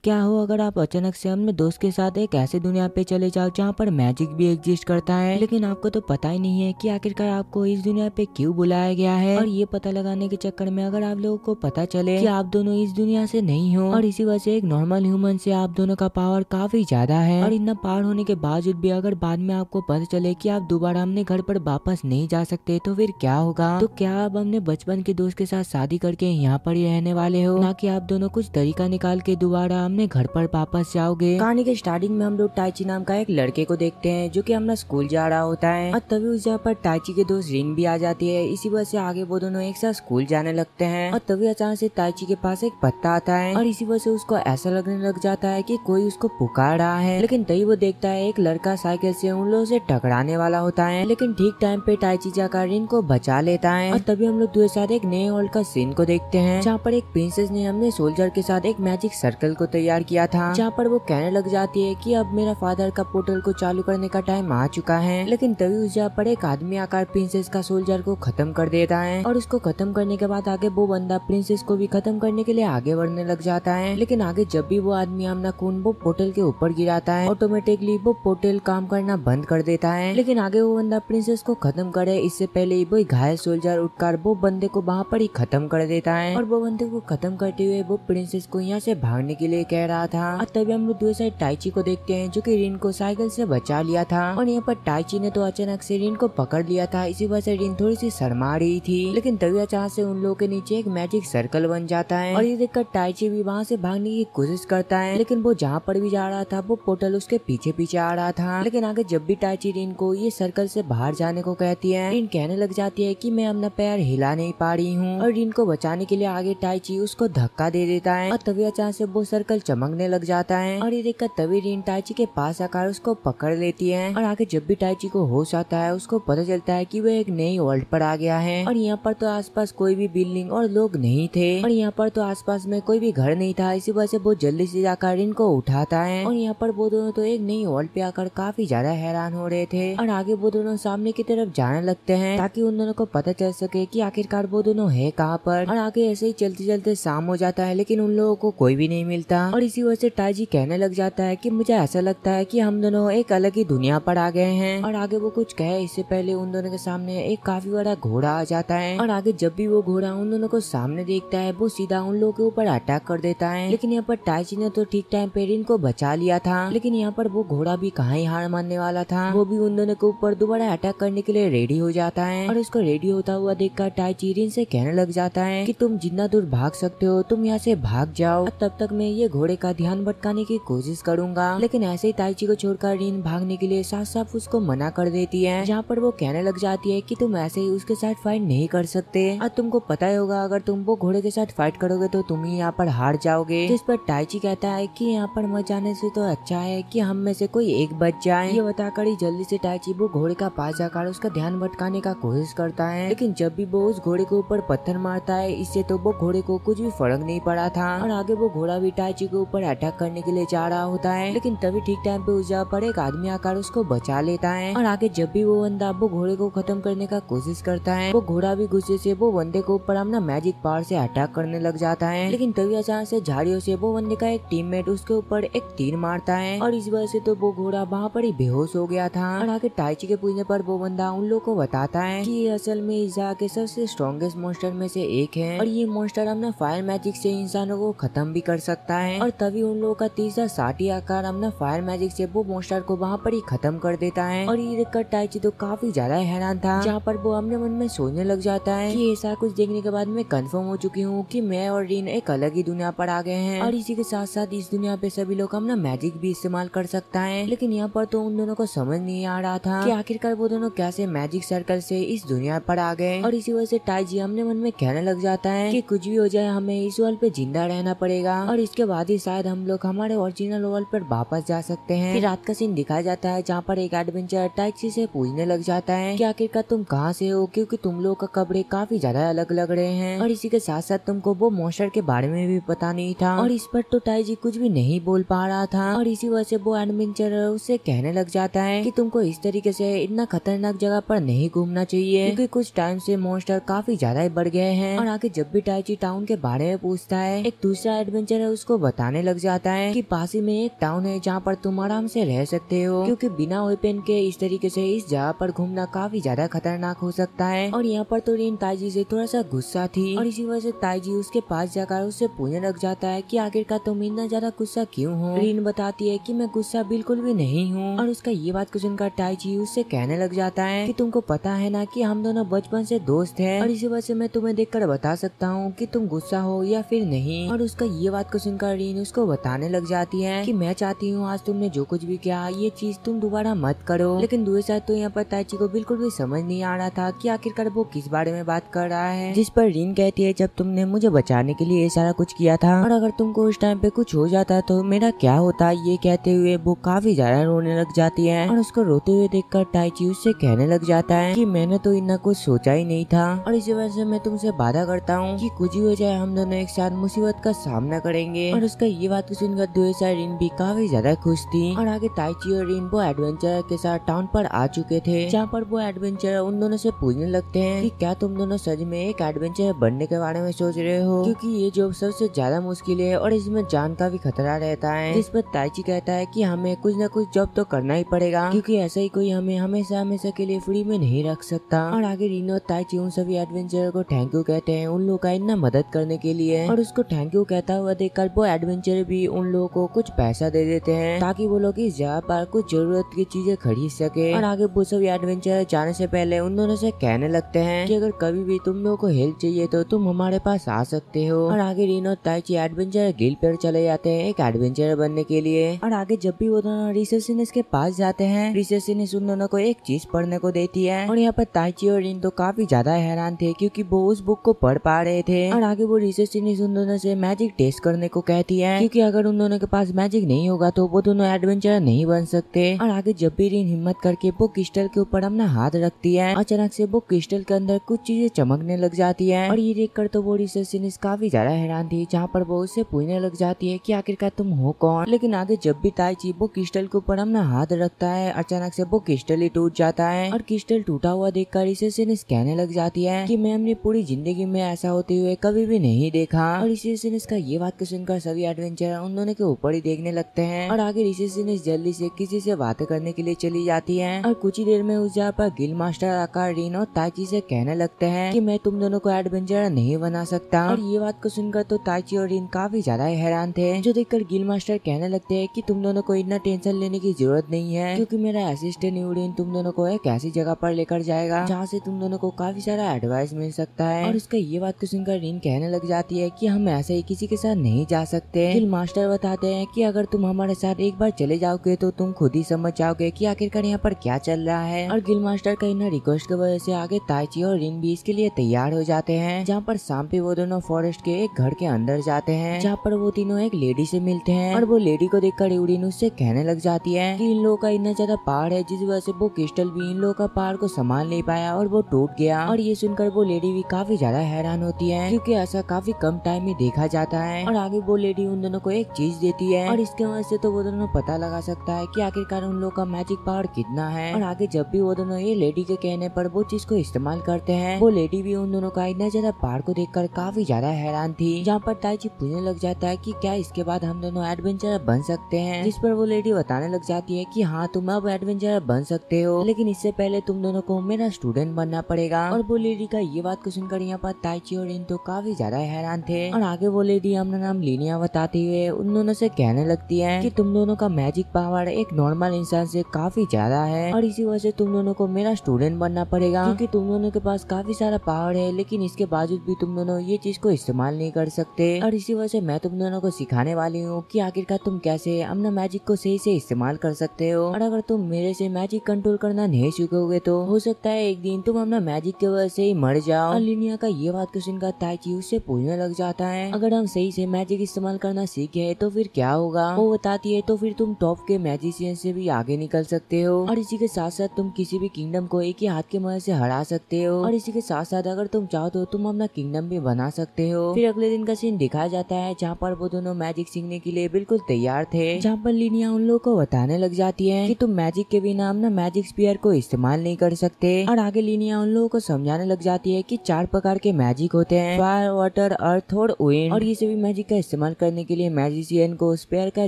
क्या हो अगर आप अचानक से अपने दोस्त के साथ एक ऐसी दुनिया पे चले जाओ जहाँ पर मैजिक भी एग्जिस्ट करता है, लेकिन आपको तो पता ही नहीं है कि आखिरकार आपको इस दुनिया पे क्यों बुलाया गया है। और ये पता लगाने के चक्कर में अगर आप लोगों को पता चले कि आप दोनों इस दुनिया से नहीं हो और इसी वजह से एक नॉर्मल ह्यूमन से आप दोनों का पावर काफी ज्यादा है, और इतना पावर होने के बावजूद भी अगर बाद में आपको पता चले कि आप दोबारा अपने घर पर वापस नहीं जा सकते, तो फिर क्या होगा? तो क्या आप अपने बचपन के दोस्त के साथ शादी करके यहाँ पर ही रहने वाले हो, ना कि आप दोनों कुछ तरीका निकाल के दोबारा अपने घर पर वापस जाओगे? कहानी के स्टार्टिंग में हम लोग टाइची नाम का एक लड़के को देखते हैं जो कि अपना स्कूल जा रहा होता है, और तभी उस जगह पर टाइची के दोस्त रिन भी आ जाती है। इसी वजह से आगे वो दोनों एक साथ स्कूल जाने लगते हैं, और तभी अचानक से टाइची के पास एक पत्ता आता है, और इसी वजह से उसको ऐसा लगने लग जाता है कि कोई उसको पुकार रहा है। लेकिन तभी वो देखता है एक लड़का साइकिल से उन लोगों से टकराने वाला होता है, लेकिन ठीक टाइम पे टाइची जाकर रिन को बचा लेता है। और तभी हम लोग दूसरे साथ एक नए वर्ल्ड का सीन को देखते हैं जहाँ पर एक प्रिंसेस ने अपने सोल्जर के साथ एक मैजिक सर्कल को तैयार किया था, जहाँ पर वो कहने लग जाती है कि अब मेरा फादर का पोर्टल को चालू करने का टाइम आ चुका है। लेकिन तभी उस जगह पर एक आदमी आकर प्रिंसेस का सोल्जर को खत्म कर देता है, और उसको खत्म करने के बाद आगे वो बंदा प्रिंसेस को भी खत्म करने के लिए आगे बढ़ने लग जाता है। लेकिन आगे जब भी वो आदमी अपना खून वो पोर्टल के ऊपर गिराता है, ऑटोमेटिकली वो पोर्टल काम करना बंद कर देता है। लेकिन आगे वो बंदा प्रिंसेस को खत्म करे इससे पहले ही वो घायल सोल्जर उठकर वो बंदे को वहाँ पर ही खत्म कर देता है, और वो बंदे को खत्म करते हुए वो प्रिंसेस को यहाँ से भागने के लिए कह रहा था। और तभी हम लोग दूसरी साइड टाइची को देखते हैं जो कि रिन को साइकिल से बचा लिया था, और यहाँ पर टाइची ने तो अचानक से रिन को पकड़ लिया था। इसी वजह से रिन थोड़ी सी शर्मा रही थी, लेकिन तभी अचानक से उन लोगों के नीचे एक मैजिक सर्कल बन जाता है, और ये देखकर टाइची भी वहाँ से भागने की कोशिश करता है। लेकिन वो जहाँ पर भी जा रहा था वो पोर्टल उसके पीछे पीछे आ रहा था। लेकिन आगे जब भी टाइची रिन को ये सर्कल से बाहर जाने को कहती है, रिन कहने लग जाती है कि मैं अपना पैर हिला नहीं पा रही हूँ, और रिन को बचाने के लिए आगे टाइची उसको धक्का दे देता है, और तभी अचानक से वो सर्कल चमकने लग जाता है। और ये देखकर तभी रिन टाइची के पास आकर उसको पकड़ लेती है, और आगे जब भी टाइची को होश आता है उसको पता चलता है कि वो एक नई वर्ल्ड पर आ गया है, और यहाँ पर तो आसपास कोई भी बिल्डिंग और लोग नहीं थे, और यहाँ पर तो आसपास में कोई भी घर नहीं था। इसी वजह से वो जल्दी से जाकर रिन को उठाता है, और यहाँ पर वो दोनों तो एक नई वर्ल्ड पे आकर काफी ज्यादा हैरान हो रहे थे, और आगे वो दोनों सामने की तरफ जाने लगते हैं ताकि उन दोनों को पता चल सके कि आखिरकार वो दोनों है कहाँ पर। और आगे ऐसे ही चलते चलते शाम हो जाता है, लेकिन उन लोगों को कोई भी नहीं मिलता, और इसी वजह से टाइजी कहने लग जाता है कि मुझे ऐसा लगता है कि हम दोनों एक अलग ही दुनिया पर आ गए हैं। और आगे वो कुछ कहे इससे पहले उन दोनों के सामने एक काफी बड़ा घोड़ा आ जाता है, और आगे जब भी वो घोड़ा उन दोनों को सामने देखता है वो सीधा उन लोगों के ऊपर अटैक कर देता है। लेकिन यहाँ पर टाइजी ने तो ठीक टाइम पे रिन को बचा लिया था, लेकिन यहाँ पर वो घोड़ा भी कहाँ ही हार मानने वाला था, वो भी उन दोनों के ऊपर दोबारा अटैक करने के लिए रेडी हो जाता है। और उसको रेडी होता हुआ देखकर टाइजी रिन से कहने लग जाता है कि तुम जितना दूर भाग सकते हो तुम यहाँ से भाग जाओ, तब तक मैं ये घोड़े का ध्यान भटकाने की कोशिश करूंगा। लेकिन ऐसे ही टाइची को छोड़कर रिन भागने के लिए साफ साफ उसको मना कर देती है, जहाँ पर वो कहने लग जाती है कि तुम ऐसे ही उसके साथ फाइट नहीं कर सकते, और तुमको पता ही होगा अगर तुम वो घोड़े के साथ फाइट करोगे तो तुम ही यहाँ पर हार जाओगे। जिस पर टाइची कहता है कि यहाँ पर मर जाने से तो अच्छा है कि हम में से कोई एक बच जाए। ये बताकर ही जल्दी से टाइची वो घोड़े का पास जाकर उसका ध्यान भटकाने का कोशिश करता है, लेकिन जब भी वो उस घोड़े के ऊपर पत्थर मारता है इससे तो वो घोड़े को कुछ भी फर्क नहीं पड़ा था, और आगे वो घोड़ा भी टाइची के ऊपर अटैक करने के लिए जा रहा होता है। लेकिन तभी ठीक टाइम पे उस जगह पर एक आदमी आकर उसको बचा लेता है, और आगे जब भी वो बंदा वो घोड़े को खत्म करने का कोशिश करता है वो घोड़ा भी गुस्से से वो बंदे को ऊपर अपना मैजिक पावर से अटैक करने लग जाता है। लेकिन तभी अचानक से झाड़ियों से वो बंदे का एक टीममेट उसके ऊपर एक तीर मारता है, और इस वजह से तो वो घोड़ा वहाँ पर ही बेहोश हो गया था। और आगे टाइची के पूछने पर वो बंदा उन लोगों को बताता है कि ये असल में इस जगह के सबसे स्ट्रॉन्गेस्ट मॉन्स्टर में से एक है, और ये मॉन्स्टर अपना फायर मैजिक से इंसानों को खत्म भी कर सकता है। और तभी उन लोगों का तीसरा साथी आकर अपना फायर मैजिक से वो मॉन्स्टर को वहाँ पर ही खत्म कर देता है। और ये देखकर टाइची तो काफी ज्यादा हैरान था, जहाँ पर वो अपने मन में सोचने लग जाता है कि ऐसा कुछ देखने के बाद मैं कंफर्म हो चुकी हूँ कि मैं और रिन एक अलग ही दुनिया पर आ गए हैं, और इसी के साथ साथ इस दुनिया पे सभी लोग अपना मैजिक भी इस्तेमाल कर सकता है। लेकिन यहाँ पर तो उन दोनों को समझ नहीं आ रहा था कि आखिरकार वो दोनों कैसे मैजिक सर्कल से इस दुनिया पर आ गए। और इसी वजह से टाइजी अपने मन में कहने लग जाता है कि कुछ भी हो जाए हमें इस वर्ल्ड पे जिंदा रहना पड़ेगा, और इसके बाद ही शायद हम लोग हमारे ओरिजिनल वर्ल्ड पर वापस जा सकते हैं। फिर रात का सीन दिखाया जाता है जहाँ पर एक एडवेंचर टाइची से पूछने लग जाता है कि आखिरकार तुम कहाँ से हो, क्योंकि तुम लोग का कपड़े काफी ज्यादा अलग लग रहे हैं, और इसी के साथ साथ तुमको वो मॉन्स्टर के बारे में भी पता नहीं था। और इस पर तो टाइजी कुछ भी नहीं बोल पा रहा था, और इसी वजह से वो एडवेंचर उससे कहने लग जाता है कि तुमको इस तरीके से इतना खतरनाक जगह पर नहीं घूमना चाहिए, क्योंकि कुछ टाइम से मॉन्स्टर काफी ज्यादा बढ़ गए हैं। और आगे जब भी टाइची टाउन के बारे में पूछता है एक दूसरा एडवेंचर उसको बताने लग जाता है कि पास ही में एक टाउन है जहाँ पर तुम आराम से रह सकते हो, क्योंकि बिना वेपन के इस तरीके से इस जगह पर घूमना काफी ज्यादा खतरनाक हो सकता है। और यहाँ पर तो रिन ताइजी से थोड़ा सा गुस्सा थी और इसी वजह से ताइजी उसके पास जाकर उससे पूछने लग जाता है कि आखिरकार तुम इतना ज्यादा गुस्सा क्यों हो। रिन बताती है कि मैं गुस्सा बिल्कुल भी नहीं हूँ। और उसका ये बात को सुनकर ताइजी उससे कहने लग जाता है कि तुमको पता है ना कि हम दोनों बचपन से दोस्त हैं और इसी वजह से मैं तुम्हें देखकर बता सकता हूँ कि तुम गुस्सा हो या फिर नहीं। और उसका ये बात को सुनकर रिन उसको बताने लग जाती है कि मैं चाहती हूँ आज तुमने जो कुछ भी किया ये चीज तुम दोबारा मत करो। लेकिन दूसरी साइड तो यहाँ पर ताइची को बिल्कुल भी समझ नहीं आ रहा था कि आखिरकार वो किस बारे में बात कर रहा है। जिस पर रिन कहती है जब तुमने मुझे बचाने के लिए ये सारा कुछ किया था और अगर तुमको उस टाइम पे कुछ हो जाता तो मेरा क्या होता। ये कहते हुए वो काफी ज्यादा रोने लग जाती है और उसको रोते हुए देखकर ताइची उससे कहने लग जाता है कि मैंने तो इतना कुछ सोचा ही नहीं था और इसी वजह से मैं तुमसे वादा करता हूँ कि कुछ ही हो जाए हम दोनों एक साथ मुसीबत का सामना करेंगे। और उसका ये बात को सुनकर दूसरा रिन भी काफी ज्यादा खुश थी। और आगे ताइची और रिन वो एडवेंचर के साथ टाउन पर आ चुके थे, जहाँ पर वो एडवेंचर उन दोनों से पूछने लगते हैं कि क्या तुम दोनों सच में एक एडवेंचर बनने के बारे में सोच रहे हो, क्योंकि ये जॉब सबसे ज्यादा मुश्किल है और इसमें जान का भी खतरा रहता है। जिस पर ताइची कहता है कि हमें कुछ न कुछ जॉब तो करना ही पड़ेगा, क्योंकि ऐसा ही कोई हमें हमेशा हमेशा के लिए फ्री में नहीं रख सकता। और आगे रिन और ताइची उन सभी एडवेंचर को थैंक यू कहते हैं उन लोगों का इतना मदद करने के लिए। और उसको थैंक यू कहता हुआ देखकर वो एडवेंचर भी उन लोगों को कुछ पैसा दे देते हैं ताकि वो लोग इस जगह पर कुछ जरूरत की चीजें खरीद सके। और आगे वो सभी एडवेंचर जाने से पहले उन दोनों से कहने लगते हैं कि अगर कभी भी तुम लोगों को हेल्प चाहिए तो तुम हमारे पास आ सकते हो। और आगे रिन और ताइची एडवेंचर गिल्ड पर चले जाते हैं एक एडवेंचर बनने के लिए। और आगे जब भी वो दोनों रिसेप्शनिस्ट के पास जाते हैं रिसेप्शनिस्ट उन दोनों को एक चीज पढ़ने को देती है। और यहाँ पर ताइची और रिन तो काफी ज्यादा हैरान थे क्योंकि वो उस बुक को पढ़ पा रहे थे। और आगे वो रिसेप्शनिस्ट उन दोनों से मैजिक टेस्ट करने को कहती है, क्योंकि अगर उन दोनों के पास मैजिक नहीं होगा तो वो दोनों एडवेंचर नहीं बन सकते। और आगे जब भी रिन हिम्मत करके वो क्रिस्टल के ऊपर अपना हाथ रखती है अचानक से वो क्रिस्टल के अंदर कुछ चीजें चमकने लग जाती है। और ये देखकर तो वो रिसेप्शनिस्ट काफी ज्यादा हैरान थी, जहाँ पर वो उससे पूछने लग जाती है कि आखिरकार तुम हो कौन। लेकिन आगे जब भी ताइची वो क्रिस्टल के ऊपर अपना हाथ रखता है अचानक से वो क्रिस्टल ही टूट जाता है। और क्रिस्टल टूटा हुआ देखकर रिसेप्शनिस्ट कहने लग जाती है कि मैं अपनी पूरी जिंदगी में ऐसा होते हुए कभी भी नहीं देखा। और रिसेप्शनिस्ट का ये बात को सुनकर सभी एडवेंचर उन दोनों के ऊपर ही देखने लगते हैं। और आगे रिसेप्शनिस्ट जल्दी से किसी से बातें करने के लिए चली जाती है। और कुछ ही देर में उस जगह पर गिल्ड मास्टर आकर रिन और ताइची से कहने लगते हैं कि मैं तुम दोनों को एडवेंचर नहीं बना सकता। और ये बात को सुनकर तो ताइची और रिन काफी ज्यादा हैरान थे, जो देखकर गिल्ड मास्टर कहने लगते हैं कि तुम दोनों को इतना टेंशन लेने की जरूरत नहीं है, क्योंकि मेरा असिस्टेंट यूरिन तुम दोनों को एक ऐसी जगह पर लेकर जाएगा जहाँ से तुम दोनों को काफी सारा एडवाइस मिल सकता है। और उसका ये बात को सुनकर रिन कहने लग जाती है कि हम ऐसे ही किसी के साथ नहीं जा सकते। गिल्ड मास्टर बताते हैं कि अगर तुम हमारे साथ एक बार चले जाओगे तो तुम खुद ही समझ जाओगे कि आखिरकार यहाँ पर क्या चल रहा है। और गिल्ड मास्टर का इन रिक्वेस्ट की वजह से आगे ताइची और रिन भी इसके लिए तैयार हो जाते हैं, जहाँ पर शाम पे वो दोनों फॉरेस्ट के एक घर के अंदर जाते हैं, जहाँ पर वो तीनों एक लेडी से मिलते हैं। और वो लेडी को देखकर यूरिन उससे कहने लग जाती है कि इन लोगों का इतना ज्यादा पहाड़ है जिस वजह से वो क्रिस्टल भी इन लोगों का पहाड़ को संभाल नहीं पाया और वो टूट गया। और ये सुनकर वो लेडी भी काफी ज्यादा हैरान होती है, क्योंकि ऐसा काफी कम टाइम में देखा जाता है। और आगे वो लेडी उन दोनों को एक चीज देती है और इसके वजह से तो वो दोनों पता लगा सकता है कि आखिरकार उन लोगों का मैजिक पावर कितना है। और आगे जब भी वो दोनों ये लेडी के कहने पर वो चीज को इस्तेमाल करते हैं, वो लेडी भी उन दोनों का इतना ज्यादा पहाड़ को देखकर काफी ज्यादा हैरान थी, जहाँ पर ताइची पूछने लग जाता है कि क्या इसके बाद हम दोनों एडवेंचरर बन सकते हैं। जिस पर वो लेडी बताने लग जाती है कि हाँ तुम अब एडवेंचरर बन सकते हो, लेकिन इससे पहले तुम दोनों को मेरा स्टूडेंट बनना पड़ेगा। और वो लेडी का ये बात को सुनकर यहाँ पर ताइची और रिन तो काफी ज्यादा हैरान थे। और आगे वो लेडी अपना नाम लिनिया बताते हुए उन दोनों से कहने लगती है कि तुम दोनों का मैजिक पावर एक नॉर्मल इंसान से काफी ज्यादा है और इसी वजह से तुम दोनों को मेरा स्टूडेंट बनना पड़ेगा, क्योंकि तुम दोनों के पास काफी सारा पावर है लेकिन इसके बावजूद भी तुम दोनों ये चीज को इस्तेमाल नहीं कर सकते। और इसी वजह से मैं तुम दोनों को सिखाने वाली हूँ कि आखिरकार तुम कैसे अपना मैजिक को सही से इस्तेमाल कर सकते हो। और अगर तुम मेरे से मैजिक कंट्रोल करना नहीं सीखोगे तो हो सकता है एक दिन तुम अपना मैजिक की वजह से ही मर जाओ। और लिनिया का ये बात को सुनकर ताइची उससे पूछने लग जाता है अगर हम सही से मैजिक इस्तेमाल करना सीख गए तो फिर क्या होगा। वो बताती है तो फिर तुम टॉप के मैजिशियन से भी आगे निकल सकते हो और इसी के साथ साथ तुम किसी भी किंगडम को एक ही हाथ के मदद से हरा सकते हो। और इसी के साथ साथ अगर तुम चाहो तो तुम अपना किंगडम भी बना सकते हो। फिर अगले दिन का सीन दिखाया जाता है जहाँ पर वो दोनों मैजिक सीखने के लिए बिल्कुल तैयार थे, जहाँ पर लिनिया उन लोगों को बताने लग जाती है कि तुम मैजिक के बिना अपना मैजिक स्पीयर को इस्तेमाल नहीं कर सकते। और आगे लिनिया उन लोगों को समझाने लग जाती है कि 4 प्रकार के मैजिक होते हैं, फायर, वाटर, अर्थ और विंड। और ये सभी मैजिक का इस्तेमाल करने के लिए मैजिशियन को स्पेयर का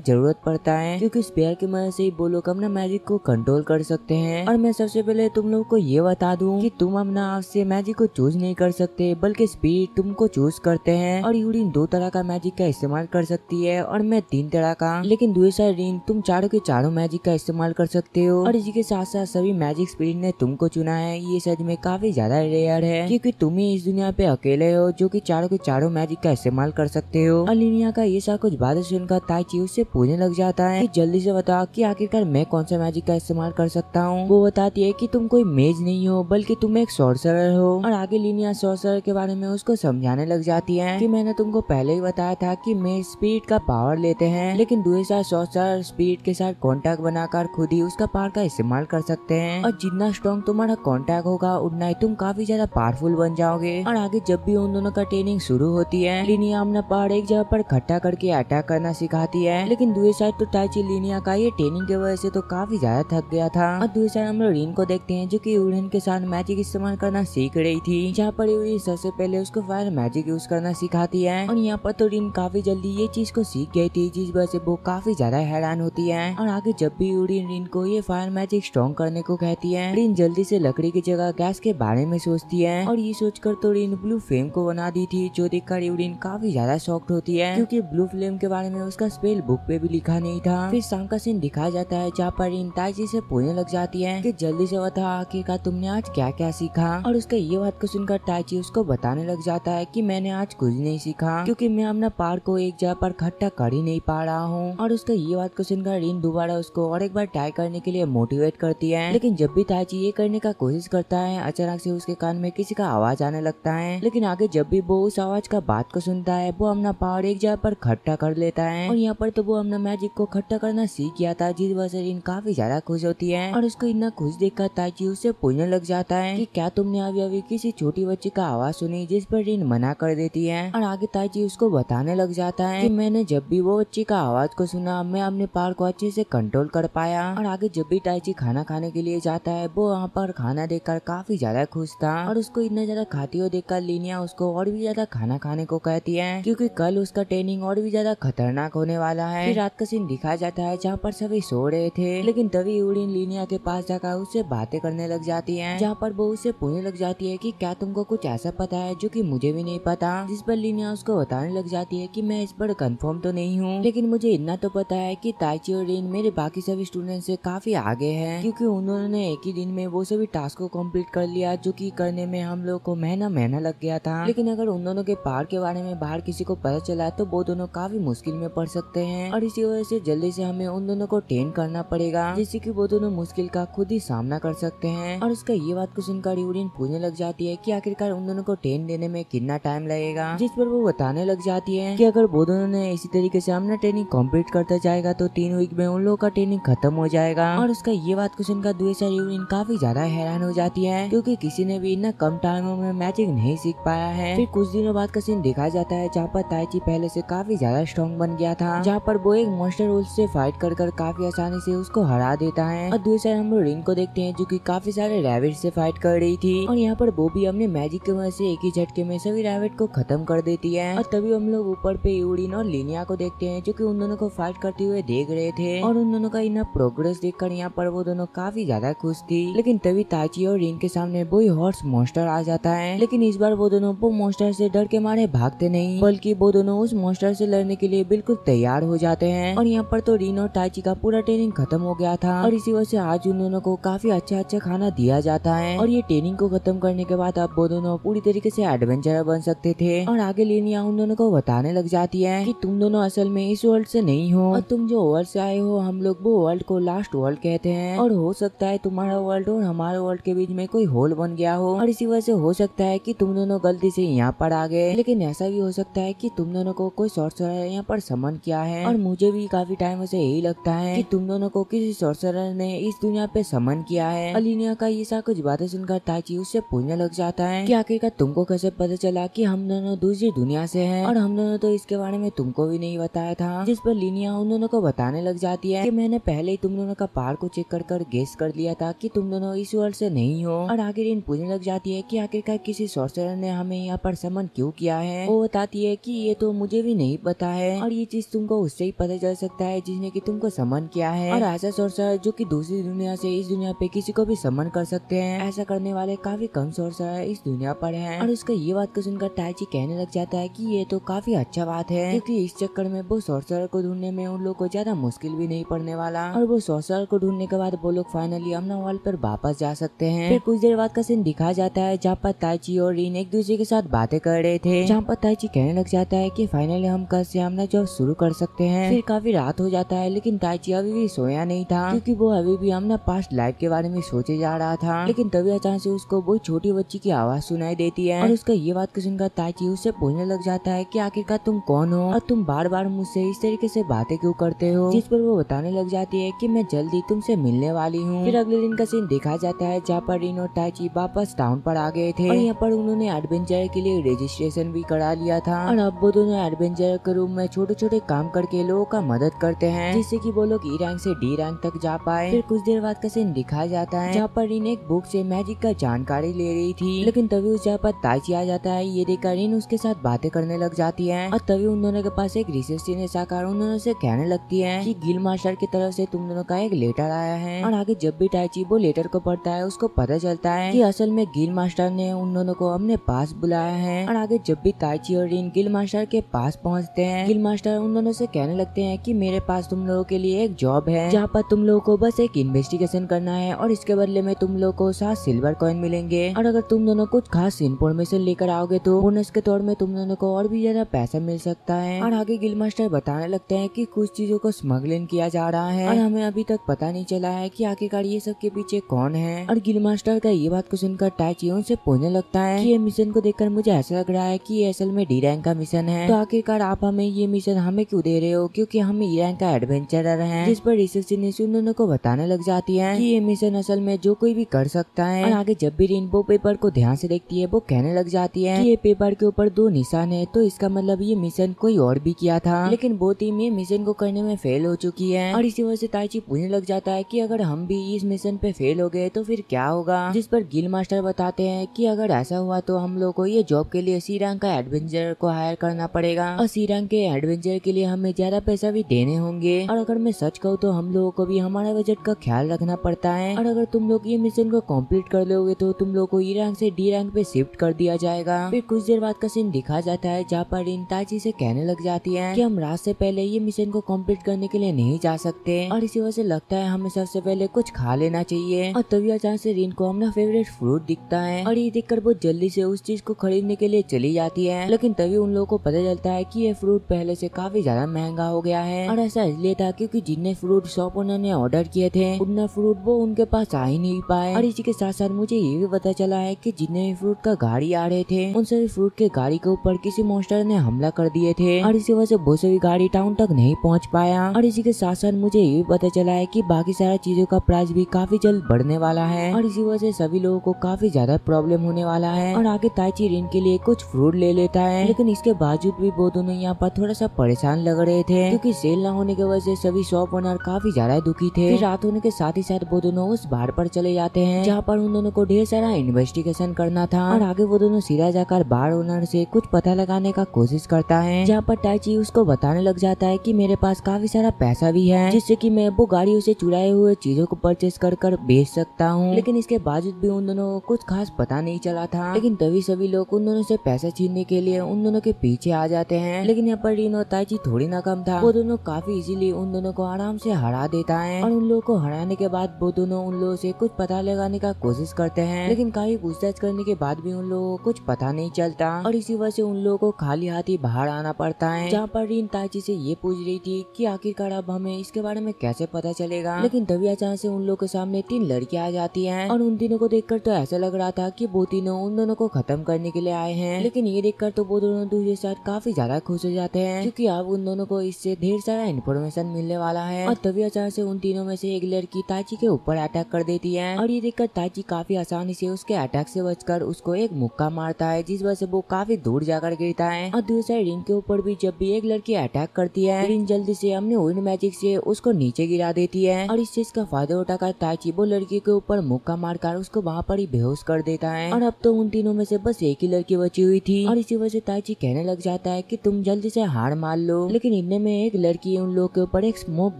जरूरत पड़ता है, क्योंकि स्पेयर की मदद से ही वो लोग अपना मैजिक को कंट्रोल कर सकते हैं। और मैं सबसे पहले तुम लोग को ये बता दूं कि तुम अपना आप से मैजिक को चूज नहीं कर सकते, बल्कि स्पिरिट तुमको चूज करते हैं। और यूरिन 2 तरह का मैजिक का इस्तेमाल कर सकती है और मैं 3 तरह का। लेकिन दूसरा रीन तुम चारों के चारों मैजिक का इस्तेमाल कर सकते हो। और इसी के साथ साथ सभी मैजिक स्पिरिट ने तुमको चुना है। ये सच में काफी ज्यादा रेयर है, क्योंकि तुम ही इस दुनिया पे अकेले हो जो कि चारों के चारों मैजिक का इस्तेमाल कर सकते हो। और लिनिया का ये सब कुछ बातें सुनकर ताइची उससे पूछने लग जाता है कि जल्दी से बता कि आखिरकार मैं कौन सा मैजिक का इस्तेमाल कर सकता हूँ। वो बताती है कि तुम कोई मेज नहीं हो, बल्कि तुम एक सॉर्सरर हो। और आगे लिनिया सॉर्सरर के बारे में उसको समझाने लग जाती है कि मैंने तुमको पहले ही बताया था कि मेज स्पिरिट का पावर लेते हैं, लेकिन दूसरा सॉर्सरर स्पिरिट के साथ कांटेक्ट बनाकर खुद ही उसका पावर का इस्तेमाल कर सकते हैं। और जितना स्ट्रॉन्ग तुम्हारा कांटेक्ट होगा उतना ही तुम काफी ज्यादा पावरफुल बन जाओगे। और आगे जब भी उन दोनों का ट्रेनिंग शुरू होती है, लिनिया अपना पावर एक जगह पर इकट्ठा करके अटैक करना सिखाती है। लेकिन दूसरी साइड तो ताइची लिनिया का ये ट्रेनिंग की वजह से तो काफी ज्यादा थक गया था। और दूसरी साइड हम लोग रीन को देखते हैं जो कि यूरिन के साथ मैजिक इस्तेमाल करना सीख रही थी, जहाँ पर यूरिन सबसे पहले उसको फायर मैजिक यूज करना सिखाती है। और यहाँ पर तो रीन काफी जल्दी ये चीज को सीख गई थी, जिस वजह से वो काफी ज्यादा हैरान होती है। और आगे जब भी यूरिन रीन को ये फायर मैजिक स्ट्रॉन्ग करने को कहती है, रीन जल्दी से लकड़ी की जगह गैस के बारे में सोचती है। और ये सोचकर तो रीन ब्लू फ्लेम को बना दी थी, जो देखकर यूरिन काफी ज्यादा शॉक्ड होती है, क्योंकि ब्लू फ्लेम के बारे में उसका स्पेल बुक पे भी लिखा नहीं था। फिर शाम का सीन दिखाया जाता है, जहाँ पर रीन ताइची से पूछने लग जाती है कि जल्दी से बता आखिरकार तुमने आज क्या क्या सीखा। और उसके ये बात को सुनकर ताइची उसको बताने लग जाता है कि मैंने आज कुछ नहीं सीखा, क्योंकि मैं अपना पार को एक जगह पर इकट्ठा कर ही नहीं पा रहा हूँ। और उसका ये बात को सुनकर रीन दोबारा उसको और एक बार ट्राई करने के लिए मोटिवेट करती है। लेकिन जब भी ताइची ये करने का कोशिश करता है, अचानक से उसके कान में किसी का आवाज आने लगता है। लेकिन आगे जब भी वो उस आवाज का बात को सुनता है, वो अपना पावर एक जगह पर इकट्ठा कर लेता है। और यहाँ पर तो वो अपना मैजिक को इकट्ठा करना सीख गया था, जिस वजह से रीन काफी ज्यादा खुश होती है। और उसको इतना खुश देखकर ताइची उससे पूछने लग जाता है कि क्या तुमने अभी अभी किसी छोटी बच्ची का आवाज सुनी, जिस पर रीन मना कर देती है। और आगे ताइची उसको बताने लग जाता है कि मैंने जब भी वो बच्ची का आवाज को सुना, मैं अपने पावर को अच्छे से कंट्रोल कर पाया। और आगे जब भी ताइची खाना खाने के लिए जाता है, वो वहाँ पर खाना देखकर काफी ज्यादा खुश था। और उसको इतना ज्यादा खाती हुई देखकर लिनिया उसको और भी ज्यादा खाना खाने को कहती है, क्योंकि कल उसका ट्रेनिंग और भी ज्यादा खतरनाक होने वाला है। फिर रात का सीन दिखाया जाता है, जहाँ पर सभी सो रहे थे, लेकिन तभी यूरिन लिनिया के पास जाकर उससे बातें करने लग जाती है, जहाँ पर वो उससे पूछने लग जाती है कि क्या तुमको कुछ ऐसा पता है जो कि मुझे भी नहीं पता। जिस पर लिनिया उसको बताने लग जाती है कि मैं इस पर कंफर्म तो नहीं हूँ, लेकिन मुझे इतना तो पता है कि ताइची और रीन मेरे बाकी सभी स्टूडेंट से काफी आगे हैं, क्योंकि उन्होंने एक ही दिन में वो सभी टास्क को कंप्लीट कर लिया, जो कि करने में हम लोग को महीना लग गया था। लेकिन अगर उन दोनों के पार के बारे में बाहर किसी को पता चला तो वो दोनों काफी मुश्किल में पड़ सकते हैं। और इसी वजह से जल्दी से हमें उन दोनों को ट्रेन करना पड़ेगा, जिससे कि वो दोनों मुश्किल का खुद ही सामना कर सकते हैं। और उसका ये बात को सुनकर यूरिन पूछने लग जाती है कि आखिरकार उन दोनों को ट्रेन देने में कितना टाइम लगेगा, जिस पर वो बताने लग जाती है कि अगर वो दोनों ने इसी तरीके से अपना ट्रेनिंग कंप्लीट करता जाएगा तो 3 वीक में उन लोगों का ट्रेनिंग खत्म हो जाएगा। और उसका ये बात को सुनकर दूसरा यूरिन काफी ज्यादा हैरान हो जाती है, क्योंकि किसी ने भी इतना कम टाइम में मैजिक नहीं सीख पाया है। फिर कुछ दिनों बाद का सीन दिखाया जाता है, जहाँ पर ताइची पहले से काफी ज्यादा स्ट्रॉन्ग बन गया था, जहाँ पर वो एक मॉन्स्टर वुल्फ से फाइट कर काफी आसानी से उसको हरा देता है। और दूसरे हम लोग रीन को देखते हैं, जो कि काफी सारे रैबिट से फाइट कर रही थी, और यहाँ पर वो भी अपने मैजिक की वजह से एक ही झटके में सभी रैबिट को खत्म कर देती है। और तभी हम लोग ऊपर पे यूरिन और लिनिया को देखते हैं, जो कि उन दोनों को फाइट करते हुए देख रहे थे। और उन दोनों का इतना प्रोग्रेस देखकर यहाँ पर वो दोनों काफी ज्यादा खुश थी। लेकिन तभी ताइची और रीन के सामने वही हॉर्स मॉन्स्टर आ जाता है, लेकिन इस बार वो दोनों वो मॉन्स्टर से डर के मारे भागते नहीं, बल्कि वो दोनों उस मॉन्स्टर से लड़ने के लिए बिल्कुल तैयार हो जाते हैं। और यहाँ पर तो रीन और ताइची का पूरा ट्रेनिंग खत्म हो गया था, और इसी वजह से आज उन दोनों को काफी अच्छा खाना दिया जाता है। और ये ट्रेनिंग को खत्म करने के बाद अब वो दोनों पूरी तरीके से एडवेंचरर बन सकते थे। और आगे लिनिया उन दोनों को बताने लग जाती है कि तुम दोनों असल में इस वर्ल्ड से नहीं हो, और तुम जो वर्ल्ड से आए हो हम लोग वो वर्ल्ड को लास्ट वर्ल्ड कहते हैं, और हो सकता है तुम्हारा वर्ल्ड और हमारे वर्ल्ड के बीच में कोई होल बन गया हो, और इसी वजह से हो सकता है कि तुम दोनों गलती से यहाँ पर आ गए। लेकिन ऐसा भी हो सकता है कि तुम दोनों को कोई सॉर्सरर यहाँ पर समन किया है, और मुझे भी काफी टाइम से यही लगता है कि तुम दोनों को किसी सॉर्सरर ने इस दुनिया पे समन किया है। अलिनिया का ये सब कुछ बातें सुनकर ताइची उससे पूछने लग जाता है कि आखिरकार तुमको कैसे पता चला कि हम दोनों दूसरी दुनिया से हैं, और हम दोनों तो इसके बारे में तुमको भी नहीं बताया था। जिस पर लिनिया उन दोनों को बताने लग जाती है कि मैंने पहले ही तुम दोनों का पार को चेक कर गेस कर लिया था कि तुम दोनों इस वर्ल्ड से नहीं हो। और आगे रीन पूछने लग जाती है कि आखिरकार किसी सॉर्सरर ने हमें यहाँ पर समन क्यों किया है। वो बताती है कि ये तो मुझे भी नहीं पता है और ये चीज तुमको उससे ही पता चल सकता है जिसने कि तुमको समन किया है। और ऐसा सोर्सर जो कि दूसरी दुनिया से इस दुनिया पे किसी को भी समन कर सकते हैं, ऐसा करने वाले काफी कम सोर्सर इस दुनिया पर हैं। और उसका ये बात को सुनकर ताइची कहने लग जाता है कि ये तो काफी अच्छा बात है, क्योंकि इस चक्कर में वो सोर्सर को ढूंढने में उन लोग को ज्यादा मुश्किल भी नहीं पड़ने वाला। और वो सोर्सर को ढूंढने के बाद वो लोग फाइनली अपना वर्ल्ड पर वापस जा सकते हैं। फिर कुछ देर बाद का सीन दिखाया जाता है जहाँ पर ताइची और रिन एक दूसरे के साथ बातें कर रहे थे, जहाँ पर ताइची कहने लग जाता है कि फाइनली हम कल से अपना जॉब शुरू कर सकते हैं। फिर काफी रात हो जाता है, लेकिन ताइची अभी भी सोया नहीं था, क्योंकि वो अभी भी अपना पास्ट लाइफ के बारे में सोचे जा रहा था। लेकिन तभी अचानक से उसको वो छोटी बच्ची की आवाज सुनाई देती है और उसका ये बात को सुनकर ताइची उससे पूछने लग जाता है कि आखिरकार तुम कौन हो और तुम बार बार मुझसे इस तरीके से बातें क्यों करते हो, जिस पर वो बताने लग जाती है कि मैं जल्दी तुमसे मिलने वाली हूँ। फिर अगले दिन का सीन दिखाया जाता है जहाँ पर रिन और ताइची वापस टाउन पर आ गए थे और यहाँ पर उन्होंने एडवेंचर के लिए रजिस्ट्रेशन भी करा लिया था। और अब वो दोनों एडवेंचर के रूम में छोटे छोटे काम करके लोगों का मदद करते हैं, जिससे कि वो लोग ई रैंक से डी रैंक तक जा पाए। फिर कुछ देर बाद का सीन दिखाया जाता है जहाँ पर रिन एक बुक से मैजिक का जानकारी ले रही थी, लेकिन तभी उस जगह पर ताइची आ जाता है। ये देखकर रिन उसके साथ बातें करने लग जाती है और तभी उन दोनों के पास एक रिसेप्शनिस्ट आकर उन दोनों से कहने लगती है कि गिल मास्टर की तरफ से तुम दोनों का एक लेटर आया है। और आगे जब भी ताइची वो लेटर को पढ़ता है उसको पता चलता है कि असल में गिल मास्टर ने उन दोनों को अपने पास बुलाया है। और आगे जब भी ताइची और रिन गिल मास्टर के पास पहुंचते हैं, गिल मास्टर उन दोनों से कहने लगते हैं कि मेरे पास तुम लोगों के लिए एक जॉब है, जहाँ पर तुम लोगों को बस एक इन्वेस्टिगेशन करना है और इसके बदले में तुम लोगों को 7 सिल्वर कॉइन मिलेंगे। और अगर तुम दोनों कुछ खास इन्फॉर्मेशन लेकर आओगे तो बोनस के तौर में तुम दोनों को और भी ज्यादा पैसा मिल सकता है। और आगे गिल मास्टर बताने लगते हैं कि कुछ चीजों को स्मगलिंग किया जा रहा है और हमें अभी तक पता नहीं चला है कि आखिरकार ये सब के पीछे कौन है। और गिल मास्टर का ये बात को सुनकर ताइची उनसे पूछने लगता है कि ये मिशन को देखकर मुझे ऐसा लग रहा है कि ये असल में डी रैंक का मिशन है, तो आखिरकार आप हमें ये मिशन हमें क्यों दे रहे हो, क्योंकि हम ई रैंक का एडवेंचरर हैं। जिस पर रिसेप्शनिस्ट उन दोनों को बताने लग जाती है कि ये मिशन असल में जो कोई भी कर सकता है। और आगे जब भी रिन वो पेपर को ध्यान से देखती है वो कहने लग जाती है कि ये पेपर के ऊपर 2 निशान है, तो इसका मतलब ये मिशन कोई और भी किया था, लेकिन वो टीम ये मिशन को करने में फेल हो चुकी है। और इसी वजह से ताइची पूछने लग जाता है कि अगर हम भी इस मिशन पे फेल हो गए तो फिर क्या होगा। जिस पर गिल मास्टर बताते हैं कि अगर ऐसा हुआ तो हम लोग को ये जॉब के लिए सी रैंक का एडवेंचर को हायर करना पड़ेगा और सी रैंक के एडवेंचर के लिए हमें ज्यादा पैसा भी देने होंगे। और अगर मैं सच कहूँ तो हम लोगों को भी हमारे बजट का ख्याल रखना पड़ता है। और अगर तुम लोग ये मिशन को कंप्लीट कर लोगे तो तुम लोग को ई रैंक से डी रैंक पे शिफ्ट कर दिया जाएगा। फिर कुछ देर बाद का सीन दिखा जाता है जहाँ पर रिन ताइची से कहने लग जाती है कि हम रात से पहले ये मिशन को कंप्लीट करने के लिए नहीं जा सकते और इसी वजह से लगता है हमें सबसे पहले कुछ खा लेना चाहिए। और तभी अचानक से रिन को अपना फेवरेट फ्रूट दिखता है और ये देखकर वो जल्दी से उस चीज को खरीदने के लिए चली जाती है, लेकिन तभी उन लोगों को पता चलता है कि ये फ्रूट पहले से काफी ज्यादा महंगा हो गया है। और ऐसा इसलिए था क्योंकि जितने फ्रूट शॉप ओनर ने ऑर्डर किए थे उतना फ्रूट वो उनके पास आ ही नहीं पाए। और इसी के साथ साथ मुझे ये भी पता चला है कि जितने भी फ्रूट का गाड़ी आ रहे थे उन सभी फ्रूट के गाड़ी के ऊपर किसी मॉन्स्टर ने हमला कर दिए थे और इसी वजह से वो सभी गाड़ी टाउन तक नहीं पहुंच पाया। और इसी के साथ साथ मुझे ये भी पता चला है कि बाकी सारा चीजों का प्राइस भी काफी जल्द बढ़ने वाला है और इसी वजह से सभी लोगों को काफी ज्यादा प्रॉब्लम होने वाला है। और आगे ताइची रिन के लिए कुछ फ्रूट ले लेता है, लेकिन इसके बावजूद भी वो दोनों यहाँ पर थोड़ा सा परेशान लग रहे थे क्योंकि सेल न होने की वजह से सभी शॉप ओनर काफी ज्यादा दुखी थे। फिर रात होने के साथ ही साथ वो दोनों उस बार पर चले जाते हैं जहाँ पर उन दोनों को ढेर सारा इन्वेस्टिगेशन करना था। और आगे वो दोनों सीधा जाकर बार ओनर से कुछ पता लगाने का कोशिश करता है, जहाँ पर ताइची उसको बताने लग जाता है कि मेरे पास काफी सारा पैसा भी है जिससे कि मैं वो गाड़ियों से चुराए हुए चीजों को परचेस कर बेच सकता हूँ। लेकिन इसके बावजूद भी उन दोनों को कुछ खास पता नहीं चला था। लेकिन तभी सभी लोग उन दोनों से पैसा छीनने के लिए उन दोनों के पीछे आ जाते हैं। लेकिन यहाँ पर रिन और ताइची थोड़ी ना कम था, वो दोनों काफी इजीली उन दोनों को आराम से हरा देता है। और उन लोगों को हराने के बाद वो दोनों उन लोगों से कुछ पता लगाने का कोशिश करते हैं, लेकिन काफी पूछताछ करने के बाद भी उन लोगों को कुछ पता नहीं चलता और इसी वजह से उन लोगों को खाली हाथ ही बाहर आना पड़ता है। जहाँ पर रिन ताइची से ये पूछ रही थी कि आखिरकार अब हमें इसके बारे में कैसे पता चलेगा। लेकिन तभी अचानक से उन लोगों के सामने 3 लड़कियां आ जाती हैं और उन तीनों को देखकर तो ऐसा लग रहा था कि वो तीनों उन दोनों को खत्म करने के लिए आए हैं। लेकिन ये देखकर तो वो दोनों दूसरे साथ काफी ज्यादा खुश हो जाते हैं क्योंकि अब उन दोनों को इससे ढेर सारा इन्फॉर्मेशन मिलने वाला है। और तभी अचानक से उन तीनों में से एक लड़की ताइची के ऊपर अटैक कर देती है और ये देखकर ताइची काफी आसानी से उसके अटैक से बचकर उसको एक मुक्का मारता है, जिस वजह से वो काफी दूर जाकर गिरता है। और दूसरे रिन के ऊपर भी जब भी एक लड़की अटैक करती है, रिन जल्दी से अपने विंड मैजिक से उसको नीचे गिरा देती है और इस चीज का फायदा उठाकर ताइची वो लड़की के ऊपर मुक्का मारकर उसको वहाँ पर ही बेहोश कर देता है। और अब तो उन तीनों में से बस एक ही लड़की बची हुई थी और इसी वजह से ताइची कहने लग जाता है कि तुम जल्दी से हार मान लो। लेकिन इतने में एक लड़की उन लोगों के ऊपर एक स्मोक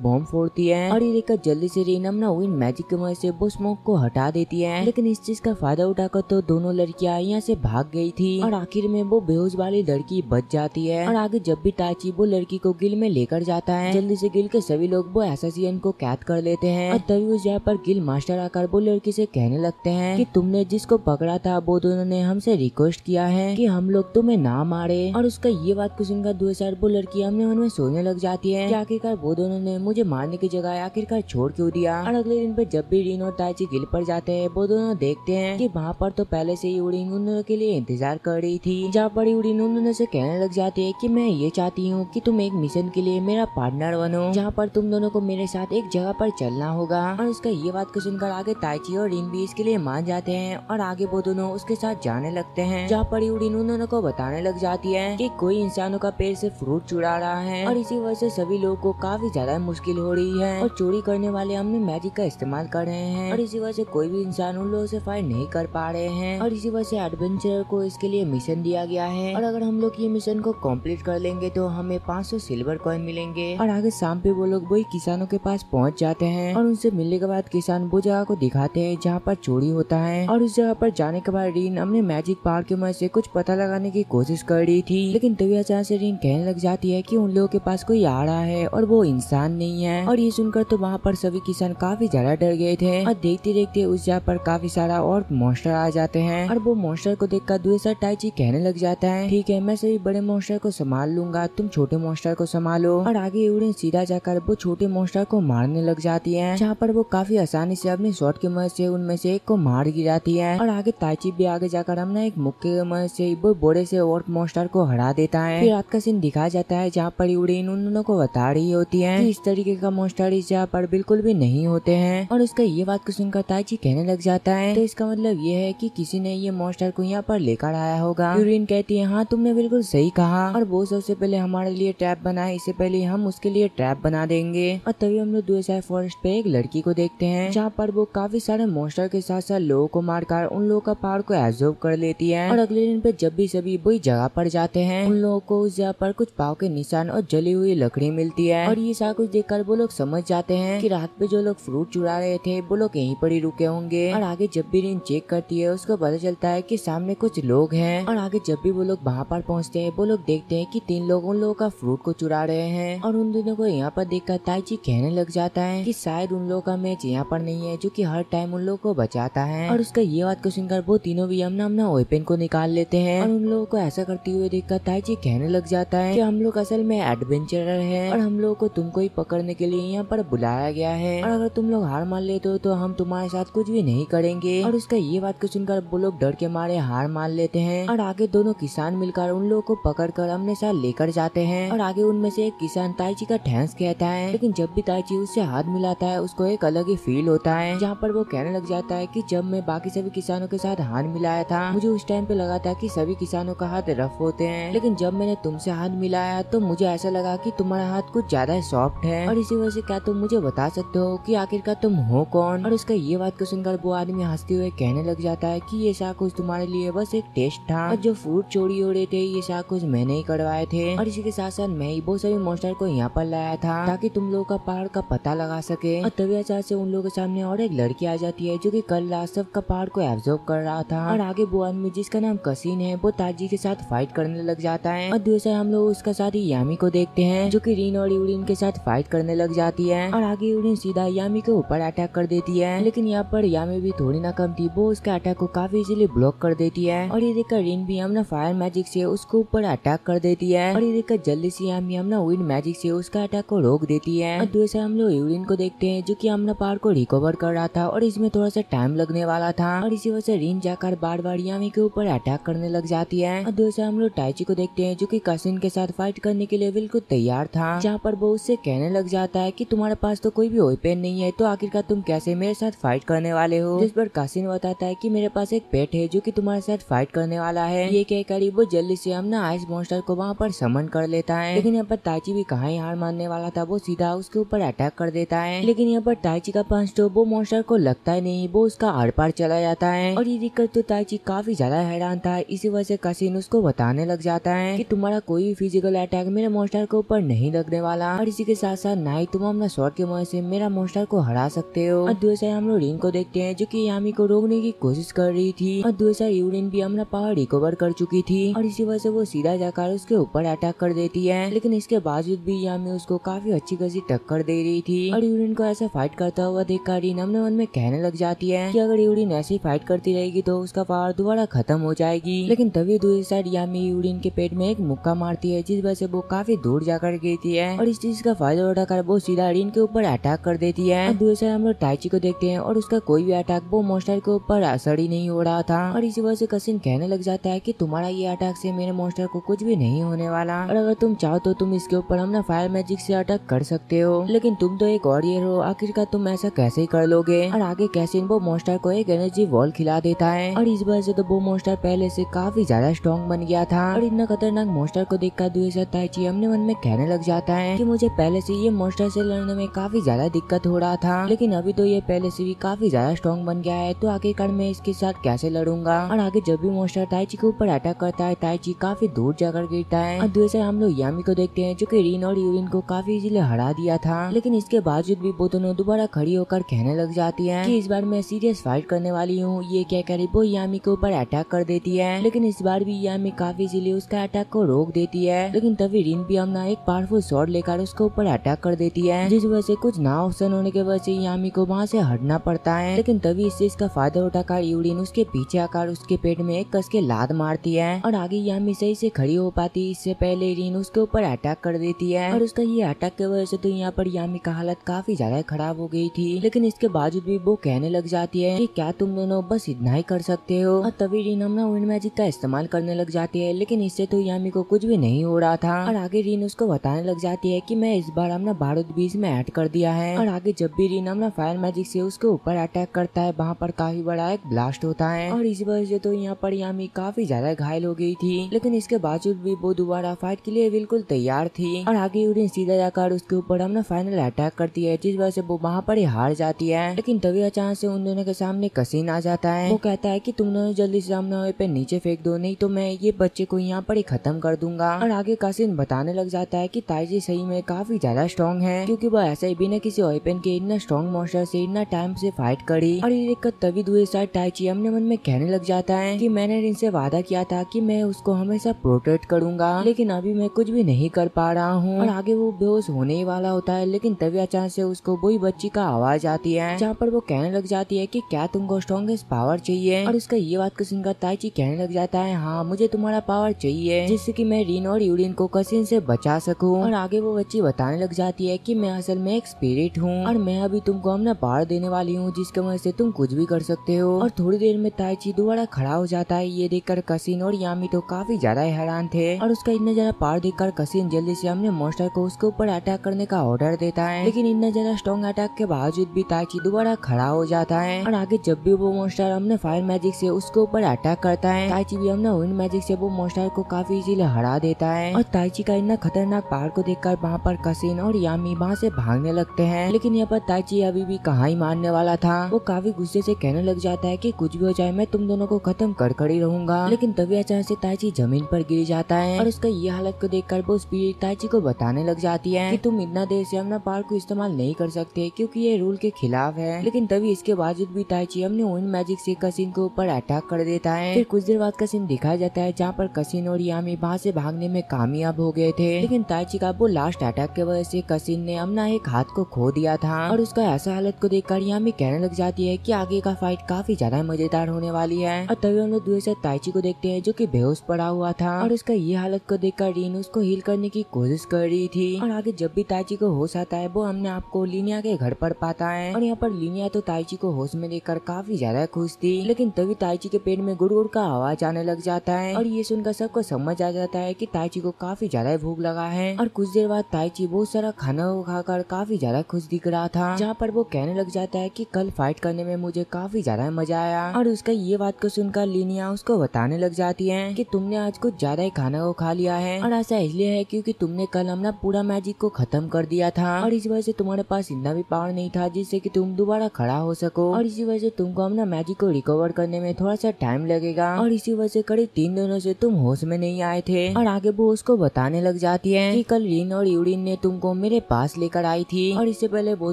बॉम्ब फोड़ती है और ये देखकर जल्दी से रीन अपना विंड मैजिक की मदद से वो स्मोक को हटा देती है। लेकिन इस चीज का फायदा उठाकर तो दोनों लड़कियां यहाँ से भाग गई थी और आखिर में वो बेहोश वाली लड़की बच जाती है। और आगे जब भी ताची वो लड़की को गिल में लेकर जाता है, जल्दी से गिल के सभी लोग वो एसोसिएशन को कैद कर लेते हैं। और तभी उस जगह पर गिल मास्टर आकर वो लड़की से कहने लगते हैं कि तुमने जिसको पकड़ा था वो दोनों ने हमसे रिक्वेस्ट किया है कि हम लोग तुम्हें ना मारे। और उसका ये बात को सुनकर 2000 वो लड़की अपने मन में सोचने लग जाती है कि आखिरकार वो दोनों ने मुझे मारने की जगह आखिरकार छोड़ क्यों दिया। और अगले दिन पे जब भी रीन और ताची गिल पर जाते हैं, वो दोनों देखते हैं कि वहाँ पर तो पहले से ही उड़ीन उन दोनों के लिए इंतजार कर रही थी। जहाँ पर उड़ीन उन दोनों से कहने लग जाती है कि मैं ये चाहती हूँ कि तुम एक मिशन के लिए मेरा पार्टनर बनो, जहाँ पर तुम दोनों को मेरे साथ एक जगह पर चलना होगा। और उसका ये बात को सुनकर आगे ताची और रीन भी इसके लिए मान जाते हैं और आगे वो दोनों उसके साथ जाने लगते हैं। जहाँ पर उड़ीन उन दोनों को बताने लग जाती है कि कोई इंसानों का पेड़ से फ्रूट चुरा रहा है और इसी वजह से सभी लोगों को काफी ज्यादा मुश्किल हो रही है और चोरी करने वाले हमने मैजिक का इस्तेमाल कर रहे हैं और इसी वजह से कोई भी इंसान उन लोगों से फाइट नहीं कर पा रहे हैं। और इसी वजह से एडवेंचर को इसके लिए मिशन दिया गया है और अगर हम लोग ये मिशन को कंप्लीट कर लेंगे तो हमें 500 सिल्वर कॉइन मिलेंगे। और आगे शाम पे वो लोग वही किसानों के पास पहुंच जाते हैं और उनसे मिलने के बाद किसान वो जगह को दिखाते हैं जहाँ पर चोरी होता है। और उस जगह पर जाने के बाद रीन अपने मैजिक पावर की मदद से कुछ पता लगाने की कोशिश कर रही थी, लेकिन तभी अचानक से रीन कहने लग जाती है कि उन लोगों के पास कोई आ रहा है और वो इंसान नहीं है। और ये सुनकर तो वहाँ पर सभी किसान काफी ज्यादा डर गए थे और देखते देखते उस जगह पर काफी सारा और मॉन्स्टर आ जाते हैं। और वो मॉन्स्टर को देखकर दूसरा ताची कहने लग जाता है ठीक है, मैं सभी बड़े मॉन्स्टर को संभाल लूंगा, तुम छोटे मॉन्स्टर को संभालो। और आगे उड़ीन सीधा जाकर वो छोटे मॉन्स्टर को मारने लग जाती है, जहाँ पर वो काफी आसानी से अपने शॉट की मदद से उनमें से एक को मार गिराती है। और आगे ताची भी आगे जाकर हमने एक मुक्के की मदद से वो बड़े से और मॉन्स्टर को हरा देता है। फिर रात का सीन दिखाया जाता है जहाँ पर उड़ीन उन दोनों को बता रही होती है कि इस तरीके का मॉन्स्टर इस जगह पर बिल्कुल भी नहीं होते हैं। और उसका ये बात को सुनकर ताची कहने लग जाता है तो इसका मतलब ये है कि किसी ने ये मॉन्स्टर को यहाँ पर लेकर आया होगा। यूरिन कहती है हाँ तुमने बिल्कुल सही कहा और वो सबसे पहले हमारे लिए ट्रैप बनाए, इससे पहले हम उसके लिए ट्रैप बना देंगे। और तभी हम लोग दूसरे फॉरेस्ट पे एक लड़की को देखते हैं जहाँ पर वो काफी सारे मॉन्स्टर के साथ साथ लोगों को मारकर उन लोगों का पावर को एब्जॉर्ब कर लेती है। और अगले दिन पे जब भी सभी वही जगह पर जाते हैं उन लोगों को उस जगह पर कुछ पाव के निशान और जली हुई लकड़ी मिलती है। और ये सारा कुछ देखकर वो लोग समझ जाते हैं कि रात पे जो लोग फ्रूट चुरा रहे थे वो लोग यहीं पर ही रुके होंगे। और आगे जब भी रीन चेक करती है उसको पता चलता है कि सामने कुछ लोग हैं। और आगे जब भी वो लोग वहाँ पर पहुँचते हैं वो लोग देखते हैं कि 3 लोग उन लोगों का फ्रूट को चुरा रहे हैं। और उन दोनों को यहाँ पर देखकर ताची कहने लग जाता है कि शायद उन लोगों का मैच यहाँ पर नहीं है जो कि हर टाइम उन लोगों को बचाता है। और उसका ये बात को सुनकर वो तीनों भी अपना वेपन को निकाल लेते हैं। और उन लोगों को ऐसा करते हुए देखकर ताची कहने लग जाता है कि हम लोग असल में एडवेंचरर हैं और हम लोगों को तुमको ही पकड़ने के लिए यहाँ पर बुलाया गया है और अगर तुम लोग हार मान लेते हो तो हम तुम्हारे साथ कुछ भी नहीं करेंगे। और उसका ये बात को सुनकर वो लोग डर के मारे हार मान लेते हैं। और आगे दोनों किसान मिलकर उन लोगों को पकड़कर अपने साथ लेकर जाते हैं। और आगे उनमें से एक किसान ताची का थैंक्स कहता है, लेकिन जब भी ताची उससे हाथ मिलाता है उसको एक अलग ही फील होता है, जहाँ पर वो कहने लग जाता है कि जब मैं बाकी सभी किसानों के साथ हाथ मिलाया था मुझे उस टाइम पे लगा था कि सभी किसानों का हाथ रफ होते हैं, लेकिन जब मैंने तुमसे हाथ मिलाया तो मुझे ऐसा लगा कि तुम्हारा हाथ कुछ ज्यादा सॉफ्ट है। और इसी वजह से क्या तुम मुझे बता सकते हो कि आखिरकार तुम हो कौन। और उसका ये बात को सुनकर वो आदमी हंसते हुए कहने लग जाता है कि ये सारा कुछ तुम्हारे लिए बस एक टेस्ट था और जो फ्रूट चोरी हो रहे थे ये सारा कुछ मैंने ही करवाए थे और इसी के साथ साथ मैं ही बहुत सारे मॉन्स्टर को यहाँ पर लाया था ताकि तुम लोगों का पहाड़ का पता लगा सके। और तभी अचानक से उन लोगों के सामने और एक लड़की आ जाती है जो कि कल रात सबका पहाड़ को एब्जॉर्ब कर रहा था। और आगे वो आदमी जिसका नाम कसीन है वो ताजी के साथ फाइट करने लग जाता है। और दूसरा हम लोग उसका साथी यामी को देखते हैं जो कि रीन और यूरिन के साथ फाइट करने लग जाती है। और आगे यूरिन सीधा यामी के ऊपर अटैक कर देती है, लेकिन यहाँ पर यामी भी थोड़ी ना कम थी, वो उसके अटैक को काफी इजीली ब्लॉक कर देती है। और ये देखकर रीन भी अपना फायर मैजिक से उसके ऊपर अटैक कर देती है। और ये देखकर जल्दी से यामी अपना विंड मैजिक से उसका अटैक को रोक देती है। और दूसरा हम लोग यूरिन को देखते हैं जो कि अपना पावर को रिकवर कर रहा था और इसमें थोड़ा सा टाइम लगने वाला था और इसी वजह से रीन जाकर बार बार यामी के ऊपर अटैक करने लग जाती है। और दूसरा हम लोग टाइची को देखते हैं जो कि कसिन के साथ फाइट करने के लिए बिल्कुल तैयार था, जहाँ पर वो उससे कहने लग जाता है कि तुम्हारे पास तो कोई भी वेपन नहीं है तो आखिरकार तुम कैसे मेरे साथ फाइट करने वाले हो। जिस पर कसिन बताता है कि मेरे पास एक पेट है जो कि तुम्हारे साथ फाइट करने वाला है। ये कहकर वो जल्दी से अपना आइस मॉन्स्टर को वहाँ पर समन कर लेता है, लेकिन यहाँ पर ताची भी कहाँ ही हार मानने वाला था, वो सीधा उसके ऊपर अटैक कर देता है। लेकिन यहाँ पर ताची का पंच तो वो मॉन्स्टर को लगता ही नहीं, वो उसका आर पार चला जाता है। और ये दिक्कत तो ताची काफी ज्यादा हैरान था, इसी वजह से कसिन उसको बताने लग जाता है कि तुम्हारा कोई भी फिजिकल अटैक मेरे मॉन्स्टर के ऊपर नहीं लगने वाला। और इसी के साथ साथ ना ही तुम अपना स्वॉर्ड के मदद से मेरा मॉन्स्टर को हरा सकते हो। और दूसरे हम लोग रिन को देखते हैं जो कि यामी को रोकने की कोशिश कर रही थी। और दूसरा यूरिन भी अपना पावर रिकवर कर चुकी थी और इसी वजह से वो सीधा जाकर उसके ऊपर अटैक कर देती है। लेकिन इसके बावजूद भी यामी उसको काफी अच्छी खासी टक्कर दे रही थी। और यूरिन को ऐसा फाइट करता हुआ देखकर रिन अपने मन में कहने लग जाती है कि अगर यूरिन ऐसे ही फाइट करती रहेगी तो उसका पावर दोबारा खत्म हो जाएगी। लेकिन तभी दूसरी साइड यामी यूरिन के पेट में एक मुक्का मारती है जिस वजह से वो काफी दूर जाकर गिरती है। और इस चीज का फायदा उठाकर वो सीधा रिन के ऊपर अटैक कर देती है। और दूसरी साइड हम लोग टाइची को देखते हैं और उसका कोई भी अटैक वो मॉन्स्टर के ऊपर असर ही नहीं हो रहा था। और इसी वजह से कसिन कहने लग जाता है कि तुम्हारा ये अटैक से मेरे मॉन्स्टर को कुछ भी नहीं होने वाला और अगर तुम चाहो तो तुम इसके ऊपर अपना फायर मैजिक से अटैक कर सकते हो। लेकिन तुम तो एक वॉरियर हो, आखिरकार तुम ऐसा कैसे ही कर लोगे। और आगे कैसिन वो मॉन्स्टर को एक एनर्जी वॉल खिला देता है और इस वजह से तो वो मॉन्स्टर पहले से काफी ज्यादा स्ट्रॉन्ग बन गया था। और इतना खतरनाक मॉन्स्टर को देखकर दूसरा ताइची अपने मन में कहने लग जाता है कि मुझे पहले से ये मॉन्स्टर से लड़ने में काफी ज्यादा दिक्कत हो रहा था, लेकिन अभी तो ये पहले से भी काफी ज्यादा स्ट्रॉन्ग बन गया है, तो आखिरकार मैं इसके साथ कैसे लड़ूंगा। और आगे जब भी मॉन्स्टर ताइची के ऊपर अटैक करता है ताइची काफी दूर जाकर गिरता है। और दूसरे हम लोग यामी को देखते हैं जो कि रिन और यूरिन को काफी इजीली हरा दिया था, लेकिन इसके बावजूद भी वो दोनों दोबारा खड़ी होकर कहने लग जाती है कि इस बार मैं सीरियस फाइट करने वाली हूँ। ये क्या करे वो यामी के ऊपर अटैक कर देती है, लेकिन इस बार भी यामी काफी इजीली उसका अटैक को रोक देती है। लेकिन तभी रिन भी अपना एक पावरफुल शॉट लेकर उसके ऊपर अटैक कर देती है, जिस वजह से कुछ ना ऑप्शन होने के वजह से यामी को वहाँ से हटना पड़ता है। लेकिन तभी इस चीज का फायदा उठाकर यूरिन उसके पीछे आकर उसके पेट में एक कस के लात मारती है और आगे यामी सही से खड़ी हो पाती इससे पहले रिन उसके ऊपर अटैक कर देती है। और उसका ये अटैक की वजह से तो यहाँ पर यामी का हालत काफी ज्यादा खराब हो गई थी। लेकिन इसके बावजूद भी वो कहने लग जाती है कि क्या तुम दोनों बस इतना ही कर सकते हो। और तभी रिन अपना विंड मैजिक का इस्तेमाल करने लग जाती है, लेकिन इससे तो यामी को कुछ भी नहीं हो रहा था। और आगे रिन उसको बताने लग जाती है कि मैं इस बार अपना बारूद भी इसमें ऐड कर दिया है। और आगे जब भी रिन अपना फायर मैजिक से उसके ऊपर अटैक करता है वहाँ पर काफी बड़ा एक ब्लास्ट होता है और इस वजह से तो यहाँ पर यामी काफी ज्यादा घायल हो गई थी। लेकिन इसके बावजूद भी वो दोबारा फाइट के लिए बिल्कुल तैयार थी। और आगे यूरिन सीधा जाकर उसके ऊपर अपना फाइनल अटैक करती है जिस वजह से वो वहाँ पर ही हार जाती है। लेकिन तभी अचानक से उन दोनों के सामने कसिन आ जाता है। वो कहता है कि तुम दोनों जल्दी से अपना पे नीचे फेंक दो, नहीं तो मैं ये बच्चे को यहाँ पर ही खत्म कर दूंगा। और आगे कसिन बताने लग जाता है कि ताइजी सही में काफी ज्यादा स्ट्रॉन्ग है, क्योंकि वो ऐसे ही बिना किसी वेपन के इतना स्ट्रॉन्ग मॉन्स्टर से इतना टाइम से फाइट करी। और ये देखकर तभी दूसरी साइड ताइची अपने मन में कहने लग जाता है कि मैंने इनसे वादा किया था कि मैं उसको हमेशा प्रोटेक्ट करूंगा, लेकिन अभी मैं कुछ भी नहीं कर पा रहा हूँ। और आगे वो बेहोश होने ही वाला होता है, लेकिन तभी अचानक से उसको वही बच्ची का आवाज आती है जहाँ पर वो कहने लग जाती है कि क्या तुमको स्ट्रॉन्गेस्ट पावर चाहिए। और उसका ये बात को सुनकर ताइची कहने लग जाता है हाँ मुझे तुम्हारा पावर चाहिए, जिससे कि मैं रिन और यूरिन को कसिन से बचा सकूं। और आगे वो बच्ची बताने लग जाती है कि मैं असल में एक स्पिरिट हूँ और मैं अभी तुमको अपना पावर देने वाली हूँ जिसके वजह से तुम कुछ भी कर सकते हो। और थोड़ी देर में ताइची दोबारा खड़ा हो जाता है। ये देखकर कसिन और यामी तो काफी ज्यादा हैरान थे और उसका इतना ज्यादा पावर देखकर कसिन जल्दी से अपने मॉन्स्टर को उसके ऊपर अटैक करने का ऑर्डर देता है, लेकिन इतना ज्यादा स्ट्रॉन्ग अटैक के बावजूद भी ताइची दोबारा खड़ा हो जाता है। और आगे जब भी वो मॉन्स्टर अपने फायर मैजिक से उसके ऊपर अटैक करता है ताइची भी अपना विंड मैजिक से वो मॉन्स्टर को काफी इजीली हरा देता है। और ताइची का इतना खतरनाक पावर को देखकर वहाँ पर कसिन और यामी वहाँ से भागने लगते हैं, लेकिन यहाँ पर ताइची अभी भी कहाँ ही मानने वाला था। वो काफी गुस्से से कहने लग जाता है कि कुछ भी हो जाए मैं तुम दोनों को खत्म कर ही रहूंगा। लेकिन तभी अचानक से ताइची जमीन पर गिर जाता है और उसका ये हालत को देखकर वो स्पिरिट ताइची को बताने लग जाती है कि तुम इतना देर से अपना पावर को इस्तेमाल नहीं कर सकते क्योंकि ये रूल के खिलाफ है। लेकिन तभी इसके बावजूद भी ताइची अपने विंड मैजिक से कसिन के ऊपर अटैक कर देता है। फिर कुछ देर बाद का सीन दिखाया जाता है जहाँ पर कसिन और यामी वहाँ से भागने में कामयाब हो गए थे, लेकिन ताइची का वो लास्ट अटैक के वजह से कसिन ने अपना एक हाथ को खो दिया था। और उसका ऐसा हालत को देखकर यामी कहने लग जाती है कि आगे का फाइट काफी ज्यादा मजेदार होने वाली है। और तभी हम लोग दूर से ताइची को देखते हैं जो कि बेहोश पड़ा हुआ था और उसका ये हालत को देखकर रिन उसको हील करने की कोशिश कर रही थी। और आगे जब भी ताइची को होश आता है वो हमने आपको लीनिया के घर पर पाता है और यहाँ पर लीनिया तो ताइची को होश में देखकर काफी ज्यादा खुश थी, लेकिन तभी ताइची के पेट में गुड़ गुड़ का आवाज आने लग जाता है और ये सुनकर सबको समझ आ जाता है कि ताइची को काफी ज्यादा भूख लगा है। और कुछ देर बाद ताइची बहुत सारा खाना खाकर काफी ज्यादा खुश दिख रहा था, जहाँ पर वो कहने लग जाता है कि कल फाइट करने में मुझे काफी ज्यादा मजा आया। और उसका ये बात को सुनकर लीनिया उसको बताने लग जाती है कि तुमने आज कुछ ज्यादा ही खाना को खा लिया है और ऐसा इसलिए है क्योंकि तुमने कल अपना पूरा मैजिक को खत्म कर दिया था और इस वजह से तुम्हारे पास इतना भी पावर नहीं था जिससे कि तुम दोबारा खड़ा हो सको और इसी वजह से तुमको अपना मैजिक को रिकवर करने में थोड़ा सा टाइम लगेगा और इसी वजह से करीब 3 दिनों से तुम होश में नहीं आए थे। और आगे वो उसको बताने लग जाती है कि कल रिन और यूरिन ने तुमको मेरे पास लेकर आई थी और इससे पहले वो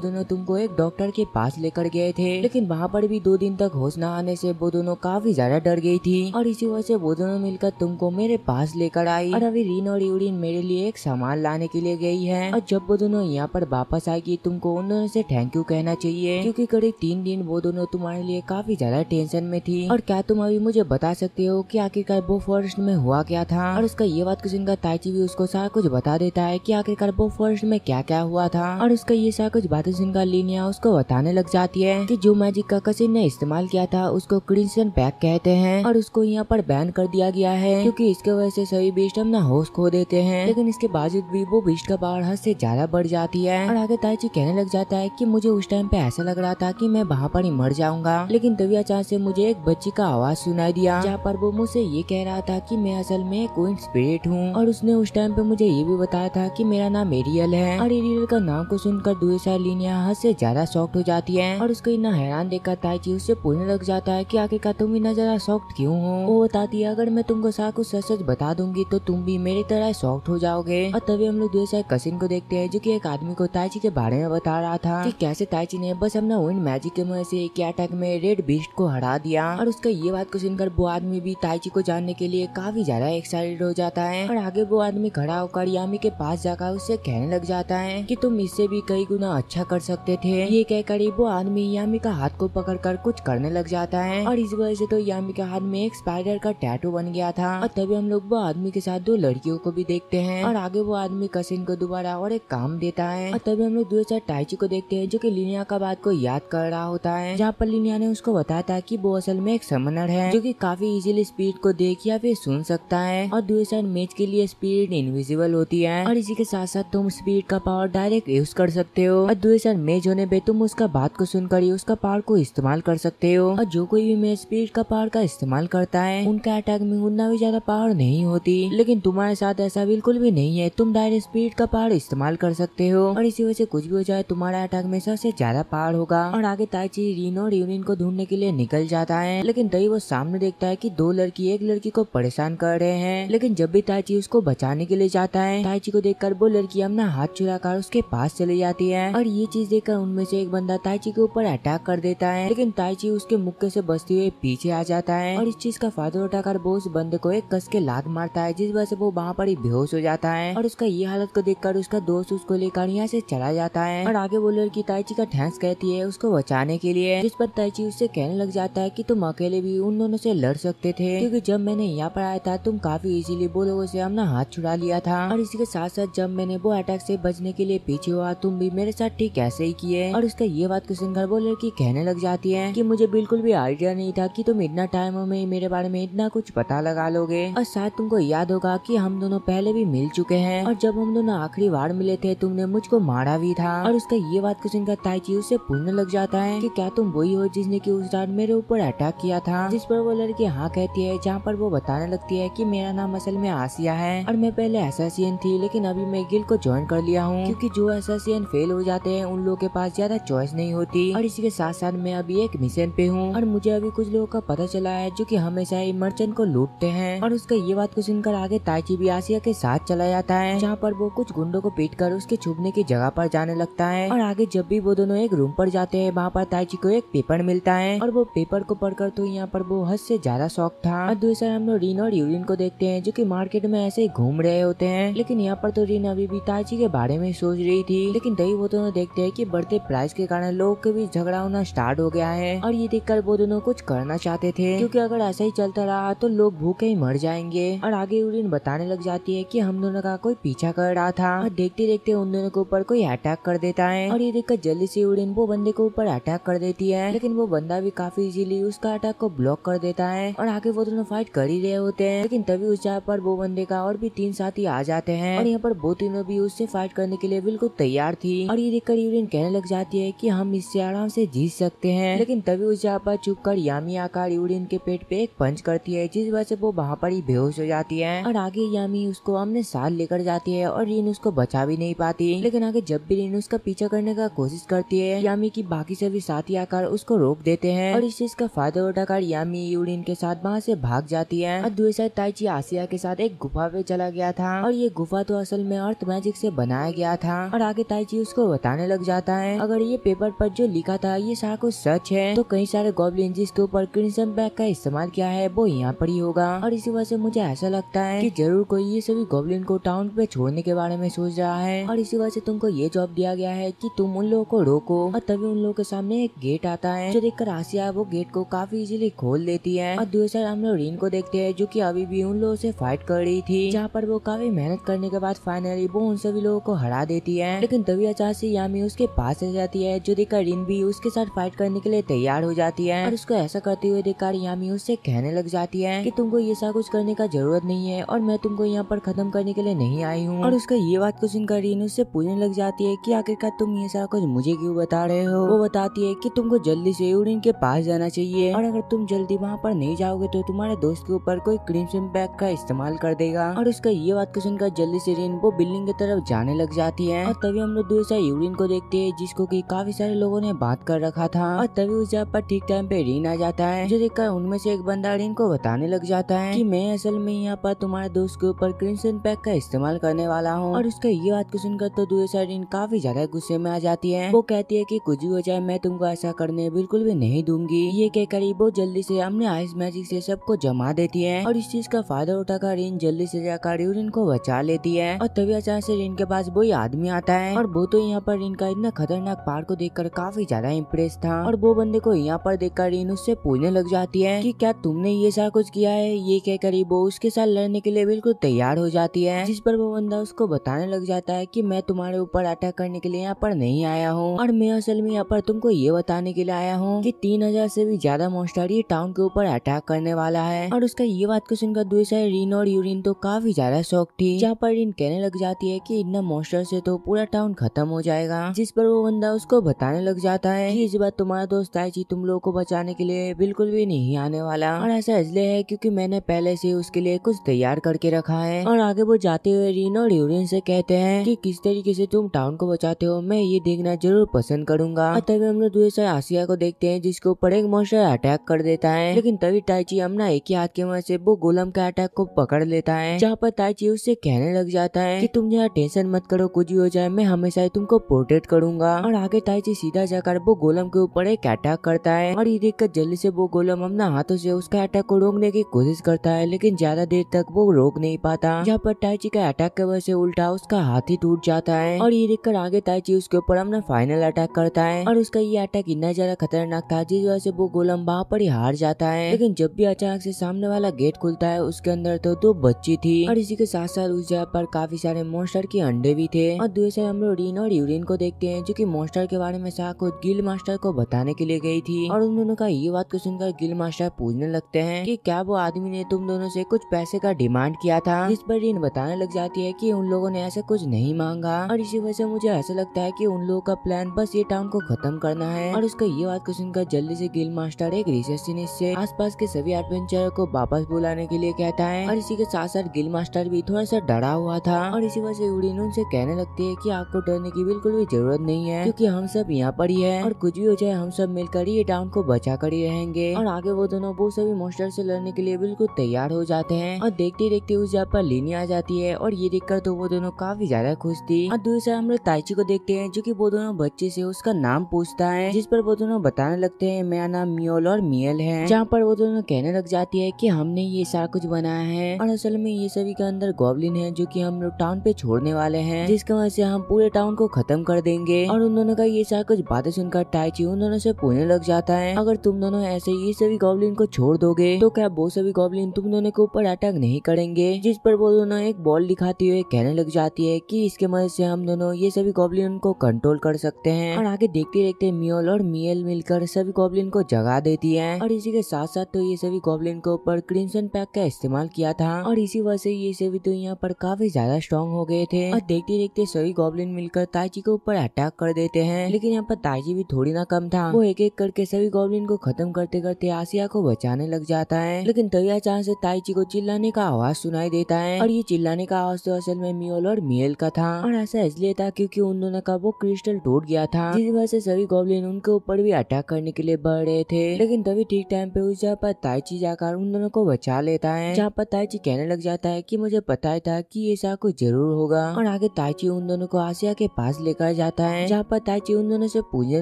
दोनों तुमको एक डॉक्टर के पास लेकर गए थे, लेकिन वहाँ पर भी 2 दिन तक होश न आने से वो दोनों काफी ज्यादा डर गई थी और इसी वजह से वो दोनों मिलकर तुमको मेरे पास लेकर आई। और अभी रिन और यूरिन मेरे लिए एक सामान लाने के लिए गई है और जब वो दोनों यहाँ पर वापस आएगी तुमको उन दोनों से थैंक यू कहना चाहिए, क्योंकि करीब 3 दिन वो दोनों तुम्हारे लिए काफी ज्यादा टेंशन में थी। और क्या तुम अभी मुझे बता सकते हो कि आखिरकार वो फॉरेस्ट में हुआ क्या था? और उसका ये बात को सुनकर ताइची भी उसको सारा कुछ बता देता है कि आखिरकार वो फॉरेस्ट में क्या क्या हुआ था। और उसका ये सारा कुछ बातें सुनकर लिनिया उसको बताने लग जाती है कि जो मैजिक का कसिन ने इस्तेमाल किया था उसको क्रिंसन पैक कहते हैं और उसको यहाँ पर बैन कर दिया गया है, क्योंकि इसके वजह से सभी बीस्ट अपना होश खो देते हैं। लेकिन इसके बावजूद भी वो बीस्ट का पावर हद से ज्यादा बढ़ जाती है। और आगे ताइची कहने लग जाता है कि मुझे उस टाइम पे ऐसा लग रहा था कि मैं वहाँ पर ही मर जाऊंगा, लेकिन तभी अचानक से मुझे एक बच्ची का आवाज सुनाई दिया जहाँ पर वो मुझसे ये कह रहा था कि मैं असल में क्वीन स्पिरिट हूँ। और उसने उस टाइम पे मुझे ये भी बताया था कि मेरा नाम एरियल है। और एरियल का नाम को सुनकर दूसरा लिनिया हद से ज्यादा शॉक्ड हो जाती है और उसको इतना हैरान देखकर ताइची उससे पूछने लग जाता है कि आखिरकार तुम इतना ज्यादा शॉक्ड क्यों हो? वो बताती है अगर मैं तुमको सारा कुछ सच सच बता दूंगी तो तुम भी मेरी तरह शॉक्ड हो जाओगे। और तभी हम लोग दूसरे कसिन को देखते हैं जो कि एक आदमी को ताइची के बारे में बता रहा था कि कैसे ताइची ने बस अपना विंड मैजिक के मदद से एक अटैक में रेड बीस्ट को हरा दिया। और उसका ये बात को सुनकर वो आदमी भी ताइची को जानने के लिए काफी ज्यादा एक्साइटेड हो जाता है। और आगे वो आदमी खड़ा होकर यामी के पास जाकर उससे कहने लग जाता है कि तुम इससे भी कई गुना अच्छा कर सकते थे। ये कहकर वो आदमी यामी का हाथ को पकड़कर कुछ करने लग जाता है और इस वजह से तो यामी के हाथ में एक स्पाइडर का टैटू बन गया था। और तभी हम लोग वो आदमी के साथ 2 लड़कियों को भी देखते हैं और आगे वो आदमी कसिन को दोबारा और एक काम देता है। और तभी हम लोग दूसरे ताइची को देखते हैं जो कि लिनिया का बात को याद कर रहा होता है, जहाँ पर लिनिया ने उसको बताया था कि वो असल में एक समनर है जो कि काफी इजीली स्पीड को देख या फिर सुन सकता है। और दूसरे मेज के लिए स्पीड इनविजिबल होती है और इसी के साथ साथ तुम स्पीड का पावर डायरेक्ट यूज कर सकते हो। और दूसरे मेज होने पे तुम उसका बात को सुनकर ही उसका पावर को इस्तेमाल कर सकते हो। और जो कोई भी मेज स्पीड का पावर का इस्तेमाल करता है उनका अटैक में उतना भी ज्यादा पावर नहीं होती, लेकिन तुम्हारे साथ ऐसा बिल्कुल भी नहीं है। तुम डायरेक्ट स्पीड का पावर इस्तेमाल कर सकते हो और इसी वजह से कुछ भी हो जाए तुम्हारा अटैक में सबसे ज्यादा पावर होगा। और आगे ताइची रिन और यूनिन को ढूंढने के लिए निकल जाता है, लेकिन तभी वो सामने देखता है कि 2 लड़की एक लड़की को परेशान कर रहे हैं। लेकिन जब भी ताइची उसको बचाने के लिए जाता है ताइची को देखकर वो लड़की अपना हाथ चुराकर उसके पास चली जाती है। और ये चीज देखकर उनमें से एक बंदा ताइची के ऊपर अटैक कर देता है, लेकिन ताइची उसके मुक्के से बचते हुए पीछे आ जाता है और इस चीज का फायदा उठाकर वो उस बंदे को एक कस के लात मारता है, जिस वजह से वो वहाँ पर ही बेहोश हो जाता है। और उसका ये हालत को देखकर उसका दोस्त उसको लेकर यहाँ से चला जाता है। और आगे वो लड़की ताइची का थैंक्स कहती है उसको बचाने के लिए, जिस पर ताइची उससे कहने लग जाता है कि तुम अकेले भी उन दोनों से लड़ सकते थे, क्योंकि जब मैंने यहाँ पर आया था तुम काफी इजीली वो लोगों से अपना हाथ छुड़ा लिया था। और इसी के साथ साथ जब मैंने वो अटैक से बचने के लिए पीछे हुआ तुम भी मेरे साथ ठीक ऐसे ही किए। और उसका ये बात को सुनकर वो लड़की कहने लग जाती है कि मुझे बिल्कुल भी आइडिया नहीं था कि तुम इतना टाइम में मेरे बारे में इतना कुछ पता लगा लोगे। और शायद तुमको याद होगा कि हम दोनों पहले भी मिल चुके हैं और जब हम दोनों आखिरी बार मिले थे तुमने मुझको मारा भी था। और उसका ये बात को सुनकर ताइची उससे पूछने लग जाता है कि क्या तुम वही हो जिसने कि उस रात मेरे ऊपर अटैक किया था, जिस पर वो लड़की हाँ कहती है, जहाँ पर वो बताने लगती है कि मेरा नाम असल में आसिया है और मैं पहले एसासियन थी, लेकिन अभी मैं गिल्ड को ज्वाइन कर लिया हूँ, क्योंकि जो एसासियन फेल हो जाते हैं उन लोगों के पास ज्यादा चॉइस नहीं होती। और इसी के साथ साथ मैं अभी एक मिशन पे हूँ और मुझे अभी कुछ लोगों का पता चला है जो कि हमेशा ही मर्चेंट को लूटते हैं। और उसका ये बात को सुनकर आगे ताइची भी आसिया के साथ चला जाता है, जहाँ पर वो कुछ गुंडों को पीट कर उसके छुपने की जगह पर जाने लगता है। और आगे जब भी वो दोनों एक रूम पर जाते हैं वहाँ पर ताइची को एक पेपर मिलता है और वो पेपर को पढ़कर तो यहाँ पर वो हद से ज्यादा शौक था। और दूसरा हम लोग रीन और यूरिन को देखते हैं जो कि मार्केट में ऐसे ही घूम रहे होते हैं, लेकिन यहाँ पर तो रीन अभी भी ताइची के बारे में सोच रही थी। लेकिन तभी वो दोनों देखते हैं कि बढ़ते प्राइस के कारण लोगों के बीच झगड़ा होना स्टार्ट हो गया है। और ये देखकर वो दोनों कुछ करना चाहते थे, क्योंकि अगर ऐसा ही चलता रहा तो लोग भूखे ही मर जाएंगे। और आगे यूरिन बताने लग जाती है कि हम दोनों का कोई पीछा कर रहा था और देखते देखते उन दोनों के ऊपर कोई अटैक कर देता है। और ये देखकर जल्दी से यूरिन वो बंदे के ऊपर अटैक कर देती है, लेकिन वो बंदा भी काफी इजीली उसका अटैक को ब्लॉक कर देता है। और आगे वो दोनों फाइट कर ही रहे होते हैं, लेकिन तभी उस जगह पर वो बंदे का और भी 3 साथी आ जाते हैं और यहाँ पर वो तीनों भी उससे फाइट करने के लिए बिल्कुल तैयार थी। और ये देखकर यूरिन कहने लग जाती है कि हम इससे आराम से जीत सकते हैं, लेकिन तभी उस जगह पर चुप कर यामी आकर यूरिन के पेट पे एक पंच करती है, जिस वजह से वो वहाँ पर ही बेहोश हो जाती है। और आगे यामी उसको अपने साथ लेकर जाती है और रीन उसको बचा भी नहीं पाती। लेकिन आगे जब भी रीन उसका पीछा करने का कोशिश करती है यामी की बाकी सभी साथी आकर उसको रोक देते हैं और इस चीज का फायदा उठाकर यामी यूरिन के साथ वहाँ से भाग जाती है। और दूसरी साइड ताइची आसिया आसिया के साथ एक गुफा पे चला गया था और ये गुफा तो असल में अर्थ मैजिक से बनाया गया था। और आगे ताइची उसको बताने लग जाता है अगर ये पेपर पर जो लिखा था ये सारा कुछ सच है तो कई सारे गॉब्लिन जिसके ऊपर क्रिम्सन बैग का इस्तेमाल किया है वो यहाँ पर ही होगा। और इसी वजह से मुझे ऐसा लगता है कि जरूर कोई ये सभी गॉब्लिन को टाउन पे छोड़ने के बारे में सोच रहा है और इसी वजह से तुमको ये जॉब दिया गया है कि तुम उन लोगों को रोको। और तभी उन लोगों के सामने एक गेट आता है जो देखकर आसिया वो गेट को काफी इजीली खोल देती है। और दूसरी साइड हम लोग रीन को देखते हैं जो कि अभी भी उन लोगों से फाइट कर रही थी, जहाँ पर वो काफी मेहनत करने के बाद फाइनली वो उन सभी लोगों को हरा देती है। लेकिन तभी अचानक से यामी उसके पास आ जाती है जो देखकर रीन भी उसके साथ फाइट करने के लिए तैयार हो जाती है। और उसको ऐसा करते हुए देखकर यामी उससे कहने लग जाती है कि तुमको ये सब कुछ करने का जरूरत नहीं है और मैं तुमको यहाँ पर खत्म करने के लिए नहीं आई हूँ। और उसका ये बात को सुनकर रीन उससे पूछने लग जाती है कि आखिरकार तुम ये सारा कुछ मुझे क्यों बता रहे हो। वो बताती है कि तुमको जल्दी से यूरिन के पास जाना चाहिए और अगर तुम जल्दी वहाँ पर नहीं जाओगे तो तुम्हारे दोस्त के ऊपर कोई क्रिम्सन बैग का इस्तेमाल कर देगा। और उसका ये बात को सुनकर जल्दी से रीन वो बिल्डिंग की तरफ जाने लग जाती है। और तभी हम लोग दूसरा यूरिन को देखते हैं जिसको कि काफी सारे लोगों ने बात कर रखा था। और तभी उस जगह पर ठीक टाइम पे रीन आ जाता है जो देखकर उनमें से एक बंदा रीन को बताने लग जाता है कि मैं असल में यहाँ पर तुम्हारे दोस्त के ऊपर क्रिम्सन बैग का इस्तेमाल करने वाला हूँ। और उसका ये बात को सुनकर तो दूसरा रीन काफी ज्यादा गुस्से में आ जाती है। वो कहती है कि कुछ भी हो जाए मैं तुमको ऐसा करने बिल्कुल भी नहीं दूंगी। ये कहकर वो जल्दी से अपने आइस मैजिक से सबको जमा देती है और इस चीज का फायदा उठाकर रीन जल्दी से जाकर यूरिन को बचा लेती है। और तभी अचानक से रीन के पास वही आदमी आता है और वो तो यहाँ पर रीन का इतना खतरनाक पार को देखकर काफी ज्यादा इम्प्रेस था। और वो बंदे को यहाँ पर देखकर रीन उससे पूछने लग जाती है कि क्या तुमने ये सारा कुछ किया है। ये कहकर वो उसके साथ लड़ने के लिए बिल्कुल तैयार हो जाती है, जिस पर वो बंदा उसको बताने लग जाता है कि मैं तुम्हारे ऊपर अटैक करने के लिए यहाँ पर नहीं आया हूँ और मैं असल में यहाँ पर तुमको ये बताने के लिए आया हूँ कि 3000 से भी ज्यादा मॉन्स्टर ये टाउन के ऊपर अटैक करने वाला है। और उसका ये बात को सुनकर दूसरा रीन और यूरिन तो काफी ज्यादा शौक थी, जहाँ पर रीन कहने लग जाती है कि इतना मॉन्स्टर से तो पूरा टाउन खत्म हो जाएगा, जिस पर वो बंदा उसको बताने लग जाता है कि इस बार तुम्हारा दोस्त ताइची तुम लोगों को बचाने के लिए बिल्कुल भी नहीं आने वाला और ऐसा इसलिए है क्योंकि मैंने पहले से उसके लिए कुछ तैयार करके रखा है। और आगे वो जाते हुए रीन और यूरिन से कहते हैं कि किस तरीके से तुम टाउन को बचाते हो मैं ये देखना जरूर पसंद करूंगा। और तभी हम लोग दूसरे आसिया को देखते हैं जिसके ऊपर एक मॉन्स्टर अटैक कर देता है, लेकिन तभी ताइची अपना एक ही हाथ के मदद से वो गोलम के अटैक को पकड़ लेता है, जहाँ पर ताइची उससे कहने लग जाता है कि तुम यहाँ टेंशन मत करो, कुछ भी हो जाए मैं हमेशा ही तुमको प्रोटेक्ट करूंगा। और आगे ताइची सीधा जाकर वो गोलम के ऊपर एक अटैक करता है और ये देखकर जल्दी से वो गोलम अपना हाथों से उसका अटैक को रोकने की कोशिश करता है, लेकिन ज्यादा देर तक वो रोक नहीं पाता, जहाँ पर ताइची का अटैक की वजह से उल्टा उसका हाथ ही टूट जाता है। और ये देखकर आगे ताइची उसके ऊपर अपना फाइनल अटैक करता है और उसका ये अटैक इतना ज्यादा खतरनाक था जिस वजह से वो गोलम वहाँ पर ही हार जाता है। लेकिन जब भी अचानक से सामने वाला गेट खुलता है उसके अंदर तो 2 बच्ची थी और इसी के साथ साथ उस जगह पर काफी सारे मॉन्स्टर के अंडे भी थे। और दूसरे हम लोग रीन और यूरिन को देखते हैं जो कि मॉन्स्टर के बारे में सारा कुछ गिल मास्टर को बताने के लिए गई थी। और उन दोनों का ये बात को सुनकर गिल मास्टर पूछने लगते हैं कि क्या वो आदमी ने तुम दोनों से कुछ पैसे का डिमांड किया था, जिस पर रीन बताने लग जाती है कि उन लोगों ने ऐसा कुछ नहीं मांगा और इसी वजह से मुझे ऐसा लगता है कि उन लोगों का प्लान बस ये टाउन को खत्म करना है। और उसका ये बात को सुनकर जल्दी से गिल मास्टर एक रिसेप्शनिस्ट से आसपास के सभी एडवेंचर को वापस बुलाने के लिए कहता है और इसी के साथ साथ गिल मास्टर भी थोड़ा सा डरा हुआ था। और इसी वजह से यूरिन उनसे कहने लगती है कि आपको डरने की बिल्कुल भी जरूरत नहीं है क्योंकि हम सब यहाँ पर ही है और कुछ भी हो जाए हम सब मिलकर ये टाउन को बचा कर ही रहेंगे। और आगे वो दोनों वो सभी मॉन्स्टर से लड़ने के लिए बिल्कुल तैयार हो जाते हैं और देखते देखते उस जगह पर लिनी आ जाती है और ये देखकर तो वो दोनों काफी ज्यादा खुश थी। और दूसरा हम लोग ताइची को देखते हैं जो कि वो दोनों बच्चे से उसका नाम पूछता है, जिस पर वो दोनों बताने लगते हैं मेरा नाम मियोल और मियल है, जहाँ पर वो दोनों कहने लग जाती है कि हमने ये सारा कुछ बनाया है और असल में ये सभी के अंदर गॉब्लिन है जो कि हम लोग टाउन पे छोड़ने वाले हैं, जिसकी वजह से हम पूरे टाउन को खत्म कर देंगे। और उन दोनों का ये सारा कुछ बातें सुनकर ताइची उन दोनों से पूछने लग जाता है अगर तुम दोनों ऐसे ये सभी गॉब्लिन को छोड़ दोगे तो क्या वो सभी गॉब्लिन तुम दोनों के ऊपर अटैक नहीं करेंगे, जिस पर वो दोनों एक बॉल दिखाते हुए कहने लग जाती है कि इसके मदद से हम दोनों ये सभी गॉब्लिन को कंट्रोल कर सकते हैं। और आगे देखते देखते मियोल और मियल मिलकर सभी गॉब्लिन को जगा देती है और इसी के साथ साथ तो ये सभी गॉब्लिन के ऊपर क्रिम्सन पैक का इस्तेमाल किया था और इसी वजह से ये सभी तो यहाँ पर काफी ज्यादा स्ट्रॉन्ग हो गए थे। और देखते देखते सभी गॉब्लिन मिलकर ताइची के ऊपर अटैक कर देते हैं, लेकिन यहाँ पर ताइची भी थोड़ी ना कम था, वो एक एक करके सभी गॉब्लिन को खत्म करते करते आसिया को बचाने लग जाता है। लेकिन तभी अचानक से ताइची को चिल्लाने का आवाज सुनाई देता है और ये चिल्लाने का आवाज तो असल में मियोल और मियल का था और ऐसा इसलिए था क्योंकि उन दोनों का वो क्रिस्टल टूट गया था, जिस वजह से सभी गॉब्लिन उनके ऊपर भी अटैक करने के लिए बढ़ रहे थे। लेकिन तभी ठीक टाइम पे उस जगह पर ताइची जाकर उन दोनों को बचा लेता है, जहाँ पर पर ताइची कहने लग जाता है कि मुझे पता ही था कि ऐसा कुछ जरूर होगा। और आगे ताइची उन दोनों को आसिया के पास लेकर जाता है, जहाँ पर ताइची उन दोनों से पूछने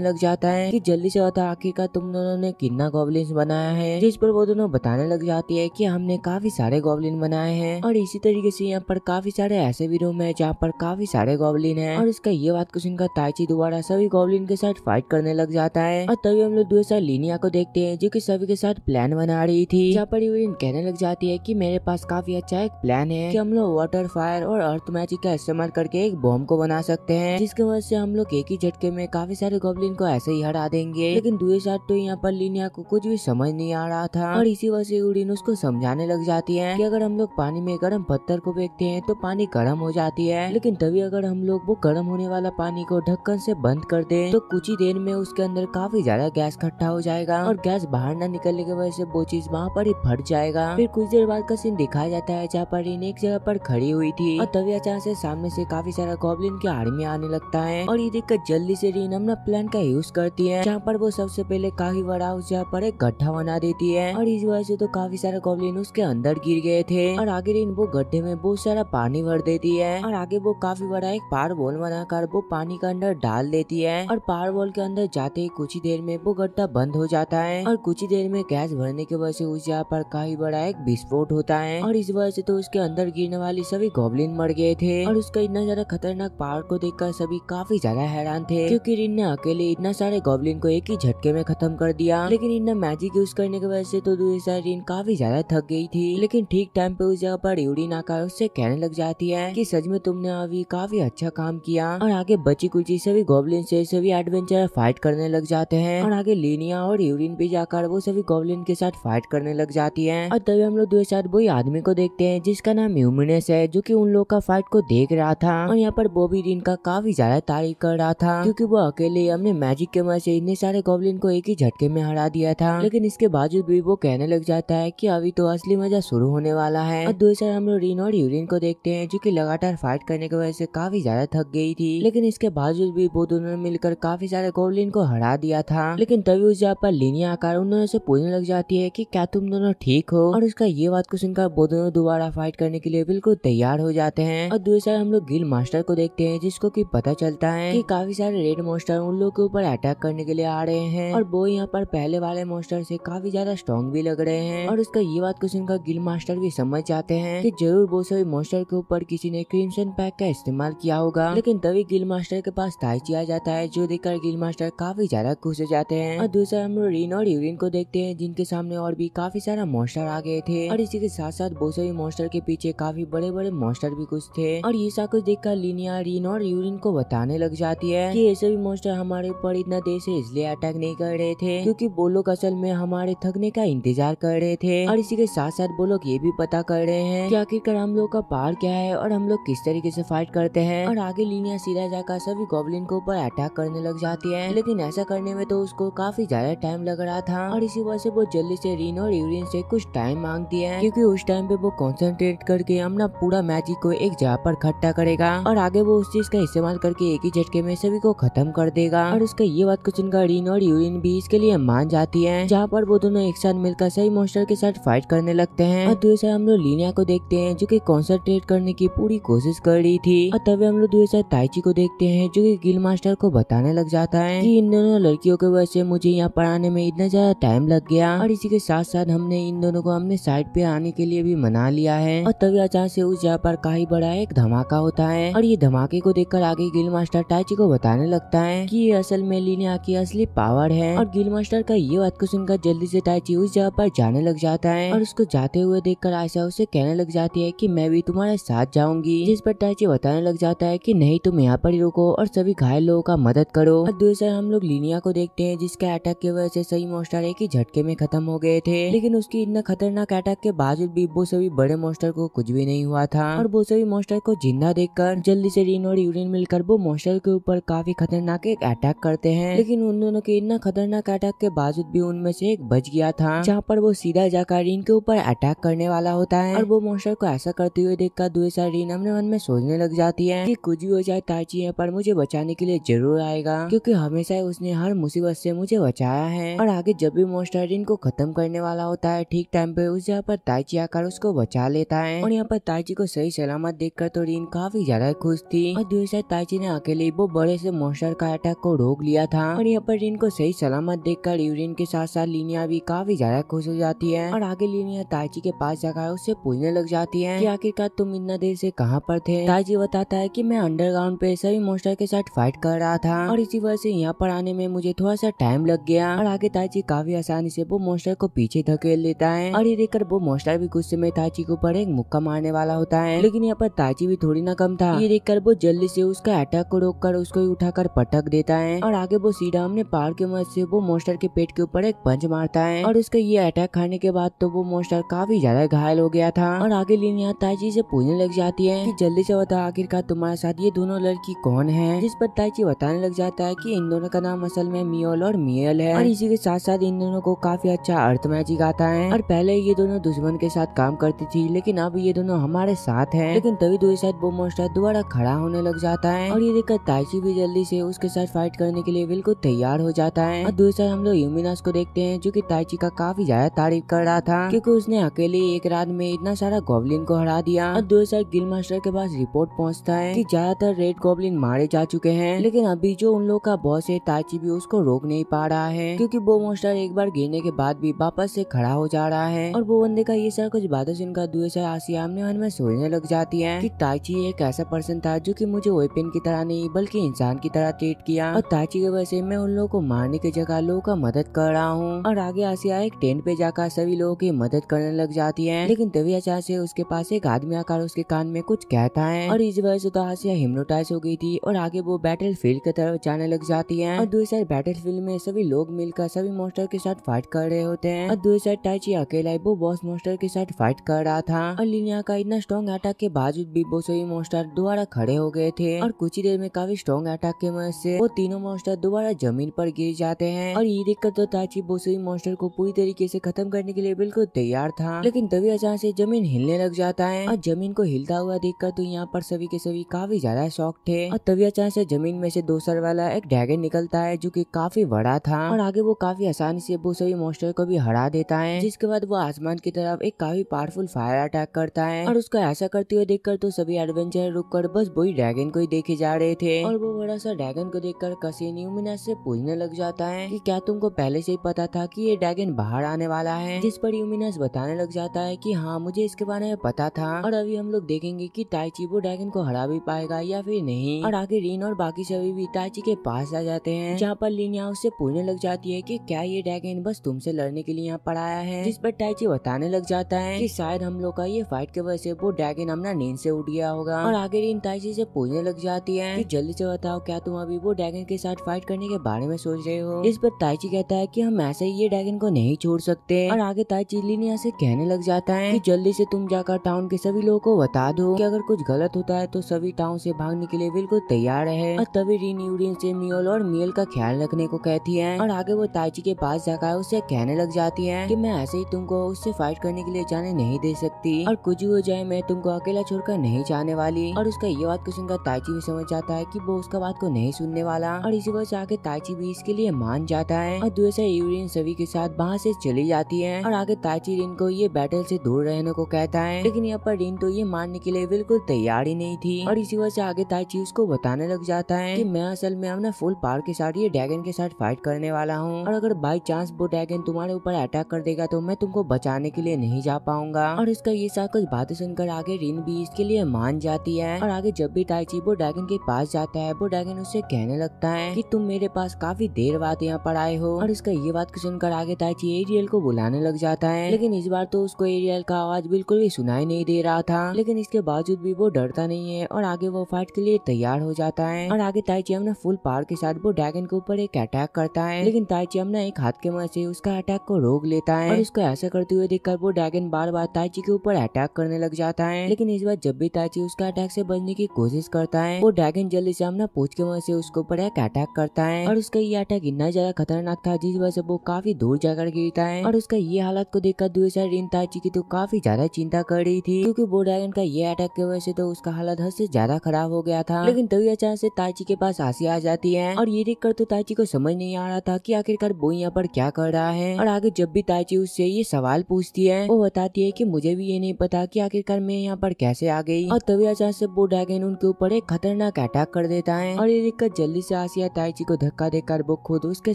लग जाता है कि जल्दी से बता आखिरकार तुम दोनों ने कितना गॉब्लिन्स बनाया है। जिस पर वो दोनों बताने लग जाती है कि हमने काफी सारे गॉब्लिन बनाए हैं और इसी तरीके से यहाँ पर काफी सारे ऐसे भी रूम है जहाँ पर काफी सारे गॉब्लिन है। और इसका ये बात को सुनकर ताइची दोबारा सभी गॉब्लिन के साथ फाइट करने लग जाता है। और तभी हम लोग दूसरा लीनिया को देखते हैं जो कि सभी के साथ प्लान बना रही थी, जहाँ पर यूरिन कहने लग जाती है कि मेरे पास काफी अच्छा एक प्लान है कि हम लोग वाटर, फायर और अर्थ मैजिक का इस्तेमाल करके एक बॉम्ब को बना सकते हैं, जिसकी वजह से हम लोग एक ही झटके में काफी सारे गॉब्लिन को ऐसे ही हरा देंगे। लेकिन दूसरे साथ तो यहाँ पर लीनिया को कुछ भी समझ नहीं आ रहा था और इसी वजह से यूरिन उसको समझाने लग जाती है कि अगर हम लोग पानी में गर्म पत्थर को फेंकते हैं तो पानी गर्म हो जाती है, लेकिन तभी अगर हम लोग वो गर्म होने वाला पानी को ढक्कन से बंद कर दें तो कुछ ही देर में उसके अंदर काफी ज्यादा गैस इकट्ठा हो जाएगा और गैस बाहर न निकलने की वजह से वो चीज वहाँ पर ही फट जाएगा। फिर कुछ देर बाद का सीन दिखाया जाता है जहाँ पर इन एक जगह पर खड़ी हुई थी और तभी अचानक से सामने से काफी सारा गॉब्लिन की आर्मी आने लगता है और ये देखकर जल्दी से रीन अपना प्लान का यूज करती है, जहाँ पर वो सबसे पहले काफी बड़ा उस जगह पर एक गड्ढा बना देती है और इस वजह से तो काफी सारे गॉब्लिन उसके अंदर गिर गए थे और आगे रीन वो गड्ढे में बहुत सारा पानी भर देती है और आगे वो काफी बड़ा एक पार बॉल बनाकर वो पानी के अंदर डाल देती है और पार बॉल के अंदर जाते ही कुछ ही देर में वो गड्ढा बंद हो जाता है और कुछ ही देर में गैस भरने की वजह से उस जगह पर काफी बड़ा एक विस्फोट होता है और इस वजह से तो उसके अंदर गिरने वाली सभी गॉब्लिन मर गए थे और उसका इतना ज्यादा खतरनाक पावर को देखकर सभी काफी ज्यादा हैरान थे, क्योंकि रिन ने अकेले इतना सारे गॉब्लिन को एक ही झटके में खत्म कर दिया। लेकिन इतना मैजिक यूज करने की वजह से तो दूसरी रिन काफी ज्यादा थक गई थी। लेकिन ठीक टाइम पे उस जगह पर यूरिन आकर उससे कहने लग जाती है कि सच में तुमने अभी काफी अच्छा काम किया और आगे बची कुची सभी गॉब्लिन से सभी एडवेंचर फाइट करने लग जाते हैं और आगे लीनिया और यूरिन पे जाकर वो सभी गॉब्लिन के साथ फाइट करने लग जाती है। और तभी हम लोग दूसरे साथ वही आदमी को देखते हैं जिसका नाम यूमिनस है, जो कि उन लोग का फाइट को देख रहा था और यहाँ पर वो भी रिन का काफी ज्यादा तारीफ कर रहा था, क्योंकि वो अकेले अपने मैजिक के मदद से इतने सारे गॉब्लिन को एक ही झटके में हरा दिया था। लेकिन इसके बावजूद भी वो कहने लग जाता है कि अभी तो असली मजा शुरू होने वाला है। और दूसरा हम लोग रिन और यूरिन को देखते हैं जो कि लगातार फाइट करने की वजह से काफी ज्यादा थक गई थी, लेकिन इसके बावजूद भी वो दोनों ने मिलकर काफी सारे गॉब्लिन को हरा दिया था। लेकिन तभी उस जगह पर लीनिया आकर उन दोनों से पूछने लग जाती है कि क्या तुम दोनों ठीक हो, और उसका ये बात को सुनकर वो दोनों दोबारा फाइट करने के लिए बिल्कुल तैयार हो जाते हैं। और दूसरा हम लोग गिल मास्टर को देखते हैं जिसको कि पता चलता है कि काफी सारे रेड मॉन्स्टर उन लोग के ऊपर अटैक करने के लिए आ रहे हैं और वो यहाँ पर पहले वाले मॉन्स्टर से काफी ज्यादा स्ट्रॉन्ग भी लग रहे हैं। और उसका ये बात को सुनकर गिल मास्टर भी समझ जाते हैं कि जरूर वो सभी मॉन्स्टर के ऊपर किसी ने क्रिम्सन पैक का इस्तेमाल किया होगा। लेकिन तभी गिल मास्टर के पास ताइची आ जाता है, जो देखकर गिल मास्टर काफी ज्यादा खुश हो जाते हैं। और दूसरा हम लोग रिन और यूरिन को देखते हैं जिनके सामने और भी काफी सारा मॉन्स्टर आ गए थे और इसी के साथ साथ वो सभी मॉन्स्टर के पीछे काफी बड़े बड़े मॉन्स्टर भी कुछ थे। और ये सब कुछ देखकर लीनिया रिन और यूरिन को बताने लग जाती है कि ये सभी मॉन्स्टर हमारे ऊपर इतना देर से इसलिए अटैक नहीं कर रहे थे क्योंकि वो लोग असल में हमारे थकने का इंतजार कर रहे थे। और इसी के साथ साथ वो लोग ये भी पता कर रहे हैं कि आखिरकार हम लोग का पावर क्या है और हम लोग किस तरीके से फाइट करते हैं। और आगे लीनिया सीधा जाकर सभी गॉब्लिन के ऊपर अटैक करने लग जाती है, लेकिन ऐसा करने में तो उसको काफी ज्यादा टाइम लग रहा था और इसी वजह से वो जल्दी से रिन और यूरिन से कुछ टाइम मांगती है, क्योंकि उस टाइम पे वो कंसंट्रेट करके अपना पूरा मैजिक को एक जगह पर इकट्ठा करेगा और आगे वो उस चीज का इस्तेमाल करके एक ही झटके में सभी को खत्म कर देगा। और उसका ये बात को सुनकर रिन और यूरिन भी इसके लिए मान जाती है, जहाँ पर वो दोनों एक साथ मिलकर सही मॉन्स्टर के साथ फाइट करने लगते हैं। और दूसरे हम लोग लीनिया को देखते हैं जो कि कंसंट्रेट करने की पूरी कोशिश कर रही थी। और तभी हम लोग दूसरे ताइची को देखते हैं जो कि गिल मास्टर को बताने लग जाता है कि इन दोनों लड़कियों की वजह से मुझे यहाँ पढ़ाने में इतना ज्यादा टाइम लग गया और इसी के साथ साथ हमने इन दोनों को अपने साइड पे आने के लिए भी मना लिया है। और तभी अचानक से उस जगह पर काफी बड़ा एक धमाका होता है और ये धमाके को देखकर आगे गिल मास्टर ताइची को बताने लगता है कि ये असल में लीनिया की असली पावर है। और गिल मास्टर का ये बात को सुनकर जल्दी से ताइची उस जगह पर जाने लग जाता है और उसको जाते हुए देखकर आयशा उसे कहने लग जाती है कि मैं भी तुम्हारे साथ जाऊंगी, जिस पर ताइची बताने लग जाता है कि नहीं, तुम यहाँ पर ही रुको और सभी घायल लोगों का मदद करो। और दूसरे हम लोग लीनिया को देखते हैं जिसके अटैक की वजह से सही मॉन्स्टर एक ही झटके में खत्म हो गए थे, लेकिन उसकी इतना खतरनाक अटैक के बावजूद भी वो सभी बड़े मॉन्स्टर को कुछ भी नहीं हुआ था। और वो सभी मॉन्स्टर को जिंदा देखकर जल्दी से रिन और यूरिन मिलकर वो मॉन्स्टर के ऊपर काफी खतरनाक एक अटैक करते हैं, लेकिन उन दोनों के इतना खतरनाक अटैक के बावजूद भी उनमें से एक बच गया था, जहाँ पर वो सीधा जाकर रिन के ऊपर अटैक करने वाला होता है। और वो मॉन्स्टर को ऐसा करते हुए देखकर दूसरा रिन अपने मन में सोचने लग जाती है कि कुछ भी हो जाए ताइची है पर मुझे बचाने के लिए जरूर आएगा, क्योंकि हमेशा उसने हर मुसीबत से मुझे बचाया है। और आगे जब भी मॉन्स्टर रिन को खत्म करने वाला होता है, ठीक टाइम पे उस जगह पर ताइची ताइची आकर उसको बचा लेता है। और यहाँ पर ताइची को सही सलामत देखकर तो रिन काफी ज्यादा खुश थी और दूसरी साइड ताइची ने अकेले वो बड़े से मॉन्स्टर का अटैक को रोक लिया था। और यहाँ पर रिन को सही सलामत देखकर यूरिन के साथ साथ लिनिया भी काफी ज्यादा खुश हो जाती है। और आगे लिनिया ताइची के पास जाकर उससे पूछने लग जाती है कि आखिरकार तुम इतना देर से कहाँ पर थे। ताइची बताता है कि मैं अंडरग्राउंड पे सभी मॉन्स्टर के साथ फाइट कर रहा था और इसी वजह से यहाँ पर आने में मुझे थोड़ा सा टाइम लग गया। और आगे ताइची काफी आसानी से वो मॉन्स्टर को पीछे धकेल लेता है और ये देखकर वो मॉन्स्टर भी गुस्से में ताइची के ऊपर एक मुक्का मारने वाला होता है। लेकिन यहाँ पर ताइची भी थोड़ी ना कम था। ये देखकर वो जल्दी से उसका अटैक को रोककर उसको उठाकर पटक देता है और आगे वो सीधा हमने पहाड़ के मदद से वो मॉन्स्टर के पेट के ऊपर एक पंच मारता है। और उसका ये अटैक खाने के बाद तो वो मॉन्स्टर काफी ज्यादा घायल हो गया था। और आगे लिनिया ताइची से पूछने लग जाती है कि जल्दी से बता आखिरकार तुम्हारे साथ ये दोनों लड़की कौन है। जिस पर ताइची बताने लग जाता है कि इन दोनों का नाम असल में मियोल और मियल है और इसी के साथ साथ इन दोनों को काफी अच्छा अर्थ मैजिक आता है। और पहले ये दोनों दुश्मन के साथ काम करती थी लेकिन अब ये दोनों हमारे साथ है। लेकिन तभी दूसरी साइड वो मॉन्स्टर दोबारा खड़ा होने लग जाता है और ये देखकर ताइची भी जल्दी से उसके साथ फाइट करने के लिए बिल्कुल तैयार हो जाता है। और दूसरी साइड हम लोग यूमिनास को देखते हैं जो कि ताइची का काफी ज्यादा तारीफ कर रहा था क्योंकि उसने अकेले एक रात में इतना सारा गॉब्लिन को हरा दिया। और दूसरी साइड गिल मास्टर के पास रिपोर्ट पहुंचता है कि ज्यादातर रेड गॉब्लिन मारे जा चुके हैं लेकिन अभी जो उन लोग का बॉस है ताइची भी उसको रोक नहीं पा रहा है क्योंकि वो मॉन्स्टर एक बार गिरने के बाद भी वापस से खड़ा हो जा रहा है। और वो बंदे का ये सारा कुछ बातें सुनकर दूसरी साइड आसिया आमने मन में सोचने लग जाती है कि ताइची एक ऐसा पर्सन था जो कि मुझे वेपन की तरह नहीं बल्कि इंसान की तरह ट्रीट किया और ताइची की वजह से मैं उन लोगों को मारने की जगह लोगों का मदद कर रहा हूँ। और आगे आसिया एक टेंट पे जाकर सभी लोगों की मदद करने लग जाती है लेकिन तभी अचानक से उसके पास एक आदमी आकर उसके कान में कुछ कहता है और इस वजह से तो आसिया हिप्नोटाइज हो गई थी और आगे वो बैटल फील्ड की तरफ जाने लग जाती है। और दूसरी साइड बैटल फील्ड में सभी लोग मिलकर सभी मॉन्स्टर के साथ फाइट कर रहे होते हैं और दूसरी साइड ताइची अकेला वो बॉस मॉन्स्टर के साथ फाइट कर रहा था। और लिनिया का इतना स्ट्रॉन्ग अटैक के बावजूद भी वो सभी मॉन्स्टर दोबारा खड़े हो गए थे और कुछ ही देर में काफी स्ट्रॉन्ग अटैक के मदद से वो तीनों मॉन्स्टर दोबारा जमीन पर गिर जाते हैं। और ये देखकर तो ताइची वो सभी मॉन्स्टर को पूरी तरीके से खत्म करने के लिए बिल्कुल तैयार था लेकिन तभी अचानक से जमीन हिलने लग जाता है और जमीन को हिलता हुआ देखकर तो यहाँ पर सभी के सभी काफी ज्यादा शॉक थे। और तभी अचानक से जमीन में से दो सर वाला एक ड्रैगन निकलता है जो कि काफी बड़ा था और आगे वो काफी आसानी से वो सभी मॉन्स्टर को भी हरा देता है जिसके बाद वो आसमान की तरफ एक काफी पावरफुल फायर अटैक करता है। और उसको ऐसा करते हुए देखकर तो सभी एडवेंचर रुककर बस वही ड्रैगन को ही देखे जा रहे थे। और वो बड़ा सा ड्रैगन को देखकर कसिन यूमिनास से पूछने लग जाता है कि क्या तुमको पहले से ही पता था कि ये ड्रैगन बाहर आने वाला है। जिस पर यूमिनास बताने लग जाता है कि हाँ मुझे इसके बारे में पता था और अभी हम लोग देखेंगे कि ताइची वो ड्रैगन को हरा भी पाएगा या फिर नहीं। और आगे रीन और बाकी सभी भी ताइची के पास आ जाते हैं जहाँ पर लिनिया उससे पूछने लग जाती है कि क्या ये ड्रैगन बस तुमसे लड़ने के लिए यहाँ पर आया है। जिस पर ताइची बताने लग जाता है कि शायद हम लोग का ये फाइट की वजह से वो ड्रैगन अपना नींद से उठ गया होगा। और आगे रीन ताइची से पूछने लग जाती है कि जल्दी से बताओ क्या तुम अभी वो ड्रैगन के साथ फाइट करने के बारे में सोच रहे हो। इस पर ताइची कहता है कि हम ऐसे ही ये ड्रैगन को नहीं छोड़ सकते। और आगे ताइची लिनिया से कहने लग जाता है कि जल्दी से तुम जाकर टाउन के सभी लोगों को बता दो कि अगर कुछ गलत होता है तो सभी टाउन से भागने के लिए बिल्कुल तैयार है। और तभी रीन यूरिन से मियोल और मियल का ख्याल रखने को कहती है। और आगे वो ताइची के पास जाकर उससे कहने लग जाती है कि मैं ऐसे ही तुमको उससे फाइट करने के लिए जाने नहीं दे सकती और कुछ भी हो जाए मैं तुमको अकेला छोड़कर नहीं जाने वाली। और उसका ये बात को सुनकर ताइची भी समझ जाता है कि वो उसका बात को नहीं सुनने वाला और इसी वजह से आगे ताइची भी इसके लिए मान जाता है। और दूसरे यूरिन सभी के साथ वहाँ से चली जाती है। और आगे ताइची रिन को ये बैटल से दूर रहने को कहता है लेकिन यहाँ पर रिन तो ये मानने के लिए बिल्कुल तैयार ही नहीं थी। और इसी वजह से आगे ताइची उसको बताने लग जाता है कि मैं असल में अपना फुल पावर के साथ ये ड्रैगन के साथ फाइट करने वाला हूँ और अगर बाई चांस वो ड्रैगन तुम्हारे ऊपर अटैक कर देगा तो मैं तुमको बचाने के लिए नहीं जा पाऊंगा। और इसका ये सब कुछ बातें सुनकर आगे रिन भी इसके लिए मान जाती है। और आगे जब भी ताइची वो ड्रैगन के पास जाता है वो ड्रैगन उससे कहने लगता है कि तुम मेरे पास काफी देर बाद यहाँ पर आए हो। और इसका ये बात को सुनकर आगे ताइची एरियल को बुलाने लग जाता है लेकिन इस बार तो उसको एरियल का आवाज बिल्कुल भी सुनाई नहीं दे रहा था लेकिन इसके बावजूद भी वो डरता नहीं है और आगे वो फाइट के लिए तैयार हो जाता है। और आगे ताइची अपना फुल पावर के साथ वो ड्रैगन के ऊपर एक अटैक करता है लेकिन ताइची अपना एक हाथ के मदद से उसका अटैक को रोक लेता है। और उसको ऐसा करते हुए देखकर वो ड्रैगन बार बार ताइची के ऊपर अटैक करने लग जाता है लेकिन इस बार जब भी ताइची उसका अटैक से बचने की कोशिश करता है वो ड्रैगन जल्दी से अपना पूंछ के मदद से उसके ऊपर एक अटैक करता है। और उसका ये अटैक इतना ज्यादा खतरनाक था जिस वजह से वो काफी दूर जाकर गिरता है। और उसका ये हालत को देखकर दूसरी रिन ताइची की तो काफी ज्यादा चिंता कर रही थी क्योंकि वो ड्रैगन का ये अटैक की वजह से तो उसका हालत हद से ज्यादा खराब हो गया था। लेकिन तभी अचानक से ताइची के पास आसिया आ जाती है और ये देखकर तो ताइची को समझ नहीं आ रहा था कि आखिरकार वो यहाँ पर क्या कर रहा है। और आगे जब भी ताइची उससे ये सवाल पूछती है वो बताती है कि मुझे भी ये नहीं पता कि आखिरकार मैं यहाँ पर कैसे आ गई। और तभी अचानक से वो ड्रैगन उनके ऊपर एक खतरनाक अटैक कर देता है और ये देखकर जल्दी से आसिया ताइची को धक्का देकर वो खुद उसके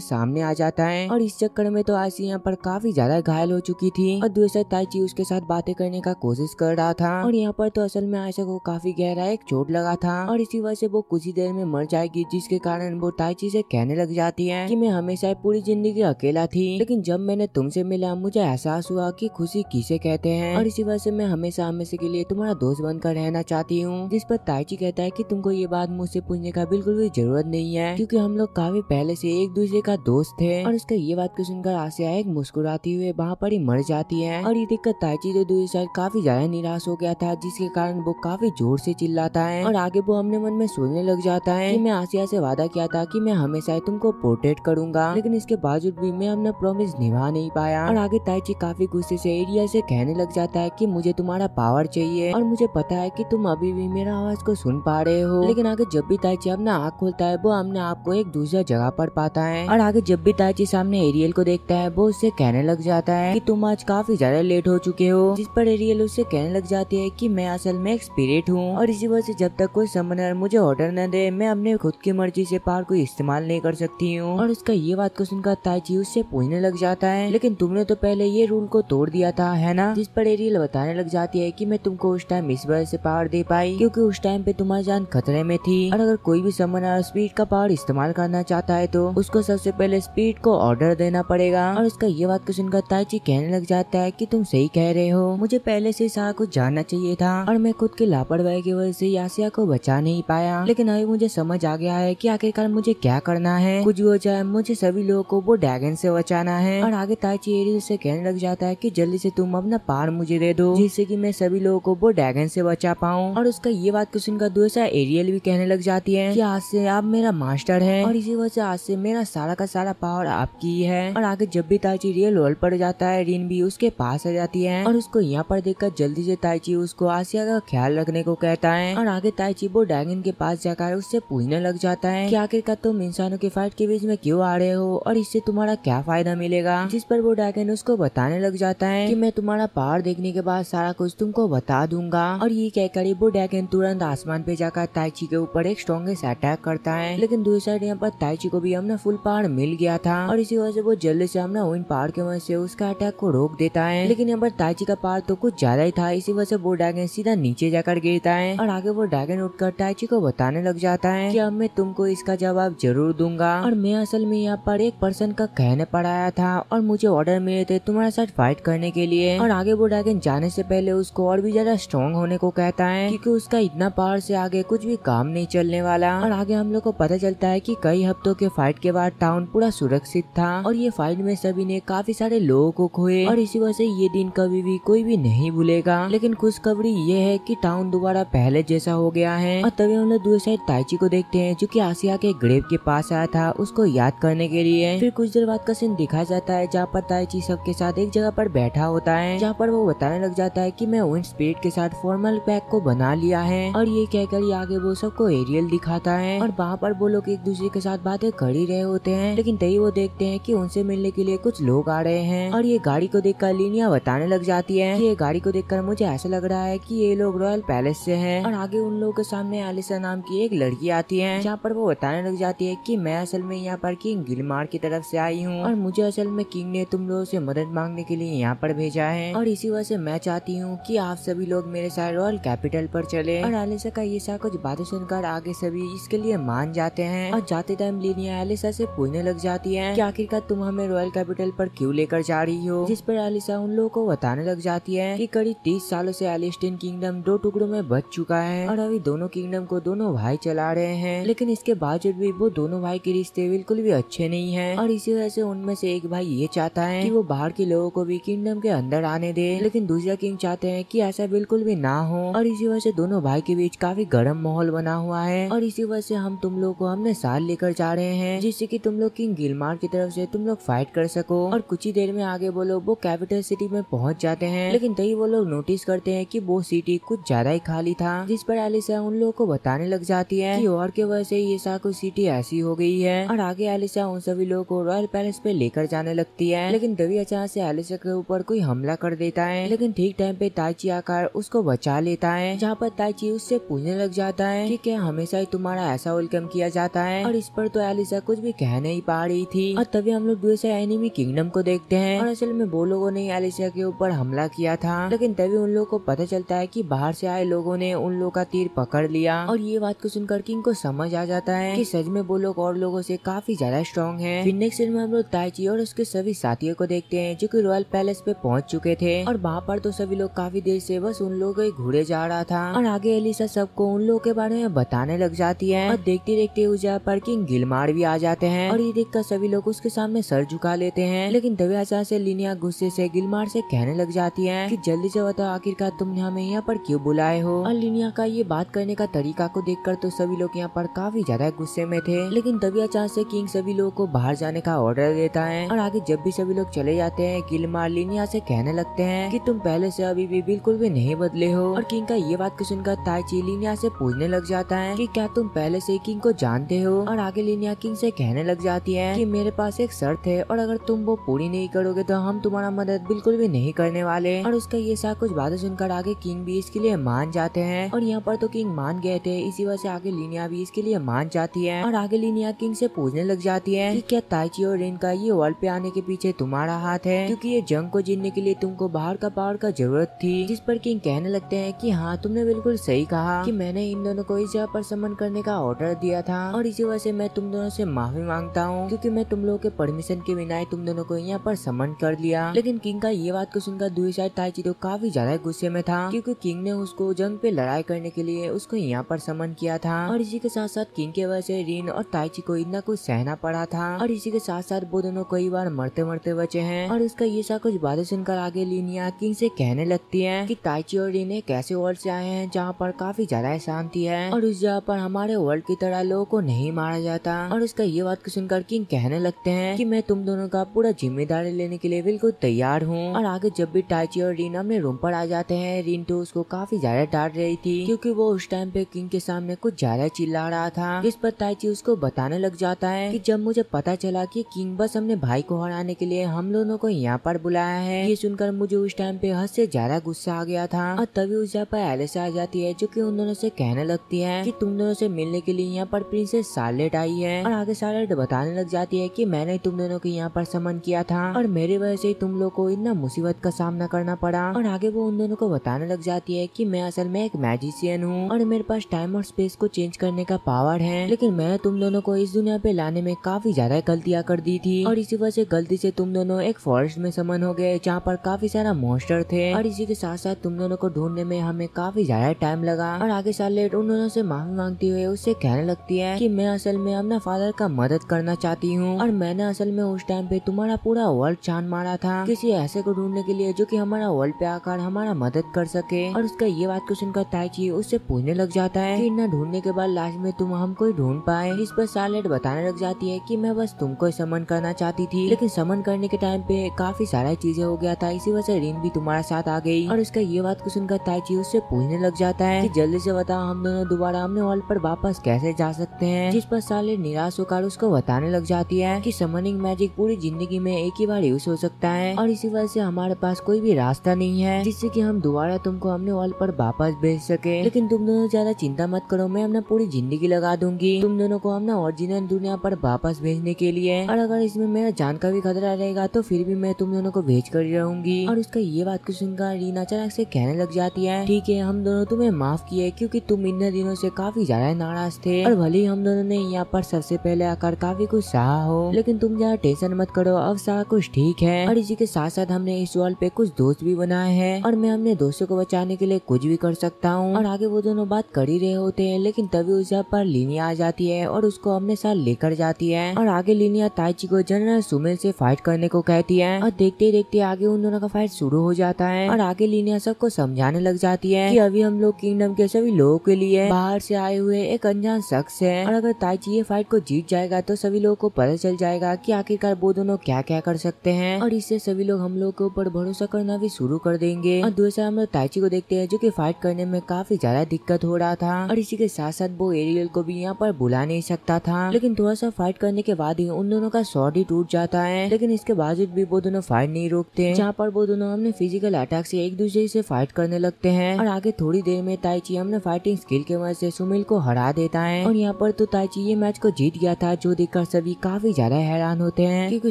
सामने आ जाता है। और इस चक्कर में तो आसिया यहाँ पर काफी ज्यादा घायल हो चुकी थी और दूसरा ताइची उसके साथ बातें करने का कोशिश कर रहा था। और यहाँ पर तो असल में आयशा को काफी गहरा एक चोट लगा था और इसी वजह से वो कुछ ही देर में मर जाएगी, जिसके कारण वो ताइची से कहने लग जाती है कि मैं हमेशा पूरी जिंदगी अकेला थी, लेकिन जब मैंने तुमसे मिला मुझे एहसास हुआ कि खुशी किसे कहते हैं और इसी वजह से मैं हमेशा हमेशा के लिए तुम्हारा दोस्त बनकर रहना चाहती हूँ। जिस पर ताइची कहता है कि तुमको ये बात मुझसे पूछने का बिल्कुल भी जरूरत नहीं है, क्योंकि हम लोग काफी पहले से एक दूसरे का दोस्त थे। और उसका ये बात को सुनकर आसिया एक मुस्कुराती हुए वहाँ पर ही मर जाती है। और ये देखकर ताइची तो दूसरी साइड काफी ज्यादा निराश हो गया था, जिसके कारण वो काफी जोर से चिल्लाता है और आगे वो अपने मन में सोचने लग जाता है कि मैं आसिया से वादा किया था कि मैं हमेशा तुमको प्रोटेक्ट करूंगा, लेकिन इसके बावजूद भी मैं अपना प्रॉमिस निभा नहीं पाया। और आगे ताइची काफी गुस्से से एरियल से कहने लग जाता है कि मुझे तुम्हारा पावर चाहिए और मुझे पता है कि तुम अभी भी मेरा आवाज को सुन पा रहे हो। लेकिन आगे जब भी ताइची अपना आँख खोलता है वो अपने आप को एक दूसरा जगह पर पाता है। और आगे जब भी ताइची सामने एरियल को देखता है वो उससे कहने लग जाता है कि तुम आज काफी ज्यादा लेट हो चुके हो, जिस पर एरियल उससे कहने लग जाती है कि मैं असल में एक स्पिरिट हूँ और इसी वजह से जब तक कोई समनर मुझे ऑर्डर न दे मैं अपने खुद की मर्जी से पावर को इस्तेमाल नहीं कर सकती हूँ। और उसका ये बात को सुनकर ताइची उससे पूछने लग जाता है लेकिन तुमने तो पहले ये रूल को तोड़ दिया था, है ना? जिस पर एरियल बताने लग जाती है कि मैं तुमको उस टाइम इस वजह से पावर दे पाई क्योंकि उस टाइम पे तुम्हारी जान खतरे में थी और अगर कोई भी समनर स्पीड का पावर इस्तेमाल करना चाहता है तो उसको सबसे पहले स्पीड को ऑर्डर देना पड़ेगा। और उसका ये बात को सुनकर ताइची कहने लग जाता है कि तुम सही कह रहे हो, मुझे पहले से सारा कुछ जानना चाहिए था और मैं खुद की लापरवाही की वजह से आसिया को बचा नहीं पाया, लेकिन अभी मुझे समझ आ गया है कि आखिरकार मुझे क्या करना है। कुछ भी हो जाए मुझे सभी लोगों को वो ड्रैगन से बचाना है। और आगे ताइची एरियल से कहने लग जाता है कि जल्दी से तुम अपना पावर मुझे दे दो जिससे कि मैं सभी लोगों को वो ड्रैगन से बचा पाऊँ। और उसका ये बात को सुनकर दूसरा एरियल भी कहने लग जाती है कि आज से आप मेरा मास्टर है और इसी वजह से आज से मेरा सारा का सारा पावर आपकी ही है। और आगे जब भी ताइची रियल रोल पड़ जाता है रिन भी उसके पास आ जाती है और उसको यहाँ पर देखकर जल्दी से ताइची उसको आसिया का ख्याल रखने को कहता है। और आगे ताइची वो ड्रैगन के पास जाकर उससे पूछने लग जाता है कि आखिरकार तुम इंसानों के फाइट के बीच में क्यों आ रहे हो और इससे तुम्हारा क्या फायदा मिलेगा। जिस पर वो ड्रैगन उसको बताने लग जाता है कि मैं तुम्हारा पावर देखने के बाद सारा कुछ तुमको बता दूंगा। और ये कहकर वो ड्रैगन तुरंत आसमान पे जाकर ताइची के ऊपर एक स्ट्रॉन्गेस्ट अटैक करता है, लेकिन दूसरी साइड यहाँ पर ताइची को भी अपना फुल पावर मिल गया था और इसी वजह से वो जल्दी से अपना विंड पावर की वजह से उसका अटैक को रोक देता है। लेकिन यहाँ पर ताइची का पावर तो कुछ ज्यादा ही था, इसी वजह से वो ड्रैगन सीधा नीचे जाकर गिरता है और आगे वो ड्रैगन उठकर ताइची को बताने लग जाता है कि अब मैं तुमको इसका जवाब जरूर दूंगा और मैं असल में यहाँ पर एक पर्सन का कहने पर आया था और मुझे ऑर्डर मिले थे तुम्हारे साथ फाइट करने के लिए। और आगे वो ड्रैगन जाने से पहले उसको और भी ज्यादा स्ट्रॉन्ग होने को कहता है क्योंकि उसका इतना पावर से आगे कुछ भी काम नहीं चलने वाला। और आगे हम लोग को पता चलता है कि कई हफ्तों के फाइट के बाद टाउन पूरा सुरक्षित था और ये फाइट में सभी ने काफी सारे लोगों को खोए और इसी वजह से ये दिन कभी भी कोई भी नहीं भूलेगा। लेकिन खुशखबरी ये है कि टाउन दोबारा पहले जैसा हो गया है। और तभी हम लोग दूसरी साइड ताइची को देखते हैं जो कि आसिया के ग्रेव के पास आया था उसको याद करने के लिए। फिर कुछ देर बाद का सीन दिखाया जाता है जहाँ पर ताइची सबके साथ एक जगह पर बैठा होता है, जहाँ पर वो बताने लग जाता है कि मैं विंड स्पिरिट के साथ फॉर्मल पैक को बना लिया है। और ये कहकर आगे वो सबको एरियल दिखाता है और वहाँ पर वो लोग एक दूसरे के साथ बातें कर ही रहे होते हैं, लेकिन तभी वो देखते हैं कि उनसे मिलने के लिए कुछ लोग आ रहे हैं। और ये गाड़ी को देखकर लिनिया बताने लग जाती है कि ये गाड़ी को देखकर मुझे ऐसा लग रहा है कि ये लोग रॉयल पैलेस से हैं। और आगे उन लोगों के सामने एलिसा नाम की एक लड़की आती है, जहाँ पर वो बताने लग जाती है कि मैं असल में यहाँ पर किंग गिलमार की तरफ से आई हूँ और मुझे असल में किंग ने तुम लोगों से मदद मांगने के लिए यहाँ पर भेजा है और इसी वजह से मैं चाहती हूँ कि आप सभी लोग मेरे साथ रॉयल कैपिटल पर चले। और एलिसा का ये सारा कुछ बातें सुनकर आगे सभी इसके लिए मान जाते हैं और जाते टाइम लिनिया एलिसा से पूछने लग जाती है कि आखिरकार तुम हमें रॉयल कैपिटल पर क्यों लेकर जा रही हो। जिस पर एलिसा उन लोगों को बताने लग जाती है कि करीब 30 सालों से एलिस्टीन किंगडम 2 टुकड़ों में बच चुका है और अभी दोनों किंगडम को दोनों भाई चला रहे हैं, लेकिन इसके बावजूद भी वो दोनों भाई के रिश्ते बिल्कुल भी अच्छे नहीं है। और इसी वजह से उनमें से एक भाई ये चाहता है कि वो बाहर के लोगों को भी किंगडम के अंदर आने दे, लेकिन दूसरा किंग चाहते हैं कि ऐसा बिल्कुल भी ना हो। और इसी वजह से दोनों भाई के बीच काफी गर्म माहौल बना हुआ है और इसी वजह से हम तुम लोग को हमने साथ लेकर जा रहे हैं जिससे कि तुम लोग किंग गिलमार की तरफ से तुम लोग फाइट कर सको। और कुछ ही देर में आगे वो लोग वो कैपिटल सिटी में पहुंच जाते हैं, लेकिन तभी वो लोग नोटिस करते हैं कि वो सिटी कुछ ज्यादा ही खाली था। जिस पर एलिसा उन लोगों को बताने लग जाती है कि वॉर की वजह से ये सारी सिटी ऐसी हो गई है। और आगे एलिसा उन सभी लोगों को रॉयल पैलेस पे लेकर जाने लगती है, लेकिन तभी अचानक से एलिसा के ऊपर कोई हमला कर देता है, लेकिन ठीक टाइम पे ताइची आकर उसको बचा लेता है, जहाँ पर ताइची उससे पूछने लग जाता है कि क्या हमेशा ही तुम्हारा ऐसा वेलकम किया जाता है। और इस पर तो एलिसा कुछ भी कह नहीं पा रही थी। और तभी हम लोग दूसरे एनिमी किंगडम को देखते हैं, और असल में वो लोगों ने एलिसा के ऊपर हमला किया था, लेकिन तभी उन लोगों को पता चलता है कि बाहर से आए लोगों ने उन लोगों का तीर पकड़ लिया। और ये बात को सुनकर किंग को समझ आ जाता है कि सच में वो लोग और लोगों से काफी ज्यादा स्ट्रॉन्ग है। फिर नेक्स्ट सीन में हम लोग ताइची और उसके सभी साथियों को देखते हैं जो कि रॉयल पैलेस पे पहुंच चुके थे, और वहाँ पर तो सभी लोग काफी देर से बस उन लोगों के घूरे जा रहा था। और आगे एलिसा सबको उन लोगों के बारे में बताने लग जाती है, और देखते देखते उस जगह पर किंग गिलमार भी आ जाते हैं, और ये देखकर सभी लोग उसके सामने सर झुका लेते हैं। लेकिन तभी अचानक से लिनिया गुस्से से गिलमार से कहने लग जाती है कि जल्दी से बताओ आखिरकार तुमने हमें यहाँ पर क्यों बुलाए हो। और लिनिया का ये बात करने का तरीका को देखकर तो सभी लोग यहाँ पर काफी ज्यादा गुस्से में थे, लेकिन तभी अचानक से किंग सभी लोगों को बाहर जाने का ऑर्डर देता है। और आगे जब भी सभी लोग चले जाते हैं, गिलमार लिनिया से कहने लगते हैं कि तुम पहले से अभी भी बिल्कुल भी नहीं बदले हो। और किंग का ये बात को सुनकर ताइची लिनिया से पूछने लग जाता है कि क्या तुम पहले से किंग को जानते हो। और आगे लिनिया किंग से कहने लग जाती है कि मेरे पास एक शर्त है, और अगर तुम वो पूरी नहीं करोगे तो हम तुम्हारा मदद बिल्कुल भी नहीं करने वाले। और उसका ये सब कुछ बातें सुनकर आगे किंग भी इसके लिए मान जाते हैं, और यहाँ पर तो किंग मान गए थे, इसी वजह से आगे लिनिया भी इसके लिए मान जाती है। और आगे लिनिया किंग से पूछने लग जाती है कि क्या ताइची और रिन का ये वर्ल्ड पे आने के पीछे तुम्हारा हाथ है, क्योंकि ये जंग को जीतने के लिए तुमको बाहर का पावर का जरूरत थी। जिस पर किंग कहने लगते हैं कि हाँ तुमने बिल्कुल सही कहा कि मैंने इन दोनों को इस जगह पर समन करने का ऑर्डर दिया था, और इसी वजह से मैं तुम दोनों से माफी मांगता हूँ, क्योंकि मैं तुम लोगों के परमिशन के बिना ही तुम दोनों को यहाँ पर समन कर लिया। लेकिन किंग का ये बात को सुनकर दूसरी साइड ताइची तो काफी ज्यादा गुस्से में था, क्योंकि किंग ने उसको जंग पे लड़ाई करने के लिए उसको यहाँ पर समन किया था। और इसी के साथ साथ किंग के वजह से रिन और ताइची को इतना कुछ सहना पड़ा था, और इसी के साथ साथ वो दोनों कई बार मरते मरते बचे हैं। और उसका ये सब कुछ बातें सुनकर आगे लिनिया किंग से कहने लगती है कि ताइची और रिन एक ऐसे वर्ल्ड से आए हैं जहाँ पर काफी ज्यादा शांति है, और उस जगह पर हमारे वर्ल्ड की तरह लोगों को नहीं मारा जाता। और उसका ये बात को सुनकर किंग कहने लगते हैं कि मैं तुम दोनों का पूरा जिम्मेदारी लेने के लिए बिल्कुल तैयार हूँ। और आगे जब भी ताइची और रिन अपने रूम पर आ जाते हैं, रिन तो उसको काफी ज्यादा डांट रही थी, क्योंकि वो उस टाइम पे किंग के सामने कुछ ज्यादा चिल्ला रहा था। जिस पर ताइची उसको बताने लग जाता है कि जब मुझे पता चला कि किंग बस अपने भाई को हराने के लिए हम दोनों को यहाँ पर बुलाया है, ये सुनकर मुझे उस टाइम पे हद से ज्यादा गुस्सा आ गया था। और तभी उस जगह पर एलिसा आ जाती है, जो कि उन दोनों से कहने लगती है कि तुम दोनों से मिलने के लिए यहाँ पर प्रिंसेस शार्लेट आई है। और आगे शार्लेट बताने लग जाती है कि मैंने तुम दोनों को यहाँ पर समन किया था, और मेरी वजह से तुम लोग को इतना मुसीबत का सामना करना पड़ा। और आगे वो उन दोनों को बताने लग जाती है कि मैं असल में एक मैजिशियन हूँ, और मेरे पास टाइम और स्पेस को चेंज करने का पावर है, लेकिन मैंने तुम दोनों को इस दुनिया पे लाने में काफी ज्यादा गलतियाँ कर दी थी, और इसी वजह से गलती से तुम दोनों एक फॉरेस्ट में समन हो गए जहाँ पर काफी सारा मॉन्स्टर थे। और इसी के साथ साथ तुम दोनों को ढूंढने में हमें काफी ज्यादा टाइम लगा। और आगे शार्लेट उन दोनों से माफी मांगती हुए उससे कहने लगती है कि मैं असल में अपना फादर का मदद करना चाहती हूँ, और मैंने असल में उस टाइम पे तुम्हारा पूरा वर्ल्ड छान मारा था किसी ऐसे को ढूंढने के लिए जो कि हमारा वर्ल्ड पे आकर हमारा मदद कर सके। और उसका ये बात को सुनकर ताइची उससे पूछने लग जाता है कि इतना ढूंढने के बाद लास्ट में तुम हमको ही ढूंढ पाए। इस पर शार्लेट बताने लग जाती है कि मैं बस तुमको ही समन करना चाहती थी, लेकिन समन करने के टाइम पे काफी सारा चीजें हो गया था, इसी वजह से रिन भी तुम्हारा साथ आ गई। और उसका ये बात को सुनकर ताइची उससे पूछने लग जाता है कि जल्दी से बताओ हम दोनों दोबारा अपने वर्ल्ड पर वापस कैसे जा सकते हैं। जिस पर शार्लेट निराश होकर उसको बताने लग जाती है कि समनिंग मैजिक पूरी जिंदगी में एक ही बार यूज हो सकता है, और इसी वजह से हमारे पास कोई भी रास्ता नहीं है जिससे कि हम दोबारा तुमको अपने वर्ल्ड पर वापस भेज सके। लेकिन तुम दोनों ज्यादा चिंता मत करो, मैं अपना पूरी जिंदगी लगा दूंगी तुम दोनों को अपना ओरिजिनल दुनिया पर वापस भेजने के लिए, और अगर इसमें मेरा जान का भी खतरा रहेगा तो फिर भी मैं तुम दोनों को भेज कर रहूंगी। और उसका ये बात को सुनकर रीना अचानक से कहने लग जाती है ठीक है हम दोनों तुम्हें माफ किए, क्योंकि तुम इन दिनों से काफी ज्यादा नाराज थे, और भले ही हम दोनों ने यहाँ पर सबसे पहले आकर काफी कुछ सहा हो, लेकिन तुम ज्यादा टेंशन मत करो, अब सारा कुछ ठीक है। और इसी के साथ साथ हमने इस वर्ल्ड पे कुछ दोस्त भी बनाए हैं, और मैं अपने दोस्तों को बचाने के लिए कुछ भी कर सकता हूँ। और आगे वो दोनों बात कर ही रहे होते हैं, लेकिन तभी उस जगह पर लिनिया आ जाती है और उसको अपने साथ लेकर जाती है। और आगे लिनिया ताइची को जनरल सुमेल से फाइट करने को कहती है, और देखते देखते आगे उन दोनों का फाइट शुरू हो जाता है। और आगे लिनिया सबको समझाने लग जाती है कि अभी हम लोग किंगडम के सभी लोगों के लिए बाहर से आए हुए एक अनजान शख्स है, और अगर ताइची ये फाइट को जीत जाएगा तो सभी लोगों को पता चल जाएगा कि आखिरकार वो दोनों क्या क्या कर सकते हैं, और इससे सभी लोग हम लोग के ऊपर भरोसा करना भी शुरू कर देंगे। और दूसरा हम लोग ताइची को देखते हैं जो कि फाइट करने में काफी ज्यादा दिक्कत हो रहा था, और इसी के साथ साथ वो एरियल को भी यहाँ पर बुला नहीं सकता था, लेकिन थोड़ा सा फाइट करने के बाद ही उन दोनों का स्वॉर्ड ही टूट जाता है। लेकिन इसके बावजूद भी वो दोनों फाइट नहीं रोकते, जहाँ जहाँ पर वो दोनों हमने फिजिकल अटैक से एक दूसरे से फाइट करने लगते हैं और आगे थोड़ी देर में ताइची हमने फाइटिंग स्किल के वजह से सुमिल को हरा देता है और यहाँ पर तो ताइची ये मैच को जीत गया था, जो देखकर सभी काफी ज्यादा हैरान होते हैं क्योंकि